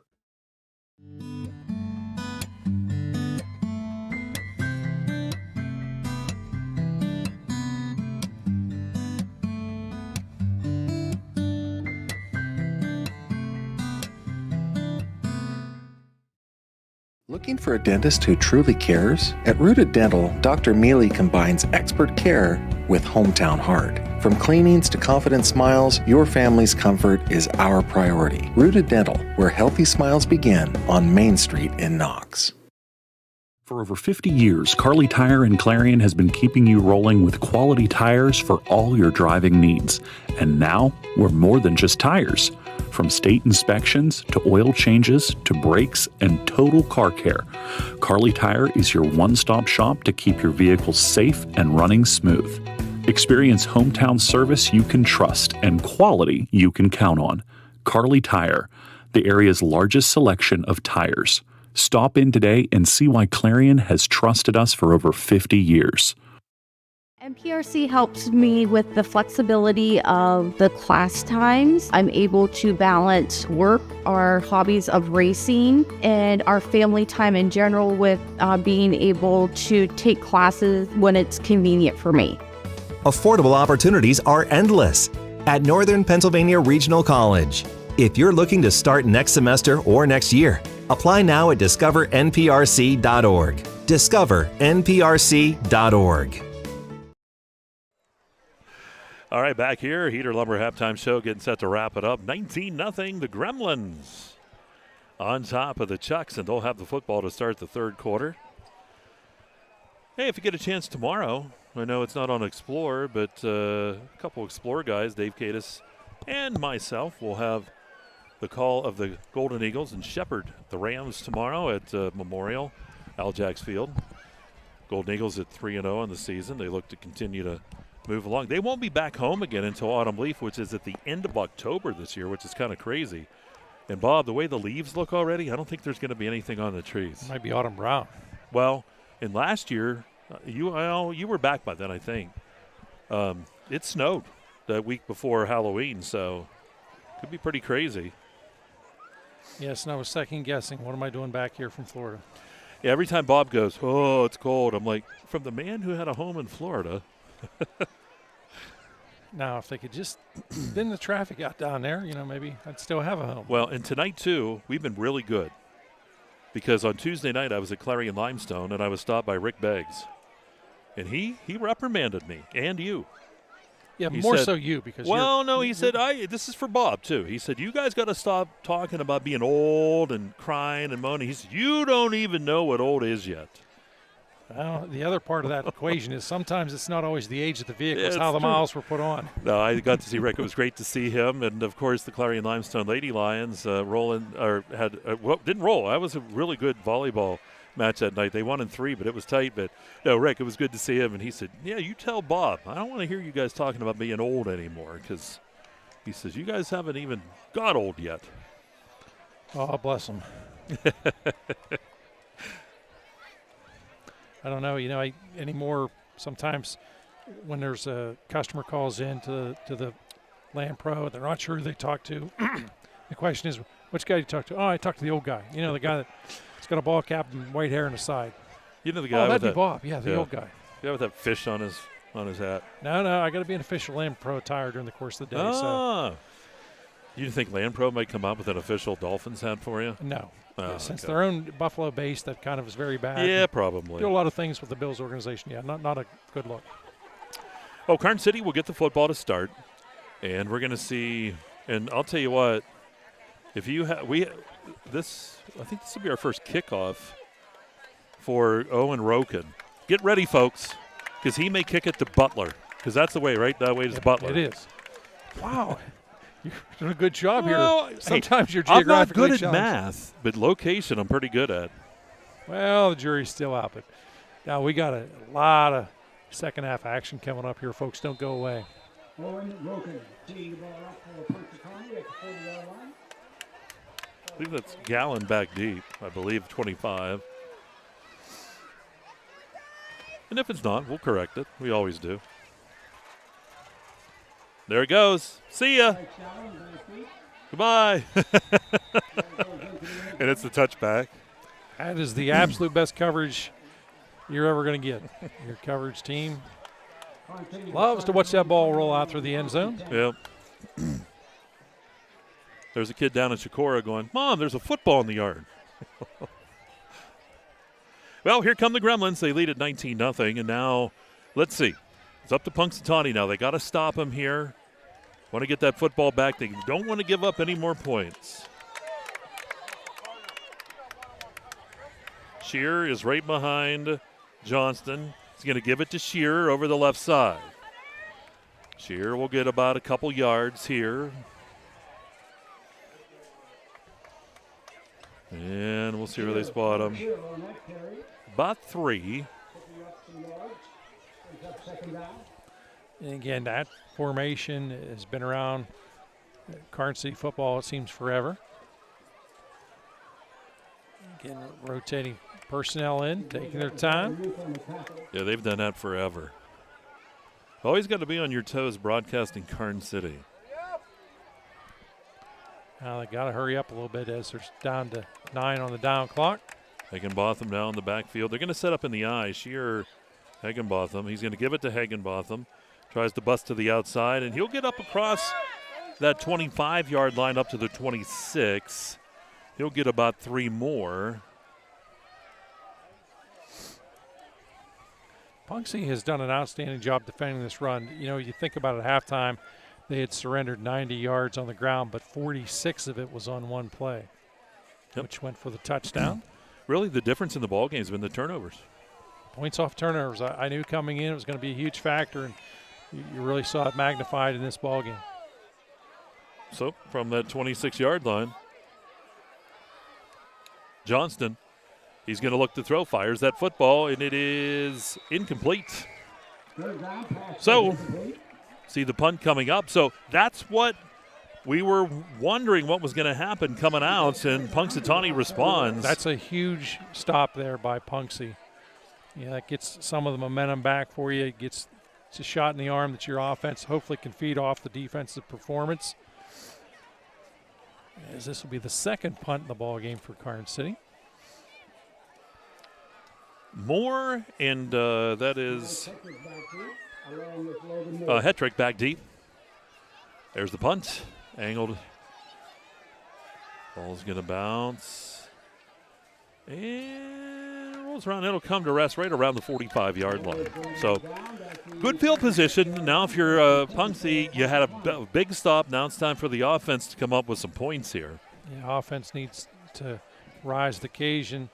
Looking for a dentist who truly cares? At Rooted Dental, Dr. Mealy combines expert care with hometown heart. From cleanings to confident smiles, your family's comfort is our priority. Rooted Dental, where healthy smiles begin, on Main Street in Knox. For over 50 years, Karle Tire and Clarion has been keeping you rolling with quality tires for all your driving needs. And now, we're more than just tires. From state inspections to oil changes to brakes and total car care, Karle Tire is your one-stop shop to keep your vehicles safe and running smooth. Experience hometown service you can trust and quality you can count on. Karle Tire, the area's largest selection of tires. Stop in today and see why Clarion has trusted us for over 50 years. NPRC helps me with the flexibility of the class times. I'm able to balance work, our hobbies of racing, and our family time in general with being able to take classes when it's convenient for me. Affordable opportunities are endless at Northern Pennsylvania Regional College. If you're looking to start next semester or next year, apply now at discovernprc.org. discovernprc.org. All right, back here, Heater Lumber halftime show getting set to wrap it up. 19-0, the Gremlins on top of the Chucks, and they'll have the football to start the third quarter. Hey, if you get a chance tomorrow, I know it's not on Explore, but a couple Explore guys, Dave Cadis and myself, will have the call of the Golden Eagles and Shepherd the Rams tomorrow at Memorial, Al Jacks Field. Golden Eagles at 3-0 in the season. They look to continue to move along. They won't be back home again until Autumn Leaf, which is at the end of October this year, which is kind of crazy. And, Bob, the way the leaves look already, I don't think there's going to be anything on the trees. It might be autumn brown. Well, and last year, you were back by then, I think. It snowed the week before Halloween, so it could be pretty crazy. Yes, and I was second-guessing. What am I doing back here from Florida? Yeah, every time Bob goes, oh, it's cold, I'm like, from the man who had a home in Florida. Now, if they could just thin the traffic out down there, maybe I'd still have a home. Well, and tonight, too, we've been really good. Because on Tuesday night, I was at Clarion Limestone, and I was stopped by Rick Beggs. And he reprimanded me, and you. Yeah, he more said, so you. Because he said, this is for Bob, too. He said, you guys got to stop talking about being old and crying and moaning. He said, you don't even know what old is yet. Well, the other part of that equation is sometimes it's not always the age of the vehicle, it's Yeah, how it's the true. miles were put on. No, I got to see Rick. It was great to see him. And, of course, the Clarion Limestone Lady Lions didn't roll. That was a really good volleyball match that night. They won in 3, but it was tight. But, no, Rick, it was good to see him. And he said, yeah, you tell Bob. I don't want to hear you guys talking about being old anymore because he says, you guys haven't even got old yet. Oh, bless him. I don't know, anymore. Sometimes when there's a customer calls in to the Land Pro, they're not sure who they talk to. The question is, which guy do you talk to? Oh, I talked to the old guy. The guy that's got a ball cap and white hair on the side. You know the guy that'd with be Bob. Yeah, the old guy. The guy with that fish on his hat. No, I got to be an official Land Pro attire during the course of the day. So. You think Land Pro might come up with an official Dolphins hat for you? No. Oh, since okay. they're own Buffalo base, that kind of is very bad. Yeah, probably. Do a lot of things with the Bills organization. Yeah, not a good look. Oh, Karns City will get the football to start, and we're going to see. And I'll tell you what, if you have I think this will be our first kickoff for Owen Roken. Get ready, folks, because he may kick it to Butler, because that's the way, right? That way is Butler. It is. Wow. You're doing a good job well, here. Sometimes you're I'm not geographically good at math, but location I'm pretty good at. Well, the jury's still out, but now we got a lot of second half action coming up here, folks. Don't go away. Owen Roken teeing the ball up for Punxsutawney at the 40-yard line. I believe that's Gallon back deep. I believe 25. And if it's not, we'll correct it. We always do. There it goes. See ya. Goodbye. And it's the touchback. That is the absolute best coverage you're ever going to get. Your coverage team loves to watch that ball roll out through the end zone. Yep. There's a kid down in Chicora going, Mom, there's a football in the yard. Well, here come the Gremlins. They lead at 19-0, and now let's see. It's up to Punxsutawney now. They got to stop him here. Want to get that football back. They don't want to give up any more points. Shearer is right behind Johnston. He's going to give it to Shearer over the left side. Shearer will get about a couple yards here. And we'll see where they spot him. About 3. And again, that formation has been around Karns City football, it seems, forever. Again, rotating personnel in, taking their time. Yeah, they've done that forever. Always got to be on your toes broadcasting Karns City. Now they got to hurry up a little bit as there's down to 9 on the down clock. Higginbotham down the backfield. They're going to set up in the eye. Shearer, Higginbotham. He's going to give it to Higginbotham. Tries to bust to the outside, and he'll get up across that 25-yard line up to the 26. He'll get about 3 more. Punxsutawney has done an outstanding job defending this run. You know, you think about it at halftime, they had surrendered 90 yards on the ground, but 46 of it was on one play, which went for the touchdown. Really, the difference in the ball game has been the turnovers. Points off turnovers. I knew coming in it was going to be a huge factor, and you really saw it magnified in this ball game. So from that 26-yard line, Johnston, he's going to look to throw, fires that football, and it is incomplete. So see the punt coming up. So that's what we were wondering what was going to happen coming out, and Punxsutawney responds. That's a huge stop there by Punxsutawney. Yeah, that gets some of the momentum back for you. It gets a shot in the arm that your offense hopefully can feed off the defensive performance. As this will be the second punt in the ball game for Karns City. Moore, and that is Hetrick back deep. There's the punt. Angled. Ball's going to bounce. And rolls around. It'll come to rest right around the 45-yard line. So good field position. Now if you're Punxsutawney, you had a big stop. Now it's time for the offense to come up with some points here. Yeah, offense needs to rise to the occasion.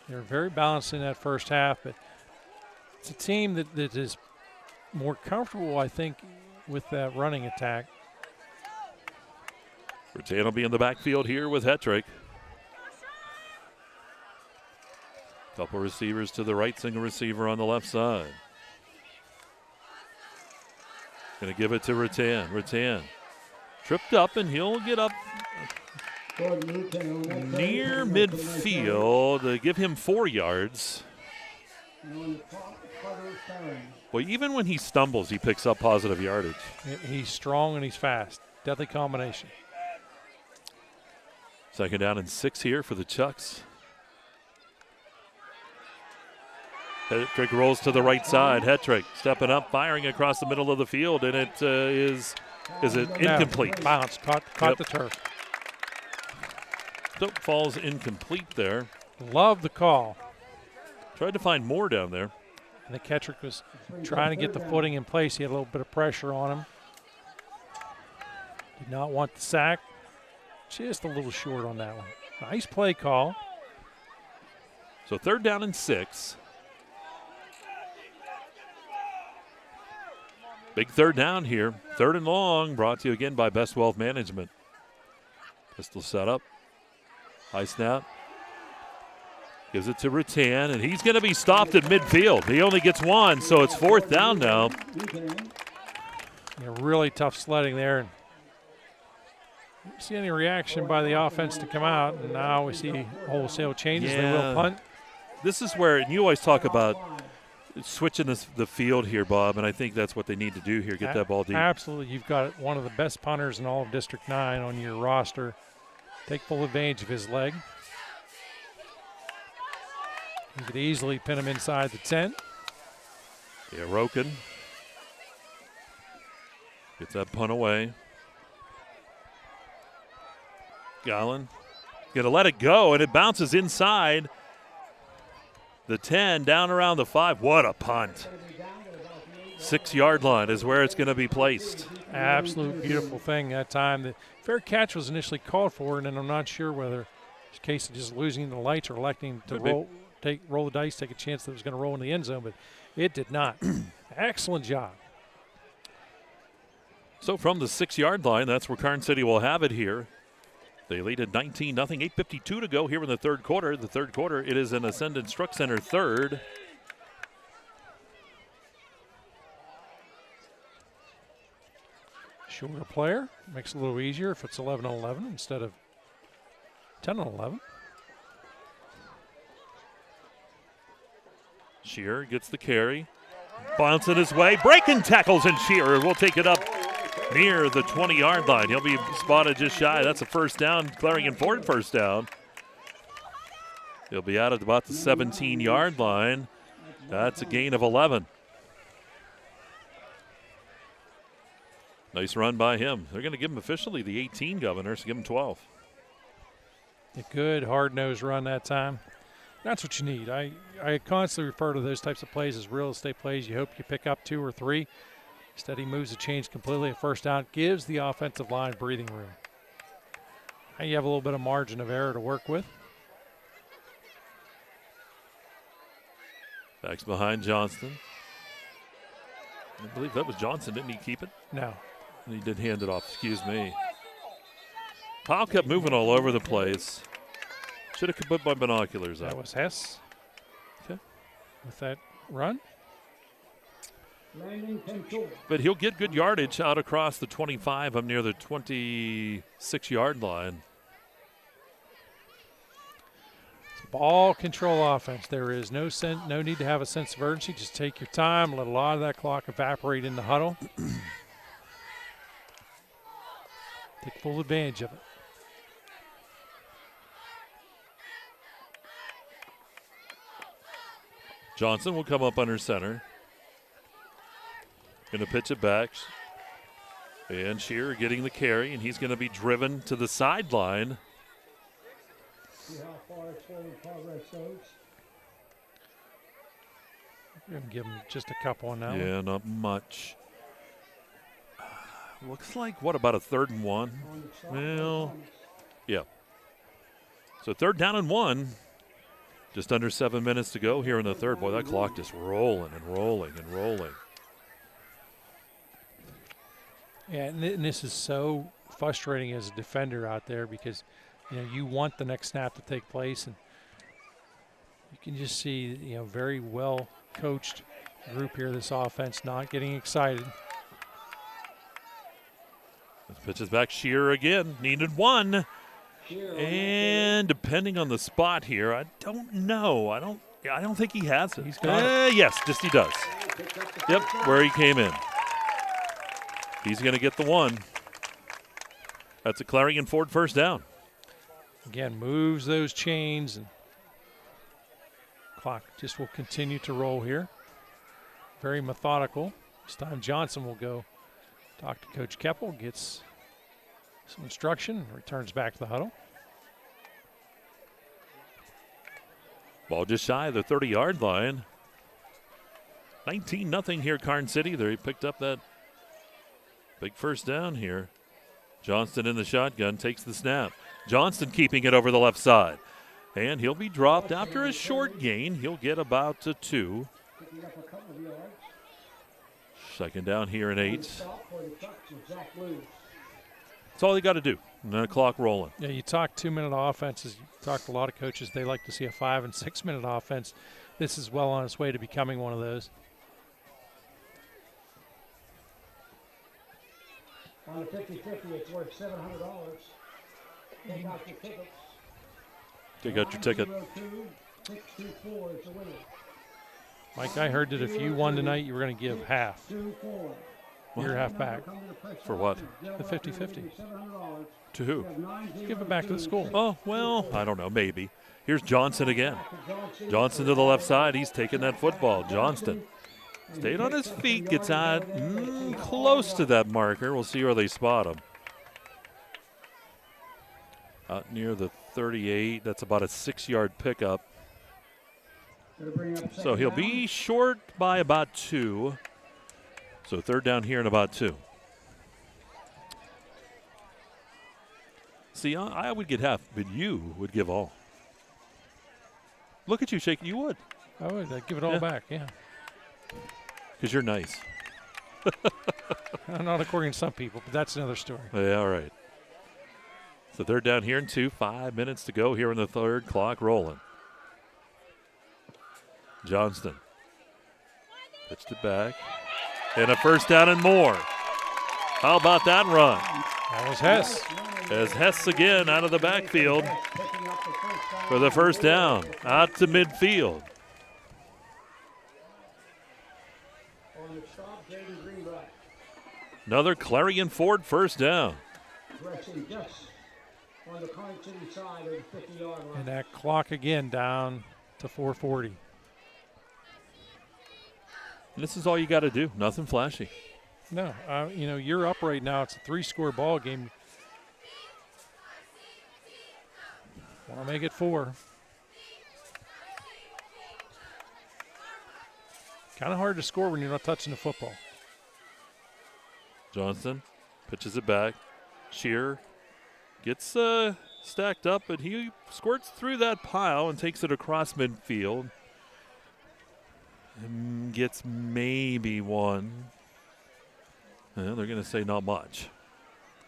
They're very balanced in that first half, but it's a team that is more comfortable, I think, with that running attack. Rattan will be in the backfield here with Hetrick. Couple receivers to the right, single receiver on the left side. Going to give it to Rattan. Rattan tripped up, and he'll get up near midfield to give him 4 yards. Well, even when he stumbles, he picks up positive yardage. He's strong and he's fast. Deadly combination. Second down and 6 here for the Chucks. Hetrick rolls to the right side. Hetrick stepping up, firing across the middle of the field, and it is it incomplete? Bounce, caught the turf. So falls incomplete there. Love the call. Tried to find more down there. And the catcher was trying to get the footing in place. He had a little bit of pressure on him. Did not want the sack. Just a little short on that one. Nice play call. So third down and 6. Big third down here. Third and long, brought to you again by Best Wealth Management. Pistol set up. High snap. Gives it to Rattan, and he's going to be stopped at midfield. He only gets one, so it's fourth down now. Yeah, really tough sledding there. Didn't see any reaction by the offense to come out, and now we see wholesale changes. Yeah. They will punt. This is where, and you always talk about switching the field here, Bob, and I think that's what they need to do here, get that ball deep. Absolutely. You've got one of the best punters in all of District 9 on your roster. Take full advantage of his leg. You could easily pin him inside the 10. Yeah, Roken gets that punt away. Gallen going to let it go, and it bounces inside the 10, down around the 5. What a punt. 6-yard line is where it's going to be placed. Absolute beautiful thing that time. The fair catch was initially called for, and then I'm not sure whether it's a case of just losing the lights or electing to roll the dice, take a chance that it was going to roll in the end zone, but it did not. Excellent job. So from the 6-yard line, that's where Karns City will have it here. They lead at 19-0, 8:52 to go here in the third quarter. The third quarter, it is an Ascendant Struck Center third. Shorter player makes it a little easier if it's 11-11 instead of 10-11. Shearer gets the carry. Bouncing his way. Breaking tackles, and Shearer will take it up near the 20-yard line. He'll be spotted just shy. That's a first down. Clarion Ford first down. He'll be out at about the 17-yard line. That's a gain of 11. Nice run by him. They're going to give him officially the 18, Governor, so give him 12. A good hard-nosed run that time. That's what you need. I constantly refer to those types of plays as real estate plays. You hope you pick up 2 or 3. Instead, he moves the chains completely at first down, gives the offensive line breathing room. Now you have a little bit of margin of error to work with. Backs behind Johnston. I believe that was Johnson. Didn't he keep it? No. And he did hand it off. Excuse me. Powell kept moving all over the place. Should have put my binoculars up. That was Hess. Okay. With that run. But he'll get good yardage out across the 25 up near the 26-yard line. It's ball control offense. There is no need to have a sense of urgency. Just take your time, let a lot of that clock evaporate in the huddle. Take full advantage of it. Johnson will come up under center. Going to pitch it back. And Shearer getting the carry, and he's going to be driven to the sideline. See how far it's forward progress goes. We're going to give him just a couple on that Yeah, one. not much. Looks like, what, about a 3rd and 1? Well, yeah. So 3rd down and 1. Just under 7 minutes to go here in the 3rd. Boy, that clock just rolling and rolling and rolling. Yeah, and this is so frustrating as a defender out there because, you want the next snap to take place, and you can just see, very well coached group here. This offense not getting excited. This pitch is back. Shearer again. Needed 1. And depending on the spot here, I don't know. I don't think he has it. He's got it. Yes, just he does. Yep, where he came in. He's going to get the 1. That's a Clarion Ford first down. Again, moves those chains, and clock just will continue to roll here. Very methodical. This time Johnson will go talk to Coach Keppel, gets some instruction, returns back to the huddle. Ball just shy of the 30-yard line. 19-0 here, Karns City. They picked up that big first down here. Johnston in the shotgun, takes the snap. Johnston keeping it over the left side. And he'll be dropped after a short gain. He'll get about a 2. Second down here and 8. That's all they got to do. And the clock rolling. Yeah, you talk 2-minute offenses. You talk to a lot of coaches. They like to see a 5- and 6-minute offense. This is well on its way to becoming one of those. On the 50-50, it's worth $700. Take out your tickets. Take out your ticket. 624 is the winner. Mike, I heard that if you won tonight, you were going to give half. Your half back. For what? The 50-50. To who? Give it back to the school. Oh, well, I don't know, maybe. Here's Johnson again. Johnson to the left side. He's taking that football. Johnston stayed on his feet, gets out close to that marker. We'll see where they spot him. Out near the 38. That's about a 6-yard pickup. So he'll be short by about 2. So 3rd down here and about 2. See, I would get half, but you would give all. Look at you shaking. You would. I would. I'd give it all back, yeah. Because you're nice. Not according to some people, but that's another story. Yeah, all right. So 3rd down here and 2. 5 minutes to go here in the 3rd. Clock rolling. Johnston pitched it back. And a first down and more. How about that run? That was Hess. As Hess again out of the backfield for the first down. Out to midfield. Another Clarion Ford first down. And that clock again down to 4:40. And this is all you got to do. Nothing flashy. No, you're up right now. It's a 3-score ball game. Want to make it 4. Kind of hard to score when you're not touching the football. Johnston pitches it back. Shearer gets stacked up, but he squirts through that pile and takes it across midfield. And gets maybe 1. And they're going to say not much.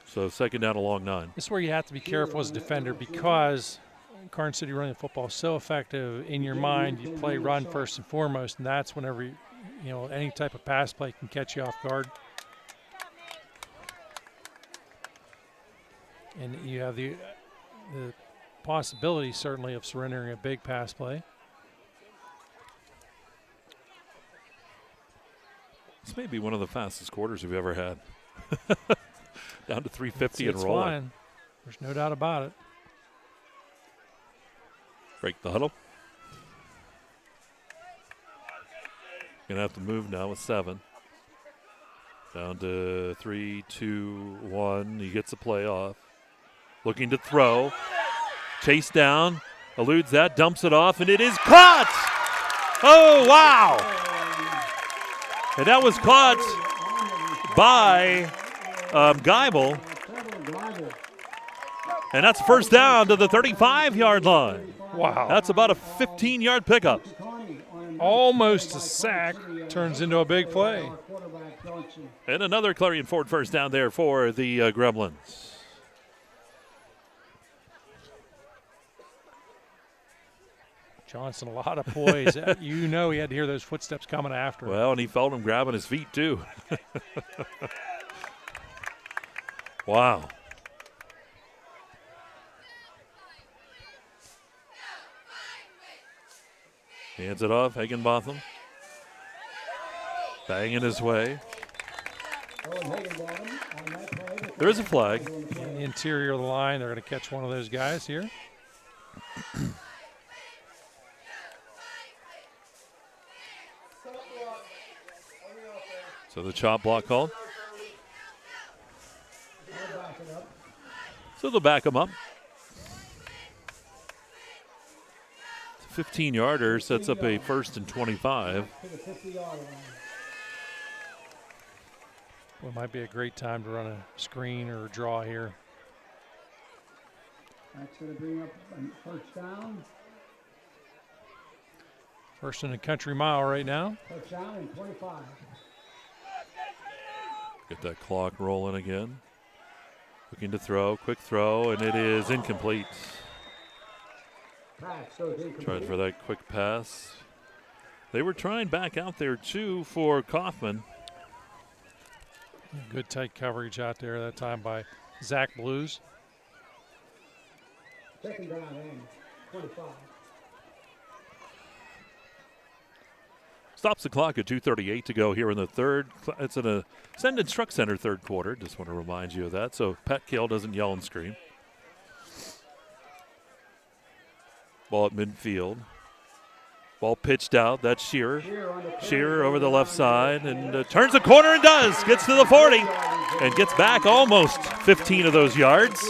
So second down, a long 9. This is where you have to be careful as a defender because Karns City running the football is so effective. In your mind, you play run first and foremost, and that's whenever any type of pass play can catch you off guard. And you have the possibility, certainly, of surrendering a big pass play. This may be one of the fastest quarters we've ever had. Down to 350 and rolling. Flying. There's no doubt about it. Break the huddle. Gonna have to move now with 7. Down to 3, 2, 1. He gets the play off. Looking to throw. Chase down. Eludes that. Dumps it off. And it is caught. Oh, wow. And that was caught by Geibel. And that's first down to the 35-yard line. Wow. That's about a 15-yard pickup. Almost a sack turns into a big play. And another Clarion Ford first down there for the Gremlins. Johnson, a lot of poise. He had to hear those footsteps coming after him. Well, and he felt him grabbing his feet, too. Wow. Hands it off, Higginbotham. Banging his way. There is a flag. In the interior of the line, they're going to catch one of those guys here. So the chop block called. So they'll back him up. 15-yarder sets up a 1st and 25. Well, it might be a great time to run a screen or a draw here. That's going to bring up first down. First in a country mile right now. First down and 25. Get that clock rolling again. Looking to throw, quick throw, and it is incomplete. Tried for that quick pass. They were trying back out there, too, for Kaufman. Good tight coverage out there that time by Zach Blues. Second down and 25. Stops the clock at 2:38 to go here in the third. It's an Ascendant Truck Center third quarter. Just want to remind you of that so Pat Kale doesn't yell and scream. Ball at midfield. Ball pitched out. That's Shearer. Shearer over the left side and turns the corner and does. Gets to the 40 and gets back almost 15 of those yards.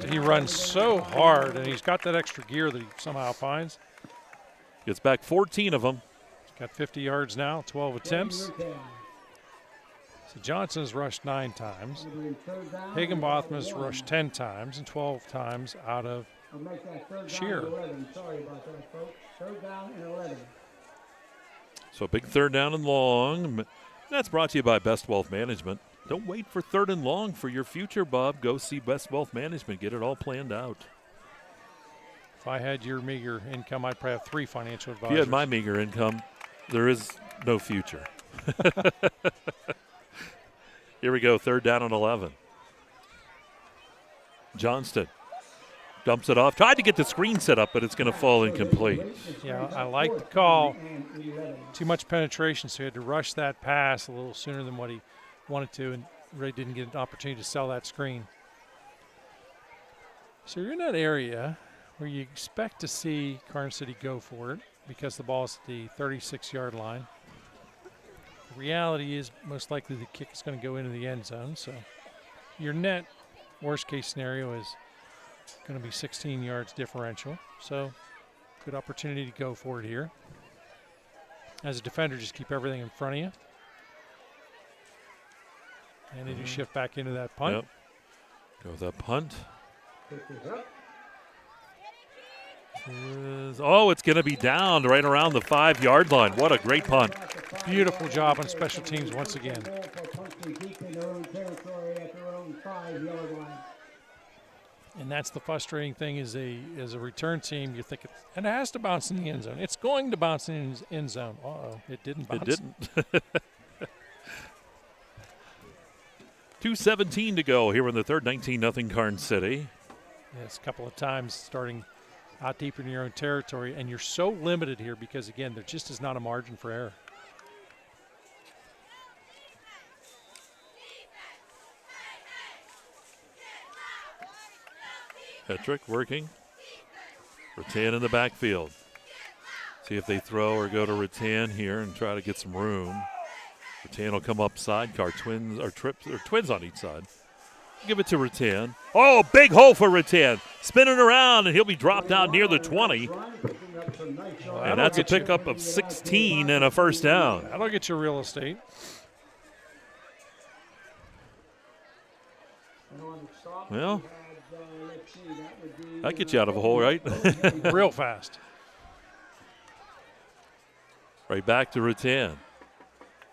He runs so hard, and he's got that extra gear that he somehow finds. Gets back 14 of them. He's got 50 yards now, 12 attempts. So Johnson's rushed 9 times. Higginbotham has rushed 10 times and 12 times out of Shearer. Sorry about that, folks. Third down and 11. So a big third down and long. That's brought to you by Best Wealth Management. Don't wait for third and long for your future, Bob. Go see Best Wealth Management. Get it all planned out. If I had your meager income, I'd probably have 3 financial advisors. If you had my meager income, there is no future. Here we go, third down and 11. Johnston dumps it off. Tried to get the screen set up, but it's going to fall incomplete. Yeah, I like the call. Too much penetration, so he had to rush that pass a little sooner than what he wanted to and really didn't get an opportunity to sell that screen. So you're in that area where you expect to see Karns City go for it because the ball is at the 36-yard line. The reality is most likely the kick is going to go into the end zone. So your net worst-case scenario is Going to be 16 yards differential. So good opportunity to go for it here. As a defender, just keep everything in front of you. And then you shift back into that punt. Yep. Go with that punt. It's going to be down right around the 5-yard line. What a great punt. Beautiful job on special teams once again. And that's the frustrating thing as a return team. You think, and it has to bounce in the end zone. It's going to bounce in the end zone. Uh-oh, it didn't bounce. It didn't. 2:17 to go here in the third, 19-0 Karns City. Yes, a couple of times starting out deep in your own territory, and you're so limited here because, again, there just is not a margin for error. Petrick working. Rattan in the backfield. See if they throw or go to Rattan here and try to get some room. Rattan will come up sidecar, twins on each side. Give it to Rattan. Oh, big hole for Rattan. Spinning around, and he'll be dropped out near the 20. And that's a pickup of 16 and a first down. That'll get you real estate. Well, that gets you out of a hole, right? Real fast. Right back to Rattan.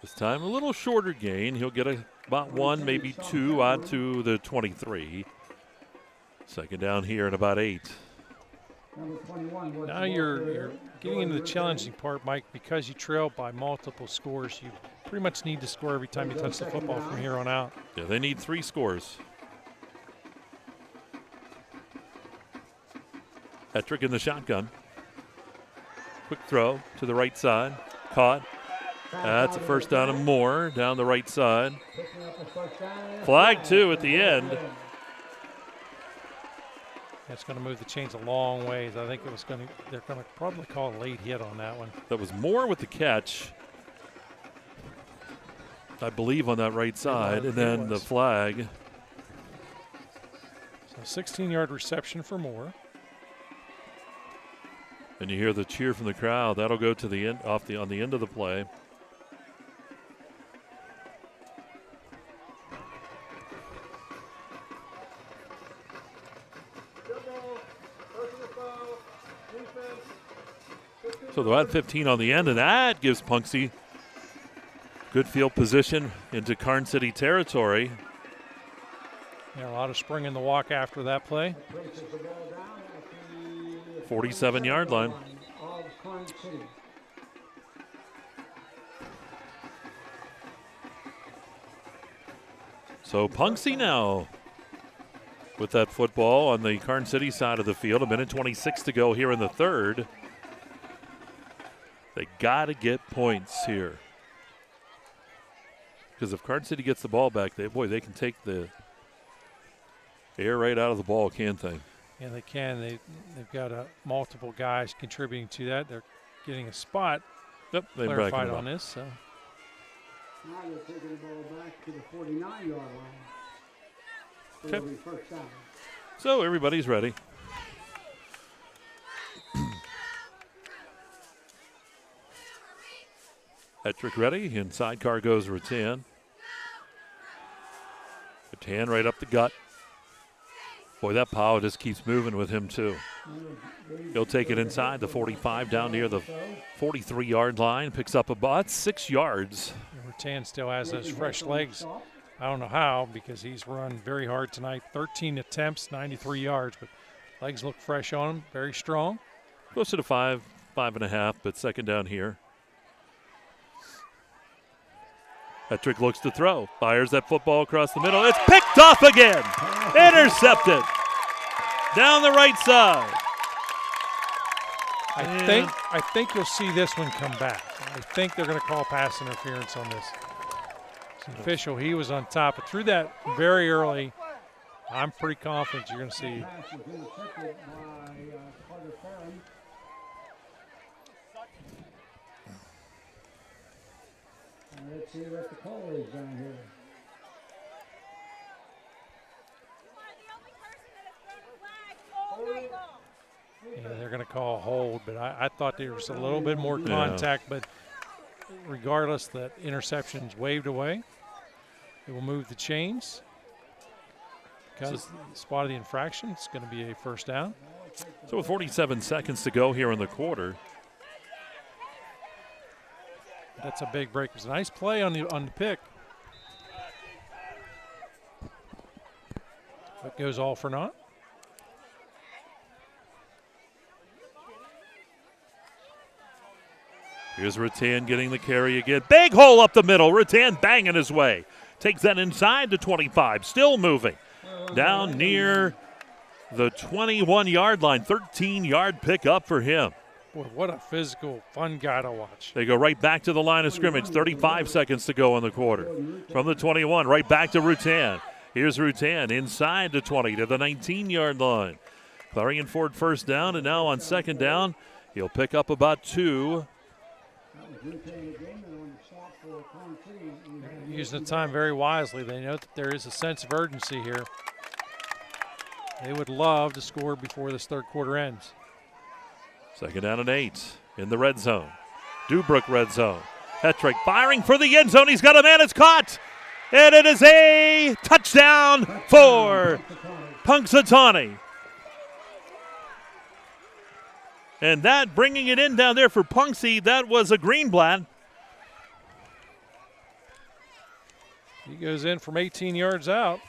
This time a little shorter gain. He'll get about 1, maybe 2 onto the 23. Second down here at about 8. Now you're getting into the challenging part, Mike, because you trail by multiple scores. You pretty much need to score every time you touch the football from here on out. Yeah, they need 3 scores. Petrick in the shotgun. Quick throw to the right side. Caught. That's a first down and more down the right side. Flag 2 at the end. That's going to move the chains a long ways. I think they're going to probably call a late hit on that one. That was Moore with the catch, I believe, on that right side, and then the flag. So 16-yard reception for Moore. And you hear the cheer from the crowd. That'll go to the end, on the end of the play. So they'll add 15 on the end, and that gives Punxsutawney good field position into Karns City territory. Yeah, a lot of spring in the walk after that play. 47-yard line. So Punxsutawney now with that football on the Karns City side of the field. 1:26 to go here in the third. They got to get points here. Because if Karns City gets the ball back, they can take the air right out of the ball, can't they? Yeah, they can. They've got multiple guys contributing to that. They're getting a spot clarified on this. So. Now they're taking the ball back to the 49-yard line. So it'll be first down. So everybody's ready. Petrick ready, and sidecar goes Rattan. Rattan right up the gut. Boy, that power just keeps moving with him, too. He'll take it inside the 45 down near the 43-yard line. Picks up about 6 yards. Rattan still has those fresh legs. I don't know how, because he's run very hard tonight. 13 attempts, 93 yards, but legs look fresh on him. Very strong. Closer to 5.5, but second down here. Petrick looks to throw. Fires that football across the middle. It's picked off again. Intercepted. Down the right side. I think you'll see this one come back. I think they're going to call pass interference on this. It's official. He was on top. But threw that very early. I'm pretty confident you're going to see. Let's see what the call is down here. Yeah, they're going to call a hold, but I thought there was a little bit more contact, but regardless, that interception's waved away. It will move the chains. Because the spot of the infraction, it's going to be a first down. So with 47 seconds to go here in the quarter. That's a big break. It was a nice play on the pick. It goes all for naught. Here's Rattan getting the carry again. Big hole up the middle. Rattan banging his way. Takes that inside the 25. Still moving. Down near the 21-yard line. 13-yard pickup for him. Boy, what a physical, fun guy to watch. They go right back to the line of scrimmage. 35 seconds to go in the quarter. From the 21, right back to Rattan. Here's Rattan inside the 20 to the 19-yard line. Clarion Ford first down, and now on second down, he'll pick up about 2. Using the time very wisely. They know that there is a sense of urgency here. They would love to score before this third quarter ends. Second down and 8 in the red zone. Dubrook red zone. Hetrick firing for the end zone. He's got a man. It's caught. And it is a touchdown for Punxsutawney. And that bringing it in down there for Punxsy, that was a Greenblatt. He goes in from 18 yards out.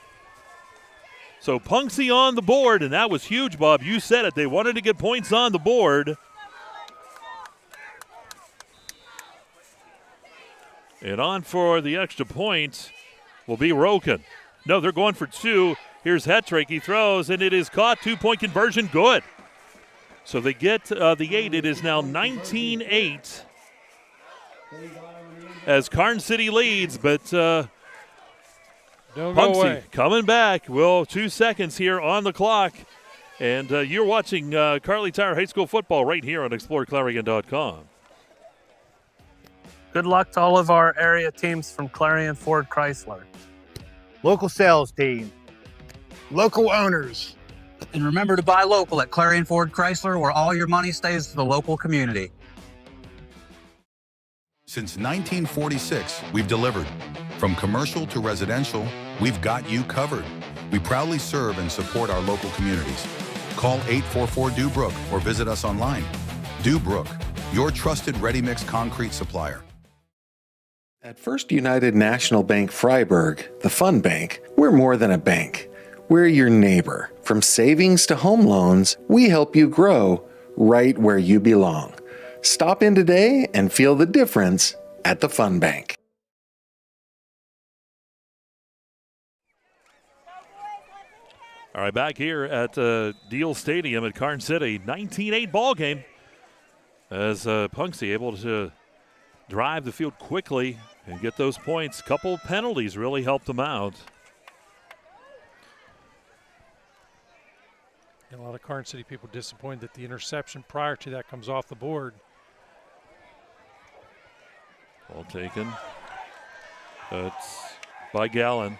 So Punxsy on the board, and that was huge, Bob. You said it. They wanted to get points on the board. And on for the extra point will be Roken. No, they're going for 2. Here's Hetrick. He throws, and it is caught. 2-point conversion. Good. So they get the 8. It is now 19-8 as Karns City leads, but don't go away. Coming back. Well, 2 seconds here on the clock. And you're watching Kerle Tire High School football right here on exploreClarion.com. Good luck to all of our area teams from Clarion Ford Chrysler. Local sales team. Local owners. And remember to buy local at Clarion Ford Chrysler, where all your money stays to the local community. Since 1946, we've delivered. From commercial to residential, we've got you covered. We proudly serve and support our local communities. Call 844-DUBROOK or visit us online. DUBROOK, your trusted ready-mix concrete supplier. At First United National Bank Freiburg, the fun bank, we're more than a bank. We're your neighbor. From savings to home loans, we help you grow right where you belong. Stop in today and feel the difference at the Fun Bank. All right, back here at Deal Stadium at Karns City, 19-8 ball game. As Punxsy able to drive the field quickly and get those points. Couple penalties really helped them out. And a lot of Karns City people disappointed that the interception prior to that comes off the board. Ball taken. It's by Gallen.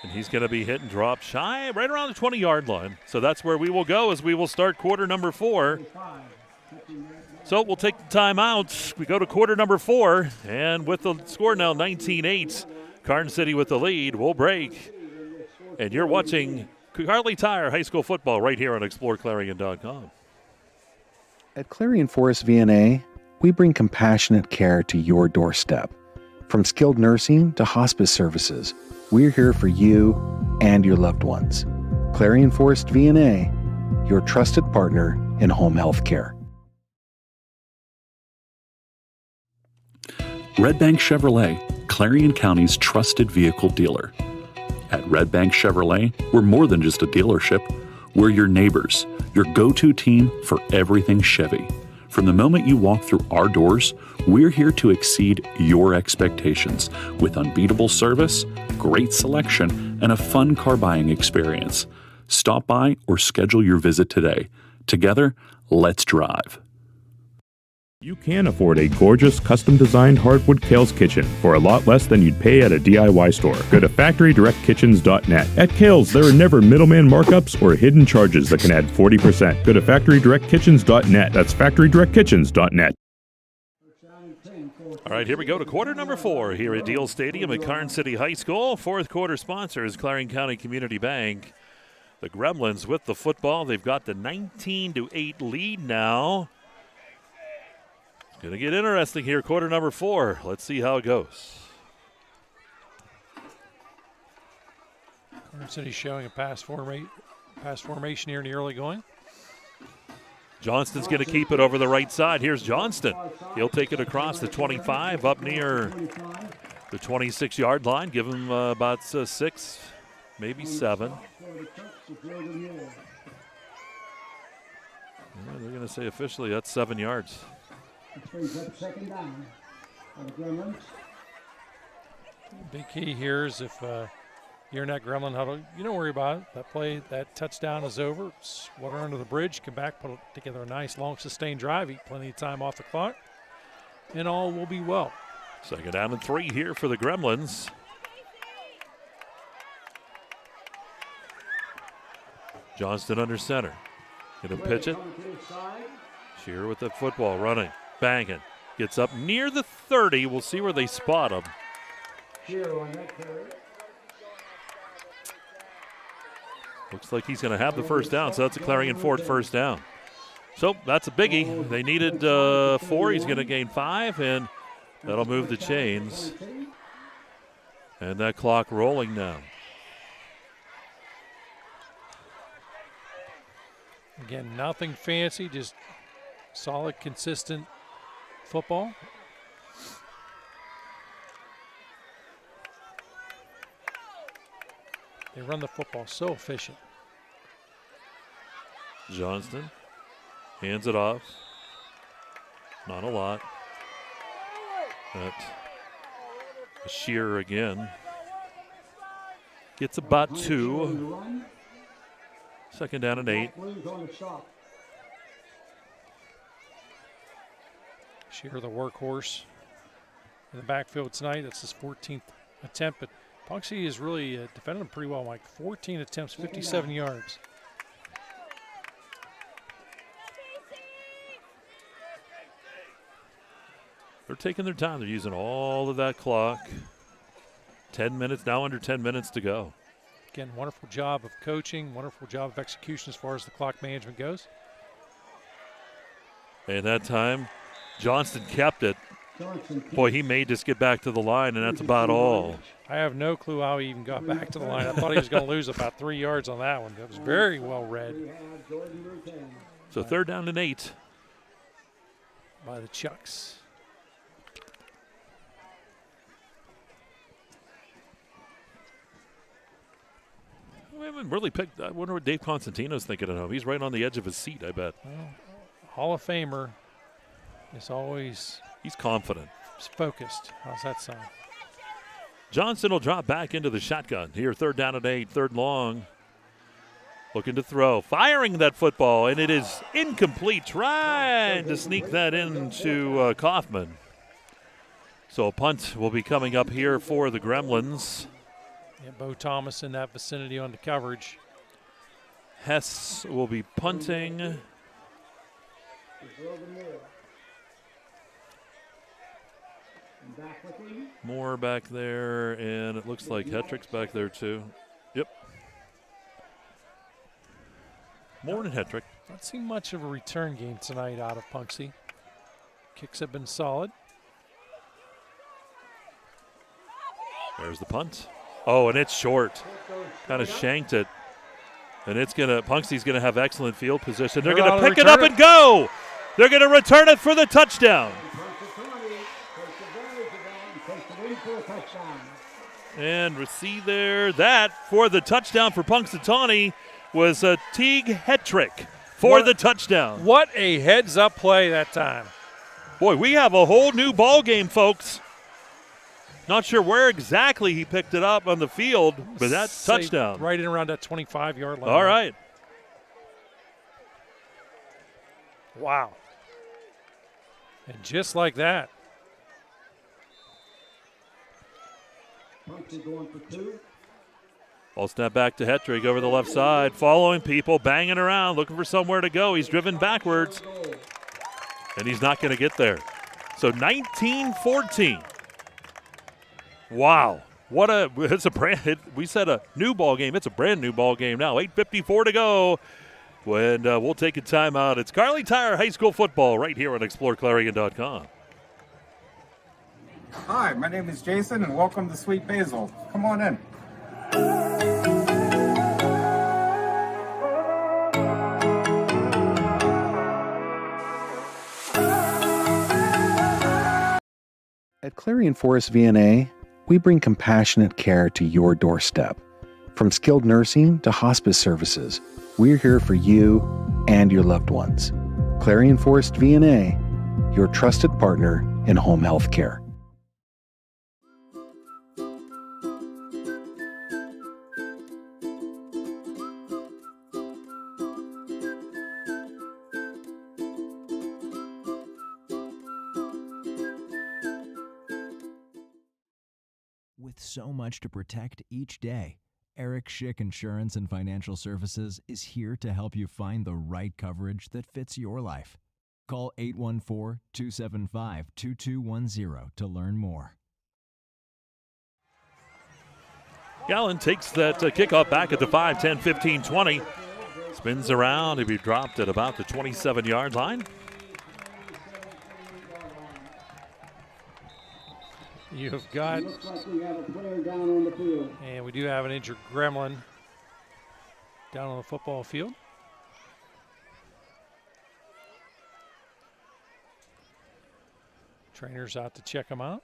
And he's going to be hit and drop shy right around the 20-yard line. So that's where we will go as we will start quarter number 4. So we'll take the timeout. We go to quarter number 4. And with the score now 19-8, Karns City with the lead. We'll break. And you're watching Kerle Tire High School football right here on exploreClarion.com. At Clarion Forest VNA, we bring compassionate care to your doorstep. From skilled nursing to hospice services, we're here for you and your loved ones. Clarion Forest VNA, your trusted partner in home health care. Red Bank Chevrolet, Clarion County's trusted vehicle dealer. At Red Bank Chevrolet, we're more than just a dealership. We're your neighbors, your go-to team for everything Chevy. From the moment you walk through our doors, we're here to exceed your expectations with unbeatable service, great selection, and a fun car buying experience. Stop by or schedule your visit today. Together, let's drive. You can afford a gorgeous, custom-designed hardwood Kerle's kitchen for a lot less than you'd pay at a DIY store. Go to FactoryDirectKitchens.net. At Kerle's, there are never middleman markups or hidden charges that can add 40%. Go to FactoryDirectKitchens.net. That's FactoryDirectKitchens.net. All right, here we go to quarter number 4 here at Deal Stadium at Karns City High School. Fourth quarter sponsor is Clarion County Community Bank. The Gremlins with the football. They've got the 19-8 lead now. It's going to get interesting here, quarter number 4. Let's see how it goes. Karns City showing a pass formation here in the early going. Johnston's going to keep it over the right side. Here's Johnston. He'll take it across the 25 up near the 26-yard line. Give him about 6, maybe 7. They're going to say officially that's 7 yards. Big key here is if you're in that Gremlin huddle, you don't worry about it. That play, that touchdown is over. It's water under the bridge. Come back, put together a nice, long, sustained drive. Eat plenty of time off the clock, and all will be well. Second down and 3 here for the Gremlins. Johnston under center. Going to pitch it. Shearer with the football, running, banging. Gets up near the 30. We'll see where they spot him. Looks like he's going to have the first down, so that's a Clarion Ford first down. So that's a biggie. They needed 4. He's going to gain 5, and that'll move the chains. And that clock rolling now. Again, nothing fancy, just solid, consistent football. They run the football so efficient. Johnston hands it off. Not a lot. That's Shearer again. Gets about 2. Second down and 8. Shearer, the workhorse in the backfield tonight. That's his 14th attempt, but Punxsutawney has really defended him pretty well, Mike. 14 attempts, 57 yards. They're taking their time. They're using all of that clock. 10 minutes, now under 10 minutes to go. Again, wonderful job of coaching, wonderful job of execution as far as the clock management goes. And that time, Johnston kept it. Boy, he may just get back to the line, and that's about all. I have no clue how he even got back to the line. I thought he was going to lose about 3 yards on that one. That was very well read. So third down and 8. By the Chucks. We haven't really picked. I wonder what Dave Constantino's thinking at home. He's right on the edge of his seat, I bet. Well, Hall of Famer is always... He's confident. He's focused. How's that sound? Johnston will drop back into the shotgun. Here, third down and 8, third long. Looking to throw. Firing that football, and it is incomplete. Trying to sneak that into Kaufman. So a punt will be coming up here for the Gremlins. Yeah, Bo Thomas in that vicinity on the coverage. Hess will be punting. Moore back there, and it looks like Hetrick's back there too. Yep. Moore and Hetrick. Not seen much of a return game tonight out of Punxsutawney. Kicks have been solid. There's the punt. Oh, and it's short. Kind of shanked it. And it's gonna, Punxsutawney's gonna have excellent field position. They're gonna pick it up and go. They're gonna return it for the touchdown. And receive there. That for the touchdown for Punxsutawney was a Teague Hetrick for the touchdown. What a heads-up play that time. Boy, we have a whole new ball game, folks. Not sure where exactly he picked it up on the field, but that's touchdown. Right in around that 25-yard line. All right. Wow. And just like that. Going for 2. Ball snap back to Hetrick over the left side. Following people, banging around, looking for somewhere to go. He's driven backwards, and he's not going to get there. So 19-14. Wow. We said a new ball game. It's a brand new ball game now. 8:54 to go. And we'll take a timeout. It's Kerle Tire High School football right here on exploreClarion.com. Hi, my name is Jason, and welcome to Sweet Basil. Come on in. At Clarion Forest VNA, we bring compassionate care to your doorstep. From skilled nursing to hospice services, we're here for you and your loved ones. Clarion Forest VNA, your trusted partner in home health care. With so much to protect each day, Eric Schick Insurance and Financial Services is here to help you find the right coverage that fits your life. Call 814-275-2210 to learn more. Gallen takes that kickoff back at the 5, 10, 15, 20. Spins around. He'll be dropped at about the 27-yard line. You have got, Looks like we have a player down on the field. and we do have an injured gremlin down on the football field. Trainer's out to check him out.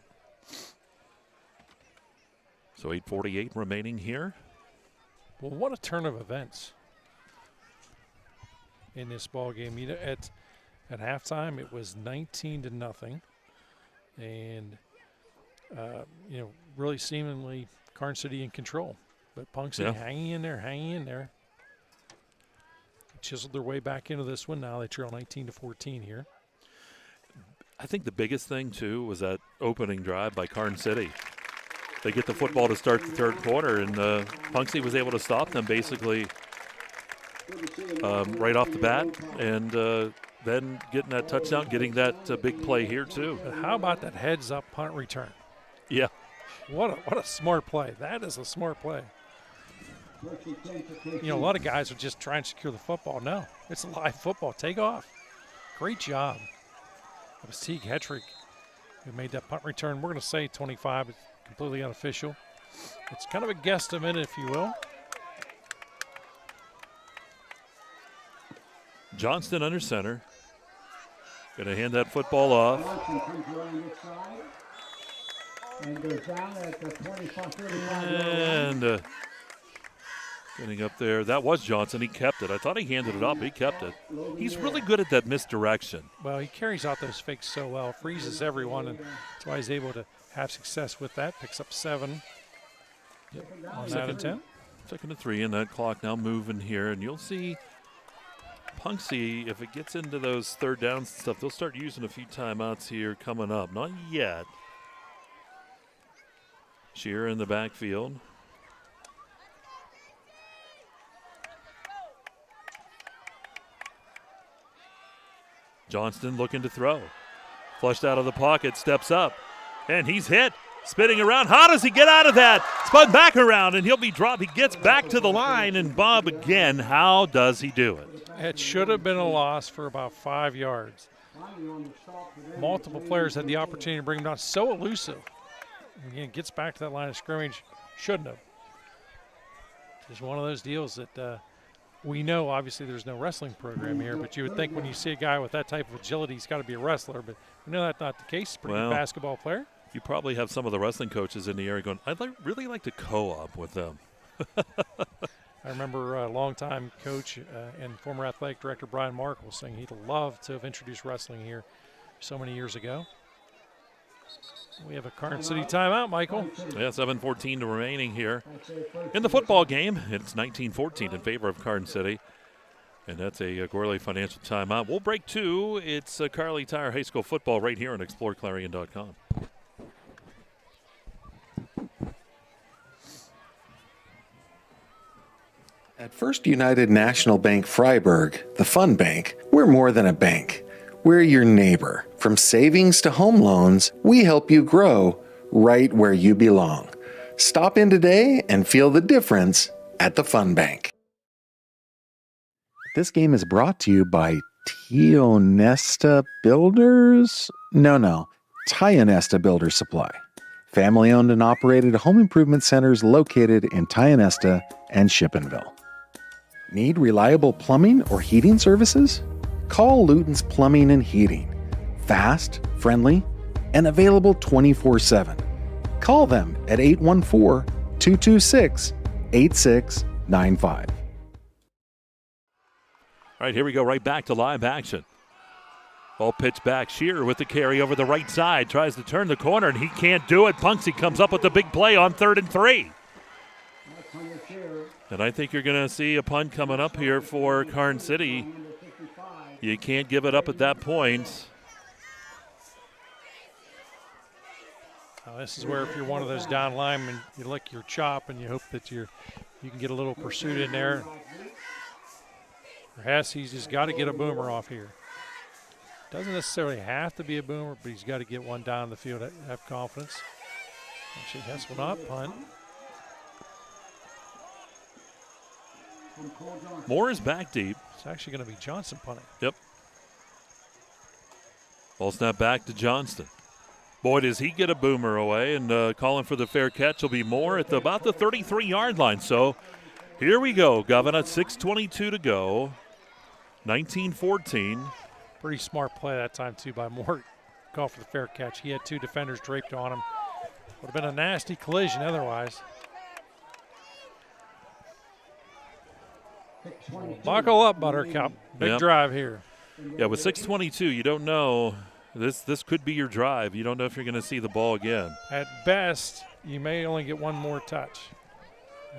So 8:48 remaining here. Well, what a turn of events in this ball game. You know, at halftime, it was 19-0, and really seemingly Karns City in control. But Punxsutawney City hanging in there. Chiseled their way back into this one. Now they trail 19-14 here. I think the biggest thing, too, was that opening drive by Karns City. They get the football to start the third quarter, and Punxsutawney was able to stop them basically right off the bat, and then getting that touchdown, getting that big play here, too. But how about that heads-up punt return? Yeah. What a smart play. That is a smart play. A lot of guys are just trying to secure the football. No, it's a live football. Take off. Great job. It was Teague Hetrick who made that punt return. We're going to say 25. It's completely unofficial. It's kind of a guesstimate, if you will. Johnston under center. Going to hand that football off. And goes down at the 25-35. And getting up there. That was Johnson. He kept it. I thought he handed it off. He kept it. He's really good at that misdirection. Well, he carries out those fakes so well. Freezes everyone, and that's why he's able to have success with that. Picks up 7 on that attempt. 2nd and 3, and that clock now moving here. And you'll see Punxsutawney, if it gets into those third downs and stuff, they'll start using a few timeouts here coming up. Not yet. Shearer in the backfield. Johnston looking to throw. Flushed out of the pocket, steps up, and he's hit. Spinning around. How does he get out of that? Spun back around, and he'll be dropped. He gets back to the line, and Bob again, how does he do it? It should have been a loss for about 5 yards. Multiple players had the opportunity to bring him down. So elusive. Again, gets back to that line of scrimmage. Shouldn't have. Just one of those deals that we know, obviously, there's no wrestling program here, but you would think when you see a guy with that type of agility, he's got to be a wrestler. But we know that's not the case. He's a pretty good basketball player. You probably have some of the wrestling coaches in the area going, I'd really like to co-op with them. I remember a longtime coach and former athletic director Brian Markle saying he'd love to have introduced wrestling here so many years ago. We have a Karns City timeout, Michael. Yeah, 7:14 remaining here in the football game. It's 19-14 in favor of Karns City. And that's a Gourlay Financial timeout. We'll break 2. It's Karns Tire High School football right here on exploreClarion.com. At First United National Bank Freiburg, the Fun Bank, we're more than a bank. We're your neighbor. From savings to home loans, we help you grow right where you belong. Stop in today and feel the difference at the Fun Bank. This game is brought to you by Tionesta Builders? No, Tionesta Builders Supply. Family-owned and operated home improvement centers located in Tionesta and Shippenville. Need reliable plumbing or heating services? Call Luton's Plumbing and Heating. Fast, friendly, and available 24/7. Call them at 814-226-8695. All right, here we go right back to live action. Ball pitched back. Shearer with the carry over the right side. Tries to turn the corner, and he can't do it. Punxsutawney comes up with the big play on 3rd and 3. And I think you're going to see a punt coming up here for Karns City. You can't give it up at that point. Now this is where if you're one of those down linemen, you lick your chop and you hope that you can get a little pursuit in there. For Hess, he's just got to get a boomer off here. Doesn't necessarily have to be a boomer, but he's got to get one down the field, have confidence. Actually, Hess will not punt. Moore is back deep. It's actually going to be Johnson punting. Yep. Ball snap back to Johnston. Boy, does he get a boomer away, and calling for the fair catch will be Moore at about the 33-yard line. So here we go, Governor. 6:22 to go. 19-14. Pretty smart play that time, too, by Moore. Call for the fair catch. He had 2 defenders draped on him. Would have been a nasty collision otherwise. Buckle up, Buttercup. Big drive here. Yeah, with 6:22, you don't know. This could be your drive. You don't know if you're going to see the ball again. At best, you may only get one more touch.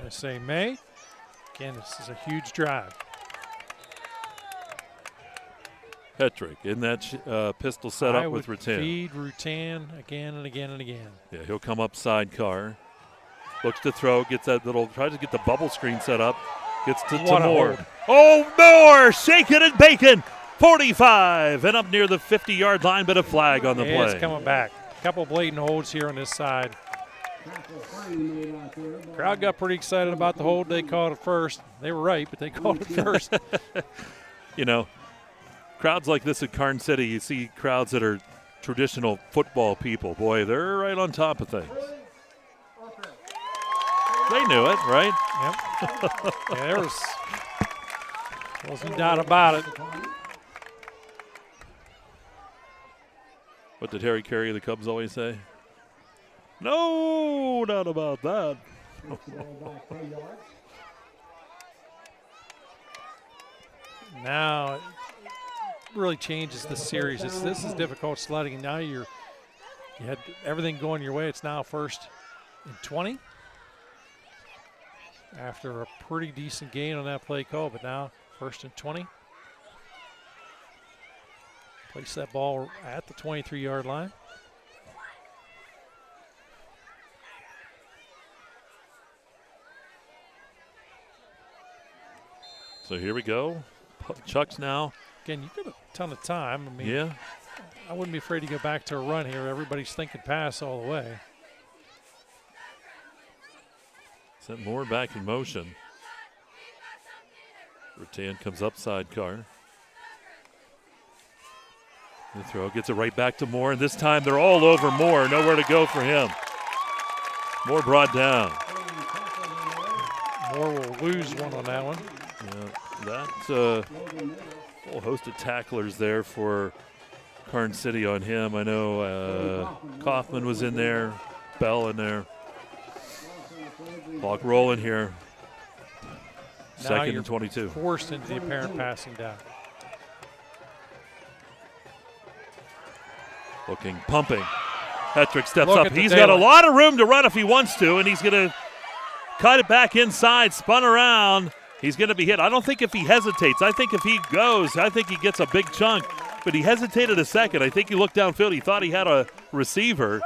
I say may. Again, this is a huge drive. Hetrick in that pistol setup with Rutan. Feed Rutan again and again and again. Yeah, he'll come up sidecar. Looks to throw, gets that little, tries to get the bubble screen set up. Gets to Moore. Oh, Moore, shaking and baking. 45 and up near the 50-yard line, but a flag on the play. It's coming back. A couple blatant holds here on this side. Crowd got pretty excited about the hold. They called it first. They were right, but they called it first. You know, crowds like this at Karns City, you see crowds that are traditional football people. Boy, they're right on top of things. They knew it, right? Yep. Yeah, there wasn't doubt about it. What did Harry Carey of the Cubs always say? No doubt about that. Now it really changes the series. This is difficult sledding. Now you had everything going your way. It's now 1st and 20. After a pretty decent gain on that play call, but now 1st and 20. Place that ball at the 23-yard line. So here we go. Chucks now. Again, you got a ton of time. I mean, yeah. I wouldn't be afraid to go back to a run here. Everybody's thinking pass all the way. Sent Moore back in motion. Rutan comes up sidecar. The throw gets it right back to Moore, and this time they're all over Moore. Nowhere to go for him. Moore brought down. Moore will lose one on that one. Yeah, that's a whole host of tacklers there for Karns City on him. I know Kaufman was in there, Bell in there. Clock rolling here. Now 2nd and 22. Forced into the apparent passing down. Looking, pumping. Hetrick steps up. He's got a lot of room to run if he wants to, and he's going to cut it back inside, spun around. He's going to be hit. I don't think if he hesitates. I think if he goes, I think he gets a big chunk. But he hesitated a second. I think he looked downfield. He thought he had a receiver.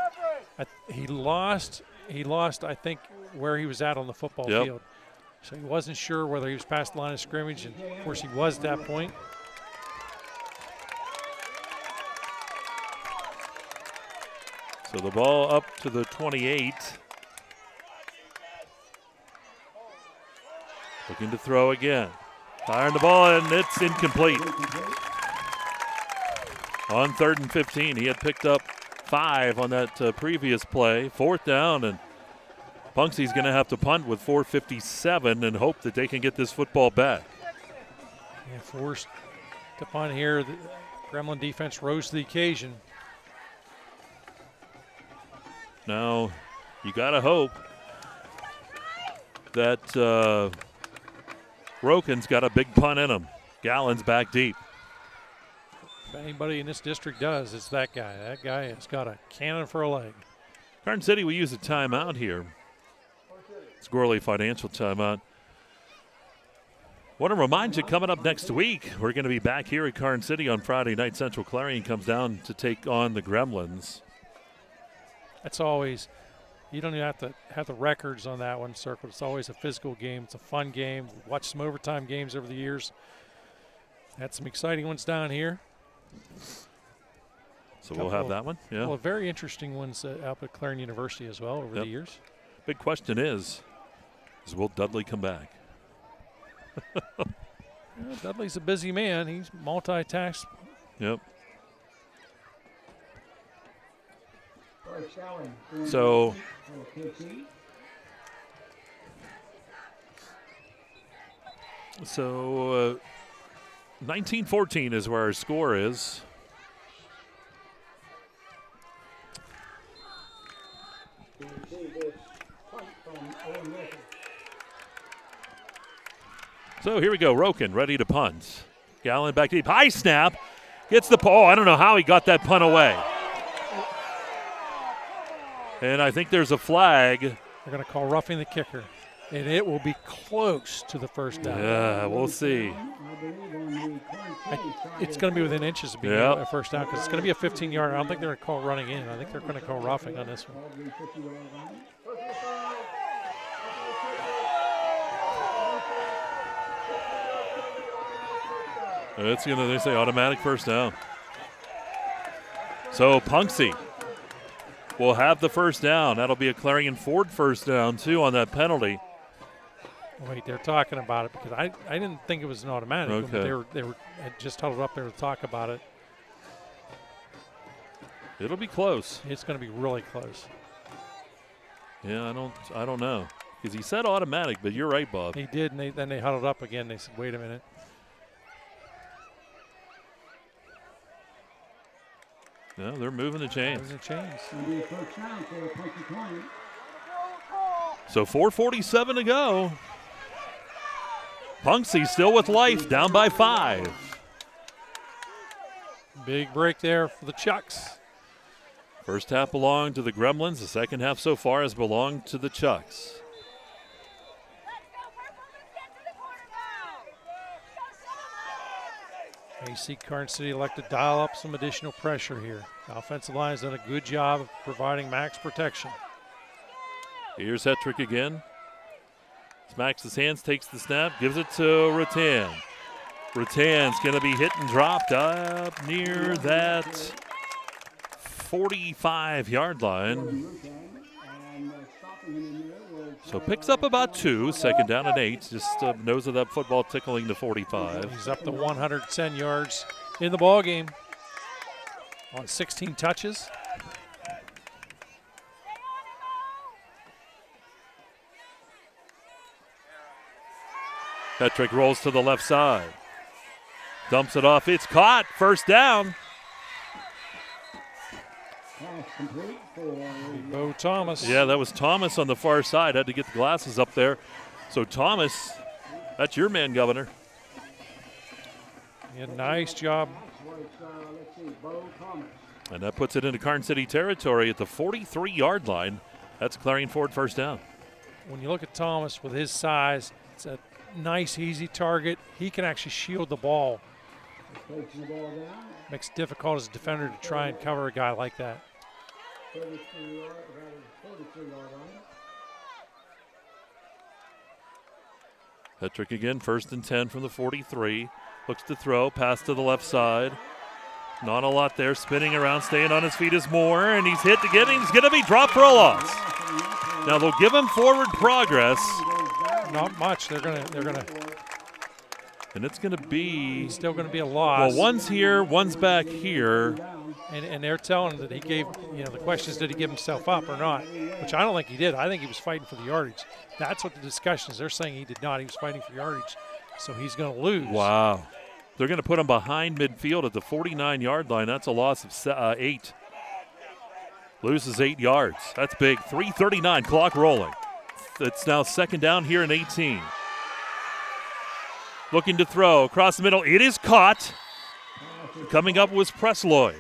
He lost, I think, where he was at on the football field. So he wasn't sure whether he was past the line of scrimmage, and, of course, he was at that point. So the ball up to the 28. Looking to throw again. Firing the ball, and it's incomplete. On 3rd and 15, he had picked up 5 on that previous play. 4th down, and Punxsy's going to have to punt with 4:57 and hope that they can get this football back. Yeah, forced to punt here. The Gremlin defense rose to the occasion. Now, you got to hope that Roken's got a big punt in him. Gallen's back deep. If anybody in this district does, it's that guy. That guy has got a cannon for a leg. Karns City will use a timeout here. It's Gorley Financial timeout. Want to remind you, coming up next week, we're going to be back here at Karns City on Friday night. Central Clarion comes down to take on the Gremlins. That's always, you don't even have to have the records on that one circled. It's always a physical game. It's a fun game. Watched some overtime games over the years. Had some exciting ones down here. So we'll have that one, yeah. Well, very interesting ones out at Clarion University as well over the years. Big question is will Dudley come back? Dudley's a busy man. He's multitasked. Yep. So 19-14 is where our score is. So here we go. Roken ready to punt. Gallen back deep. High snap. Gets the ball. I don't know how he got that punt away. And I think there's a flag. They're going to call roughing the kicker. And it will be close to the first down. Yeah, we'll see. It's going to be within inches of being a first down because it's going to be a 15-yard. I don't think they're going to call running in. I think they're going to call roughing on this one. It's going to, they say, automatic first down. So Punxsy will have the first down. That'll be a Clarion Ford first down, too, on that penalty. Wait, they're talking about it because I didn't think it was an automatic. Okay. They were just huddled up there to talk about it. It'll be close. It's going to be really close. Yeah, I don't know because he said automatic, but you're right, Bob. He did, and then they huddled up again. They said, "Wait a minute." No, they're moving the chains. So 4:47 to go. Punxsy still with life, down by 5. Big break there for the Chucks. First half belonged to the Gremlins. The second half so far has belonged to the Chucks. You see Karns City elect to dial up some additional pressure here. The offensive line has done a good job of providing max protection. Here's Hetrick again. Smacks his hands, takes the snap, gives it to Rattan. Rattan's going to be hit and dropped up near that 45-yard line. So picks up about 2, second down and 8. Just nose of that football tickling the 45. He's up to 110 yards in the ball game on 16 touches. Hetrick rolls to the left side. Dumps it off. It's caught. First down. Bo Thomas. Yeah, that was Thomas on the far side. Had to get the glasses up there. So Thomas, that's your man, Governor. Yeah, nice job. And that puts it into Karns City territory at the 43-yard line. That's Clarion Ford first down. When you look at Thomas with his size, it's a nice, easy target. He can actually shield the ball. Makes it difficult as a defender to try and cover a guy like that. Hetrick again, 1st and 10 from the 43. Looks to throw, pass to the left side. Not a lot there, spinning around, staying on his feet is Moore, and he's hit again, and he's going to be dropped for a loss. Now they'll give him forward progress. Not much. They're gonna. And it's going to be still going to be a loss. Well, one's here, one's back here. And they're telling him that he gave, the question is, did he give himself up or not? Which I don't think he did. I think he was fighting for the yardage. That's what the discussion is. They're saying he did not. He was fighting for yardage. So he's going to lose. Wow. They're going to put him behind midfield at the 49-yard line. That's a loss of 8. Loses 8 yards. That's big. 3:39, clock rolling. It's now 2nd down here in 18. Looking to throw across the middle. It is caught. Coming up was Presloy.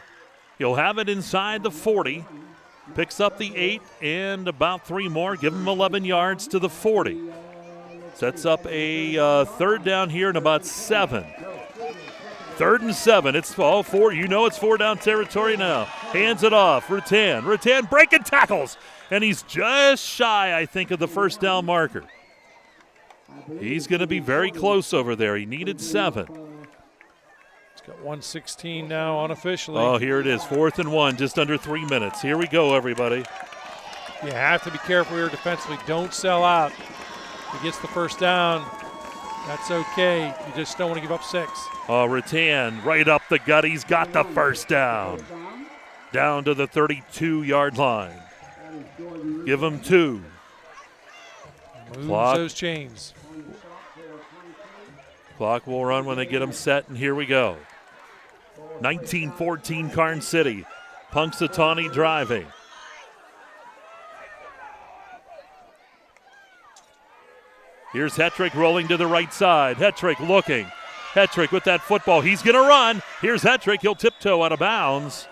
He'll have it inside the 40. Picks up the 8 and about 3 more. Give him 11 yards to the 40. Sets up a 3rd down here in about 7. 3rd and 7. It's all 4. It's 4-down territory now. Hands it off. Rattan breaking tackles. And he's just shy, I think, of the 1st down marker. He's going to be very close over there. He needed 7. He's got 1:16 now unofficially. Oh, here it is. 4th and 1, just under 3 minutes. Here we go, everybody. You have to be careful here defensively. Don't sell out. If he gets the 1st down, that's okay. You just don't want to give up 6. Oh, Rattan right up the gut. He's got the 1st down. Down to the 32-yard line. Give him 2. Moves Clock. those chains. Clock will run when they get them set, and here we go. 19-14 Karns City. Punxsutawney driving. Here's Hetrick rolling to the right side. Hetrick looking. Hetrick with that football. He's going to run. Here's Hetrick. He'll tiptoe out of bounds.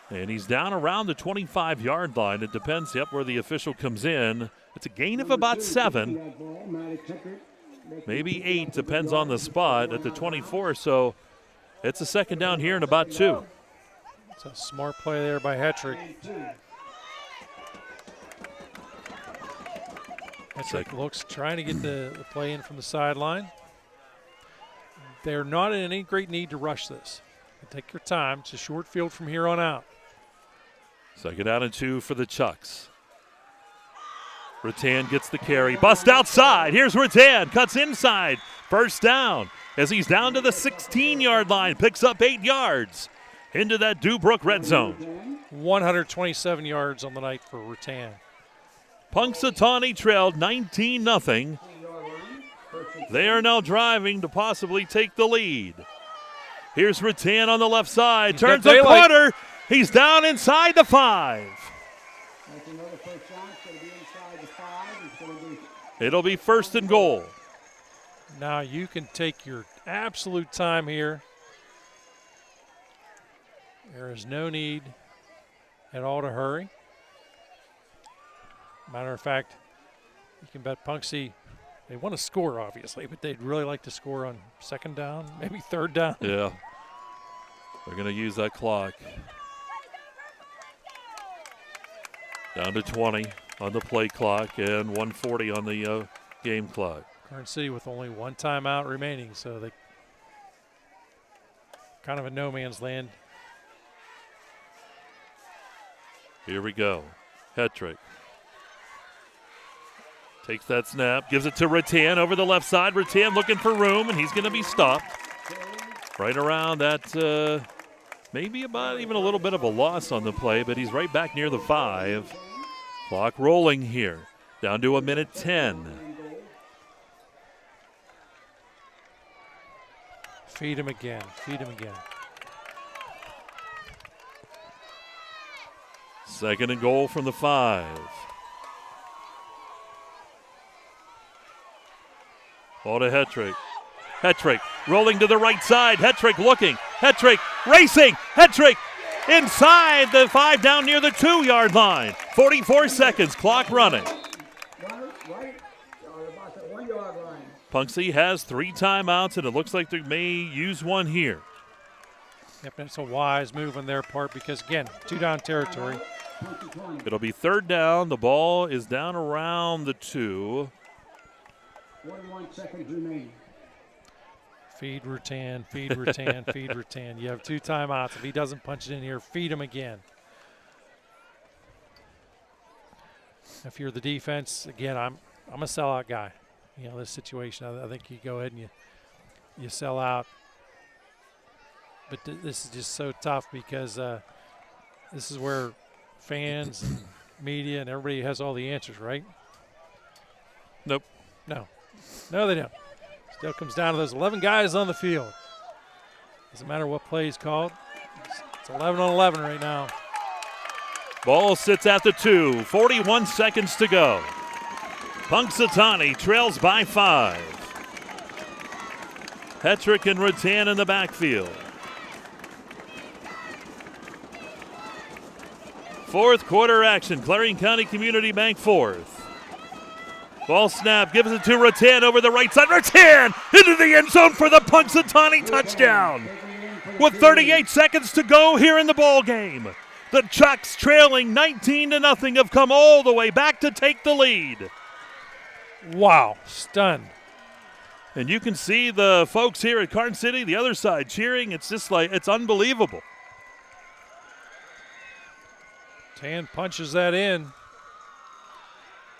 And he's down around the 25-yard line. It depends, where the official comes in. It's a gain of about 7. Maybe 8, depends on the spot at the 24. So it's a 2nd down here in about 2. It's a smart play there by Hetrick. Hetrick looks trying to get the play in from the sideline. They're not in any great need to rush this. Take your time. It's a short field from here on out. 2nd down and 2 for the Chucks. Rattan gets the carry. Bust outside. Here's Rattan. Cuts inside. 1st down as he's down to the 16-yard line. Picks up 8 yards into that Dubrook red zone. 127 yards on the night for Rattan. Punxsutawney trailed 19-0. They are now driving to possibly take the lead. Here's Rattan on the left side. Turns the corner. He's down inside the 5. It'll be 1st and goal. Now you can take your absolute time here. There is no need at all to hurry. Matter of fact, you can bet Punxsy, they want to score, obviously, but they'd really like to score on 2nd down, maybe 3rd down. Yeah. They're going to use that clock. Down to 20 on the play clock and 1:40 on the game clock. Karns City with only 1 timeout remaining, so they kind of a no man's land. Here we go. Hetrick takes that snap, gives it to Rattan over the left side. Rattan looking for room, and he's going to be stopped. Right around that, maybe about even a little bit of a loss on the play, but he's right back near the 5. Clock rolling here. Down to 1:10. Feed him again. Feed him again. 2nd and goal from the 5. Ball to Hetrick. Hetrick rolling to the right side. Hetrick looking. Hetrick racing. Hetrick inside the 5, down near the 2-yard line. 44 seconds. Clock running. Punxsutawney has 3 timeouts, and it looks like they may use one here. Yep, that's a wise move on their part because, again, 2-down territory. It'll be 3rd down. The ball is down around the 2. 41 seconds remaining. Feed Rutan, feed Rutan, feed Rutan. You have 2 timeouts. If he doesn't punch it in here, feed him again. If you're the defense, again, I'm a sellout guy. You know, this situation, I think you go ahead and you sell out. But this is just so tough because this is where fans and media and everybody has all the answers, right? Nope. No, they don't. Still comes down to those 11 guys on the field. Doesn't matter what play is called. It's 11 on 11 right now. Ball sits at the 2. 41 seconds to go. Punxsutawney trails by 5. Hetrick and Rutan in the backfield. 4th quarter action. Clarion County Community Bank 4th. Ball snap, gives it to Rutan over the right side. Rutan into the end zone for the Punxsutawney touchdown. With 38 seconds to go here in the ball game. The Chucks, trailing 19-0, have come all the way back to take the lead. Wow, stunned. And you can see the folks here at Karns City, the other side, cheering. It's just like, it's unbelievable. Tan punches that in.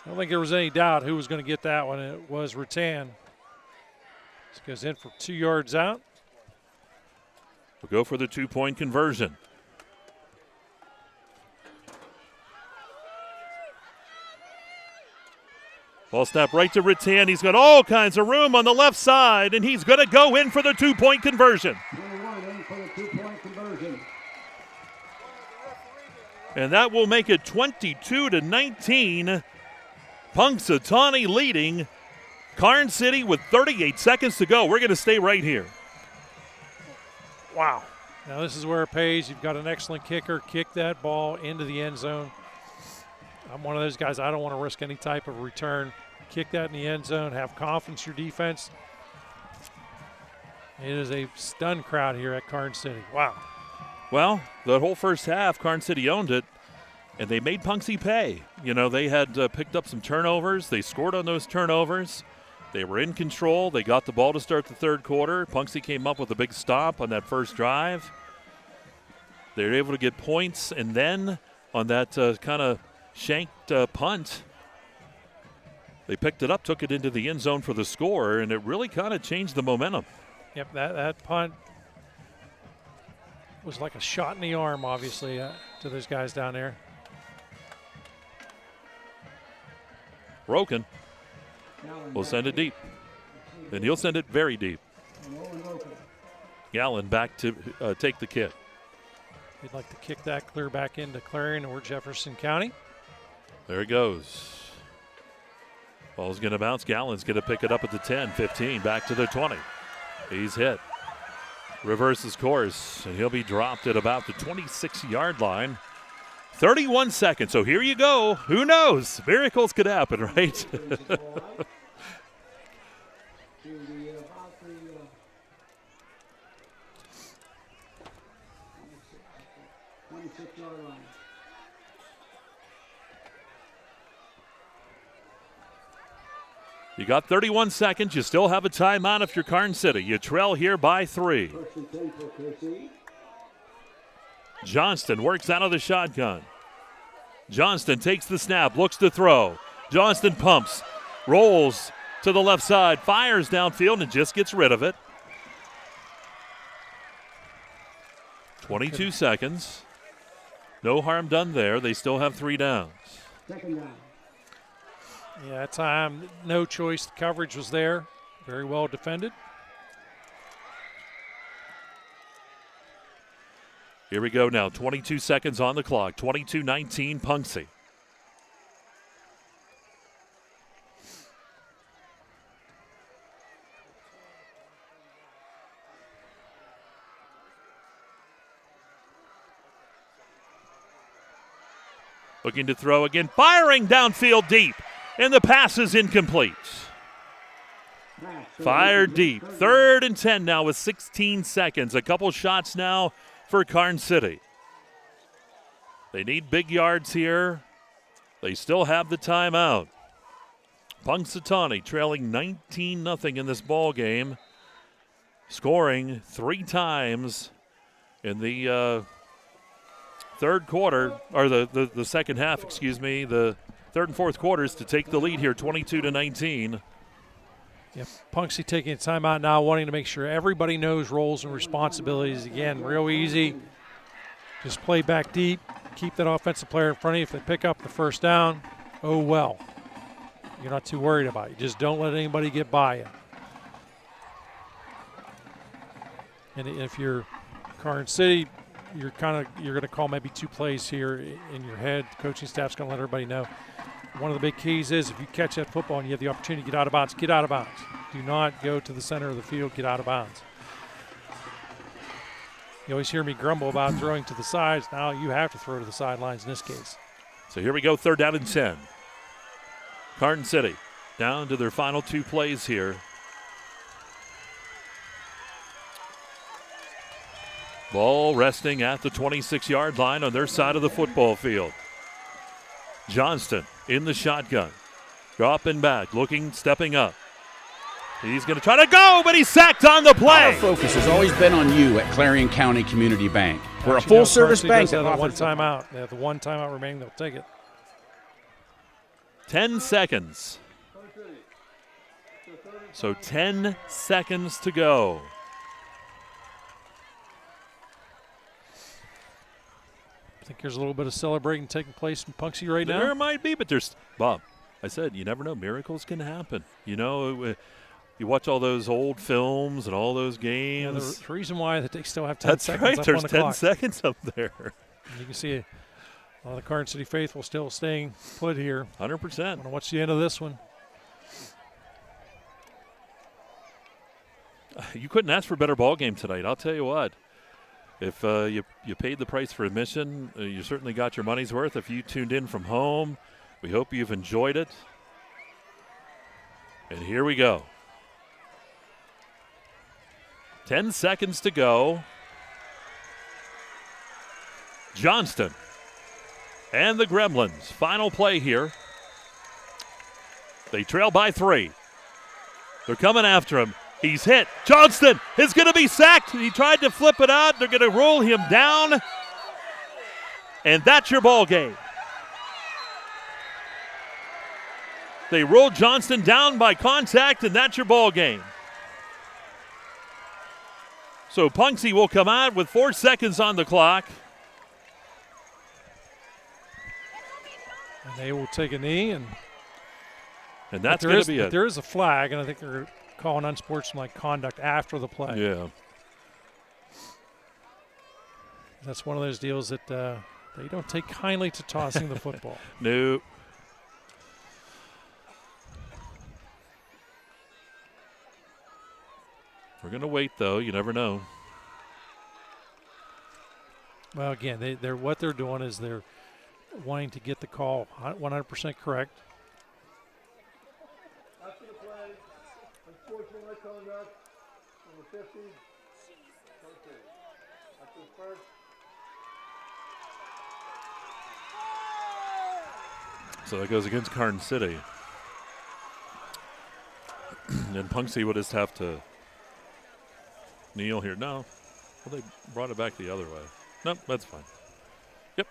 I don't think there was any doubt who was going to get that one. It was Rutan. This goes in for 2 yards out. We'll go for the 2-point conversion. Ball snap right to Rutan. He's got all kinds of room on the left side, and he's going to go in for the 2-point conversion. And that will make it 22-19. Punxsutawney leading Karns City with 38 seconds to go. We're going to stay right here. Wow. Now this is where it pays. You've got an excellent kicker. Kick that ball into the end zone. I'm one of those guys, I don't want to risk any type of return. Kick that in the end zone. Have confidence in your defense. It is a stunned crowd here at Karns City. Wow. Well, the whole first half, Karns City owned it, and they made Punxsutawney pay. You know, they had picked up some turnovers. They scored on those turnovers. They were in control. They got the ball to start the 3rd quarter. Punxsutawney came up with a big stop on that first drive. They were able to get points, and then on that kind of shanked punt, they picked it up, took it into the end zone for the score, and it really kind of changed the momentum. Yep, that punt was like a shot in the arm, obviously, to those guys down there. Broken. We'll send it deep. And he'll send it very deep. Gallen back to take the kick. He'd like to kick that clear back into Clarion or Jefferson County. There it goes. Ball's going to bounce. Gallen's going to pick it up at the 10, 15, back to the 20. He's hit. Reverses course, and he'll be dropped at about the 26-yard line. 31 seconds, so here you go. Who knows? Miracles could happen, right? You got 31 seconds. You still have a timeout if you're Karns City. You trail here by 3. Johnston works out of the shotgun. Johnston takes the snap, looks to throw. Johnston pumps, rolls to the left side, fires downfield, and just gets rid of it. 22 seconds. No harm done there. They still have 3 downs. Second down. Yeah, that time, no choice. The coverage was there. Very well defended. Here we go now. 22 seconds on the clock. 22-19 Punxsutawney. Looking to throw again. Firing downfield deep. And the pass is incomplete. Pass Fired deep. 3rd and 10 now with 16 seconds. A couple shots now for Karns City. They need big yards here. They still have the timeout. Punxsutawney trailing 19-0 in this ball game, scoring 3 times in the third quarter, or the second half, excuse me, the third and fourth quarters to take the lead here, 22-19. Yeah, Punxsutawney taking a timeout now, wanting to make sure everybody knows roles and responsibilities. Again, real easy. Just play back deep. Keep that offensive player in front of you. If they pick up the first down, oh well. You're not too worried about it. Just don't let anybody get by you. And if you're Karns City, you're going to call maybe 2 plays here in your head. The coaching staff's going to let everybody know. One of the big keys is if you catch that football and you have the opportunity to get out of bounds, get out of bounds. Do not go to the center of the field, get out of bounds. You always hear me grumble about throwing to the sides. Now you have to throw to the sidelines in this case. So here we go, 3rd down and 10. Karns City down to their final 2 plays here. Ball resting at the 26-yard line on their side of the football field. Johnston in the shotgun. Dropping back, stepping up. He's going to try to go, but he's sacked on the play. Our focus has always been on you at Clarion County Community Bank. We're a full-service bank. They have one timeout. They have the one timeout remaining. They'll take it. 10 seconds. So 10 seconds to go. I think there's a little bit of celebrating taking place in Punxsutawney right now. There might be, but there's, Bob, I said you never know. Miracles can happen. You know, you watch all those old films and all those games. Yeah, the reason why that they still have 10 seconds right. up There's on the 10 clock. seconds up there. And you can see a lot of the Karns City faithful still staying put here. 100%. I want to watch the end of this one. You couldn't ask for a better ball game tonight. I'll tell you what. If you paid the price for admission, you certainly got your money's worth. If you tuned in from home, we hope you've enjoyed it. And here we go. 10 seconds to go. Johnston and the Gremlins. Final play here. They trail by 3. They're coming after him. He's hit. Johnston is going to be sacked. He tried to flip it out. They're going to roll him down. And that's your ball game. They rolled Johnston down by contact, and that's your ball game. So Punxsutawney will come out with 4 seconds on the clock. And they will take a knee. And that's going to be it. There is a flag, and I think they're calling unsportsmanlike conduct after the play. Yeah. That's one of those deals that they don't take kindly to tossing the football. No. We're going to wait, though. You never know. Well, again, they're what they're doing is they're wanting to get the call 100% correct. After the play, unsportsmanlike conduct, number 50. Okay. After the first. So that goes against Karns City. And Punxsutawney would just have to kneel here. No. Well, they brought it back the other way. Nope, that's fine. Yep.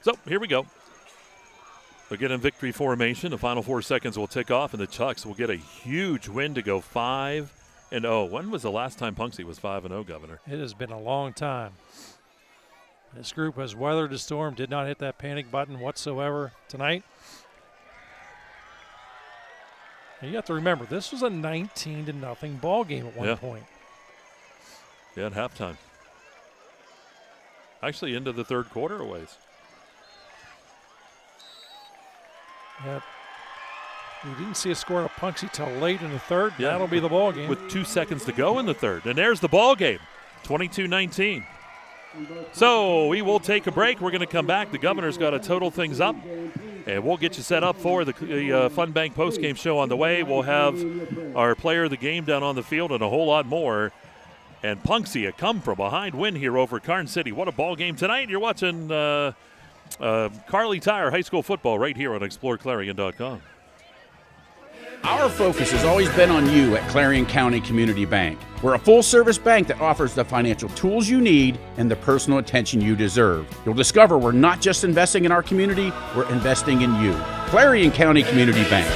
So here we go. Again in victory formation. The final 4 seconds will tick off, and the Chucks will get a huge win to go 5-0. When was the last time Punxsutawney was 5-0, Governor? It has been a long time. This group has weathered the storm, did not hit that panic button whatsoever tonight. And you have to remember, this was a 19-0 ball game at one point. Yeah, at halftime. Actually, into the third quarter a ways. Yeah. We didn't see a score of Punxsutawney till late in the third. Yeah. That'll be the ball game. With 2 seconds to go in the third. And there's the ball game, 22-19. So we will take a break. We're going to come back. The Governor's got to total things up. And we'll get you set up for the Fun Bank postgame show on the way. We'll have our player of the game down on the field and a whole lot more. And Punxsutawney, a come-from-behind win here over Karns City. What a ball game tonight. You're watching Kerle Tire High School football right here on exploreClarion.com. Our focus has always been on you at Clarion County Community Bank. We're a full-service bank that offers the financial tools you need and the personal attention you deserve. You'll discover we're not just investing in our community, we're investing in you. Clarion County Community Bank.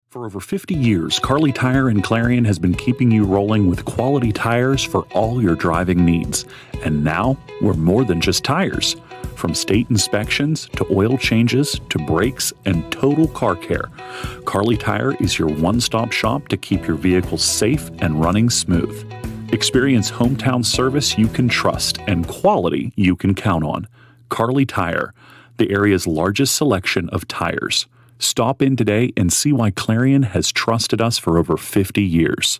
For over 50 years, Karle Tire and Clarion has been keeping you rolling with quality tires for all your driving needs. And now, we're more than just tires. From state inspections to oil changes to brakes and total car care, Karle Tire is your one-stop shop to keep your vehicles safe and running smooth. Experience hometown service you can trust and quality you can count on. Karle Tire, the area's largest selection of tires. Stop in today and see why Clarion has trusted us for over 50 years.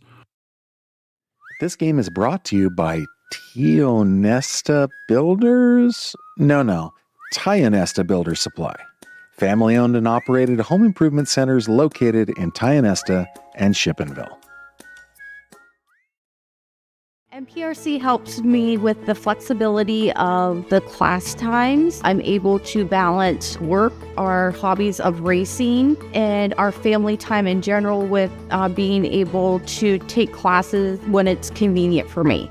This game is brought to you by Tionesta Builders? No, Tionesta Builder Supply. Family-owned and operated home improvement centers located in Tionesta and Shippenville. MPRC helps me with the flexibility of the class times. I'm able to balance work, our hobbies of racing, and our family time in general with being able to take classes when it's convenient for me.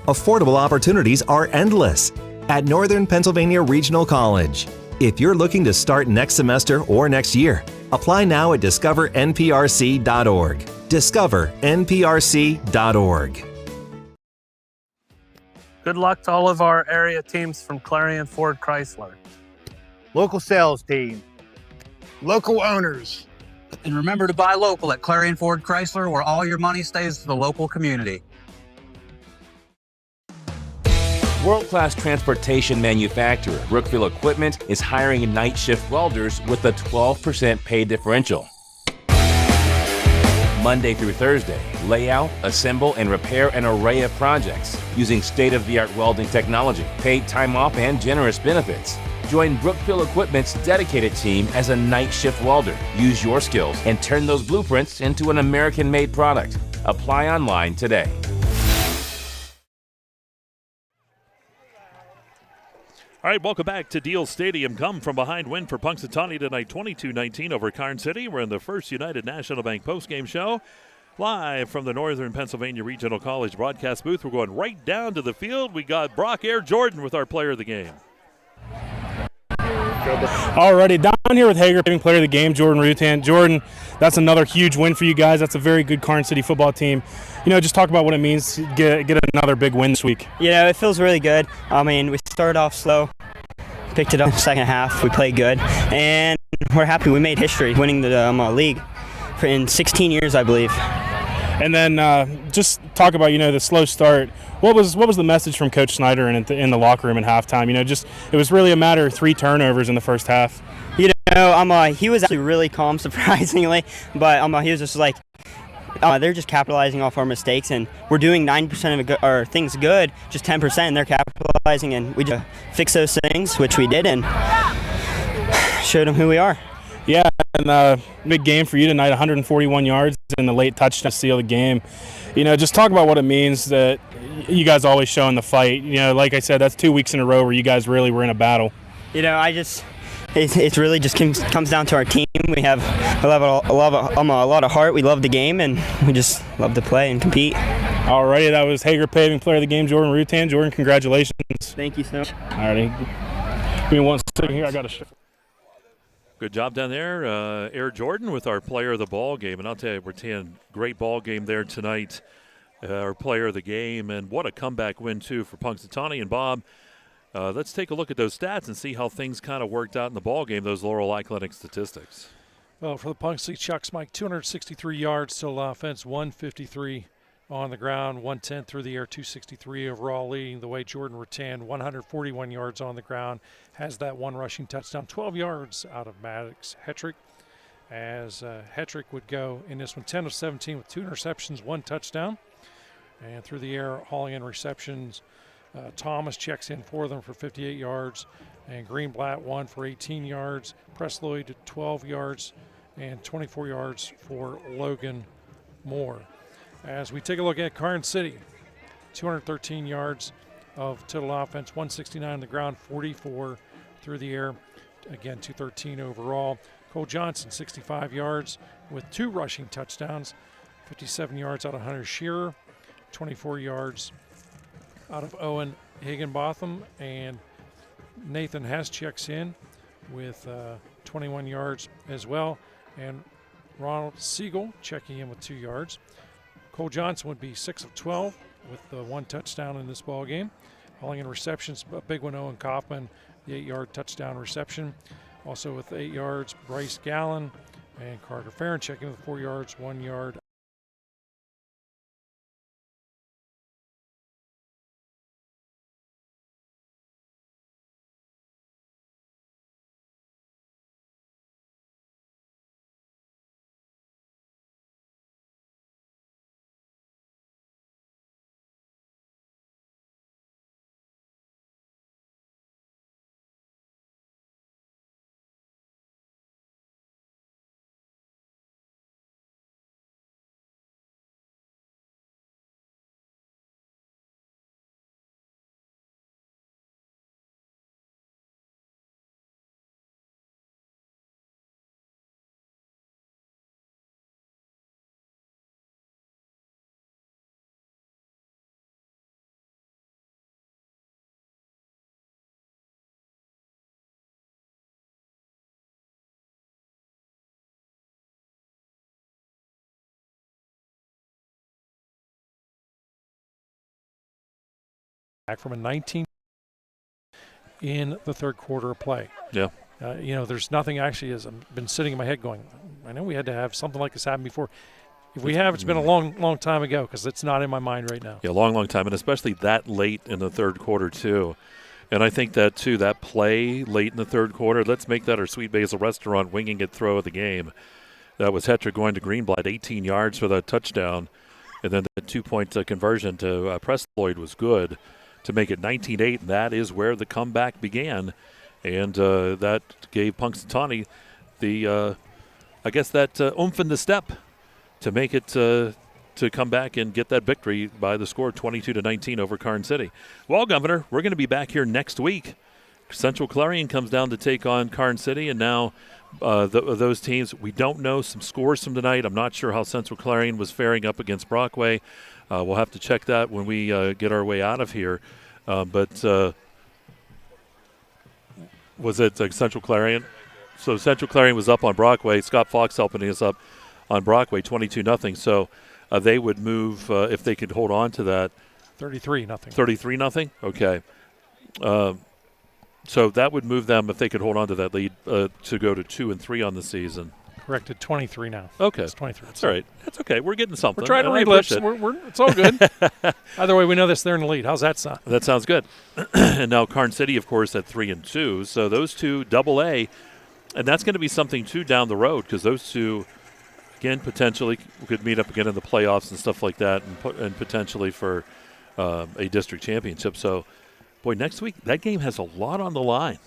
Affordable opportunities are endless at Northern Pennsylvania Regional College. If you're looking to start next semester or next year, apply now at discovernprc.org. discovernprc.org. Good luck to all of our area teams from Clarion Ford Chrysler. Local sales team. Local owners. And remember to buy local at Clarion Ford Chrysler, where all your money stays to the local community. World-class transportation manufacturer Brookville Equipment is hiring night shift welders with a 12% pay differential. Monday through Thursday, lay out, assemble, and repair an array of projects using state-of-the-art welding technology, paid time off, and generous benefits. Join Brookville Equipment's dedicated team as a night shift welder. Use your skills and turn those blueprints into an American-made product. Apply online today. All right, welcome back to Deal Stadium. Come from behind win for Punxsutawney tonight, 22-19 over Karns City. We're in the First United National Bank postgame show. Live from the Northern Pennsylvania Regional College broadcast booth. We're going right down to the field. We got Brock Air Jordan with our player of the game. Alrighty, down here with Hager, player of the game, Jordan Rutan. Jordan, that's another huge win for you guys. That's a very good Karns City football team. You know, just talk about what it means to get another big win this week. Yeah, it feels really good. I mean, we started off slow, picked it up in the second half. We played good, and we're happy. We made history winning the league in 16 years, I believe. And then just talk about, you know, the slow start. What was the message from Coach Snyder in the locker room at halftime? You know, just it was really a matter of 3 turnovers in the first half. You know, he was actually really calm, surprisingly, but he was just like, they're just capitalizing off our mistakes, and we're doing 90% of our things good, just 10%, and they're capitalizing, and we just fix those things, which we did, and showed them who we are. Yeah, and big game for you tonight, 141 yards and the late touchdown to seal the game. You know, just talk about what it means that you guys always show in the fight. You know, like I said, that's 2 weeks in a row where you guys really were in a battle. You know, it really just comes down to our team. We have a lot of heart. We love the game, and we just love to play and compete. Alrighty, that was Hager Paving Player of the Game, Jordan Rutan. Jordan, congratulations. Thank you so much. Alrighty. Give me 1 second here. I got to. Good job down there, Air Jordan, with our player of the ball game. And I'll tell you, we're seeing great ball game there tonight. Our player of the game, and what a comeback win too for Punxsutawney and Bob. Let's take a look at those stats and see how things kind of worked out in the ball game. Those Lorelei Clinic statistics. Well, for the Punxsutawney Chucks, Mike, 263 yards total offense, 153 on the ground, 110 through the air, 263 overall, leading the way. Jordan Rattan, 141 yards on the ground, has that one rushing touchdown, 12 yards out of Maddox Hetrick, as Hetrick would go in this one 10 of 17 with 2 interceptions, 1 touchdown. And through the air, hauling in receptions, Thomas checks in for them for 58 yards, and Greenblatt 1 for 18 yards, Press Lloyd 12 yards, and 24 yards for Logan Moore. As we take a look at Karns City, 213 yards of total offense, 169 on the ground, 44 through the air, again 213 overall. Cole Johnson, 65 yards with 2 rushing touchdowns, 57 yards out of Hunter Shearer, 24 yards out of Owen Higginbotham, and Nathan Hess checks in with 21 yards as well, and Ronald Siegel checking in with 2 yards. Cole Johnson would be 6 of 12 with 1 touchdown in this ball game. Hauling in receptions, a big one, Owen Kaufman, the 8-yard touchdown reception. Also with 8 yards, Bryce Gallen, and Carter Farron checking in with 4 yards, 1 yard. From a 19 in the third quarter of play. Yeah. There's nothing actually has been sitting in my head going, I know we had to have something like this happen before. If we have, it's been a long time ago, because it's not in my mind right now. Yeah, long time, and especially that late in the third quarter, too. And I think that, too, that play late in the third quarter, let's make that our Sweet Basil Restaurant winging it throw of the game. That was Hetrick going to Greenblatt, 18 yards for that touchdown. And then the 2-point conversion to Press Lloyd was good to make it 19-8, and that is where the comeback began. And that gave Punxsutawney the, that oomph in the step to make it to come back and get that victory by the score 22-19 over Karns City. Well, Governor, we're going to be back here next week. Central Clarion comes down to take on Karns City, and now those teams, we don't know some scores from tonight. I'm not sure how Central Clarion was faring up against Brockway. We'll have to check that when we get our way out of here. But was it Central Clarion? So Central Clarion was up on Brockway. Scott Fox helping us up on Brockway, 22-0. So they would move if they could hold on to that. 33-0. 33-0? Okay. So that would move them, if they could hold on to that lead, to go to 2-3 on the season. Corrected, 23 now. Okay. It's 23. That's all right. That's okay. We're getting something. We're trying to read lips. It's all good. Either way, we know this. They're in the lead. How's that sound? That sounds good. And now Karns City, of course, at 3-2. So those two, AA, and that's going to be something, too, down the road, because those two, again, potentially could meet up again in the playoffs and stuff like that, and potentially for a district championship. So, boy, next week, that game has a lot on the line.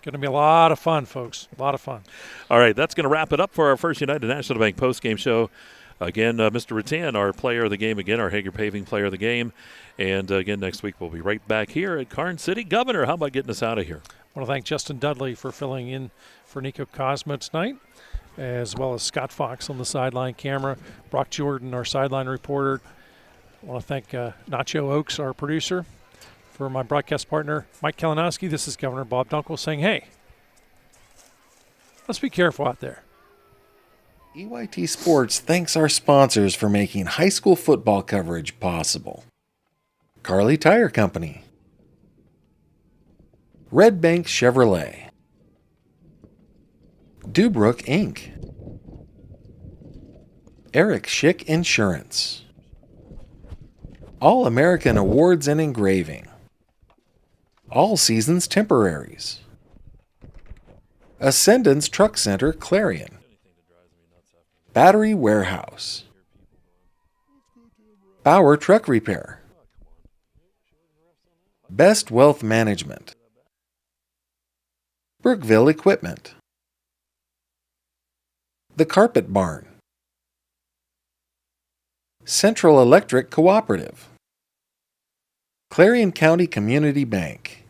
Going to be a lot of fun, folks. A lot of fun. All right, that's going to wrap it up for our First United National Bank postgame show. Again, Mr. Rattan, our player of the game again, our Hager Paving player of the game. And again, next week we'll be right back here at Karns City. Governor, how about getting us out of here? I want to thank Justin Dudley for filling in for Nico Cosmo tonight, as well as Scott Fox on the sideline camera, Brock Jordan, our sideline reporter. I want to thank Nacho Oaks, our producer. For my broadcast partner, Mike Kalinowski, this is Governor Bob Dunkle saying, hey, let's be careful out there. EYT Sports thanks our sponsors for making high school football coverage possible. Kerle Tire Company, Red Bank Chevrolet, Dubrook Inc., Eric Schick Insurance, All-American Awards and Engraving. All Seasons Temporaries. Ascendance Truck Center, Clarion. Battery Warehouse. Bauer Truck Repair. Best Wealth Management. Brookville Equipment. The Carpet Barn. Central Electric Cooperative. Clarion County Community Bank.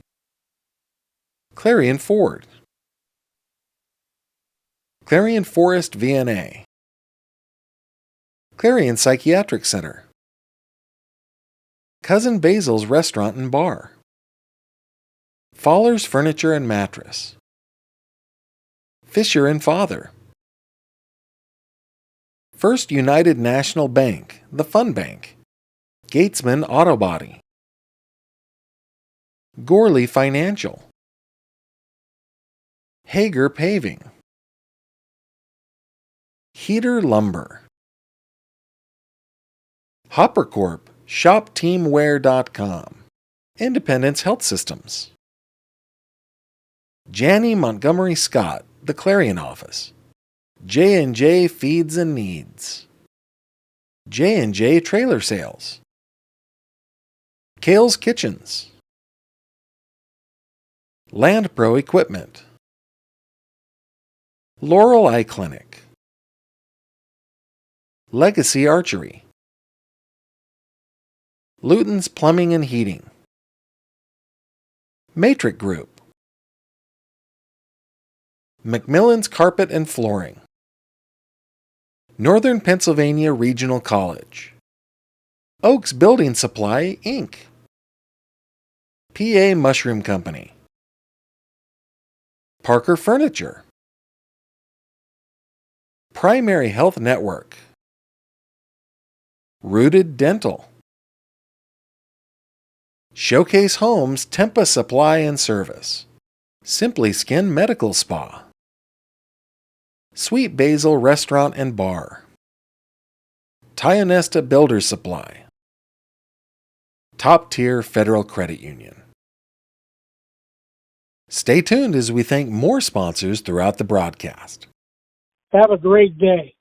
Clarion Ford. Clarion Forest VNA. Clarion Psychiatric Center. Cousin Basil's Restaurant and Bar. Faller's Furniture and Mattress. Fisher and Father. First United National Bank, the Fun Bank. Gatesman Auto Body. Gorley Financial. Hager Paving. Heater Lumber. Hopper Corp. ShopTeamWear.com. Independence Health Systems. Janney Montgomery Scott, the Clarion Office. J&J Feeds and Needs. J&J Trailer Sales. Kale's Kitchens. Land Pro Equipment. Laurel Eye Clinic. Legacy Archery. Luton's Plumbing and Heating. Matrix Group. Macmillan's Carpet and Flooring. Northern Pennsylvania Regional College. Oaks Building Supply, Inc. PA Mushroom Company. Parker Furniture. Primary Health Network. Rooted Dental. Showcase Homes Tempa Supply and Service. Simply Skin Medical Spa. Sweet Basil Restaurant and Bar. Tionesta Builders Supply. Top Tier Federal Credit Union. Stay tuned as we thank more sponsors throughout the broadcast. Have a great day.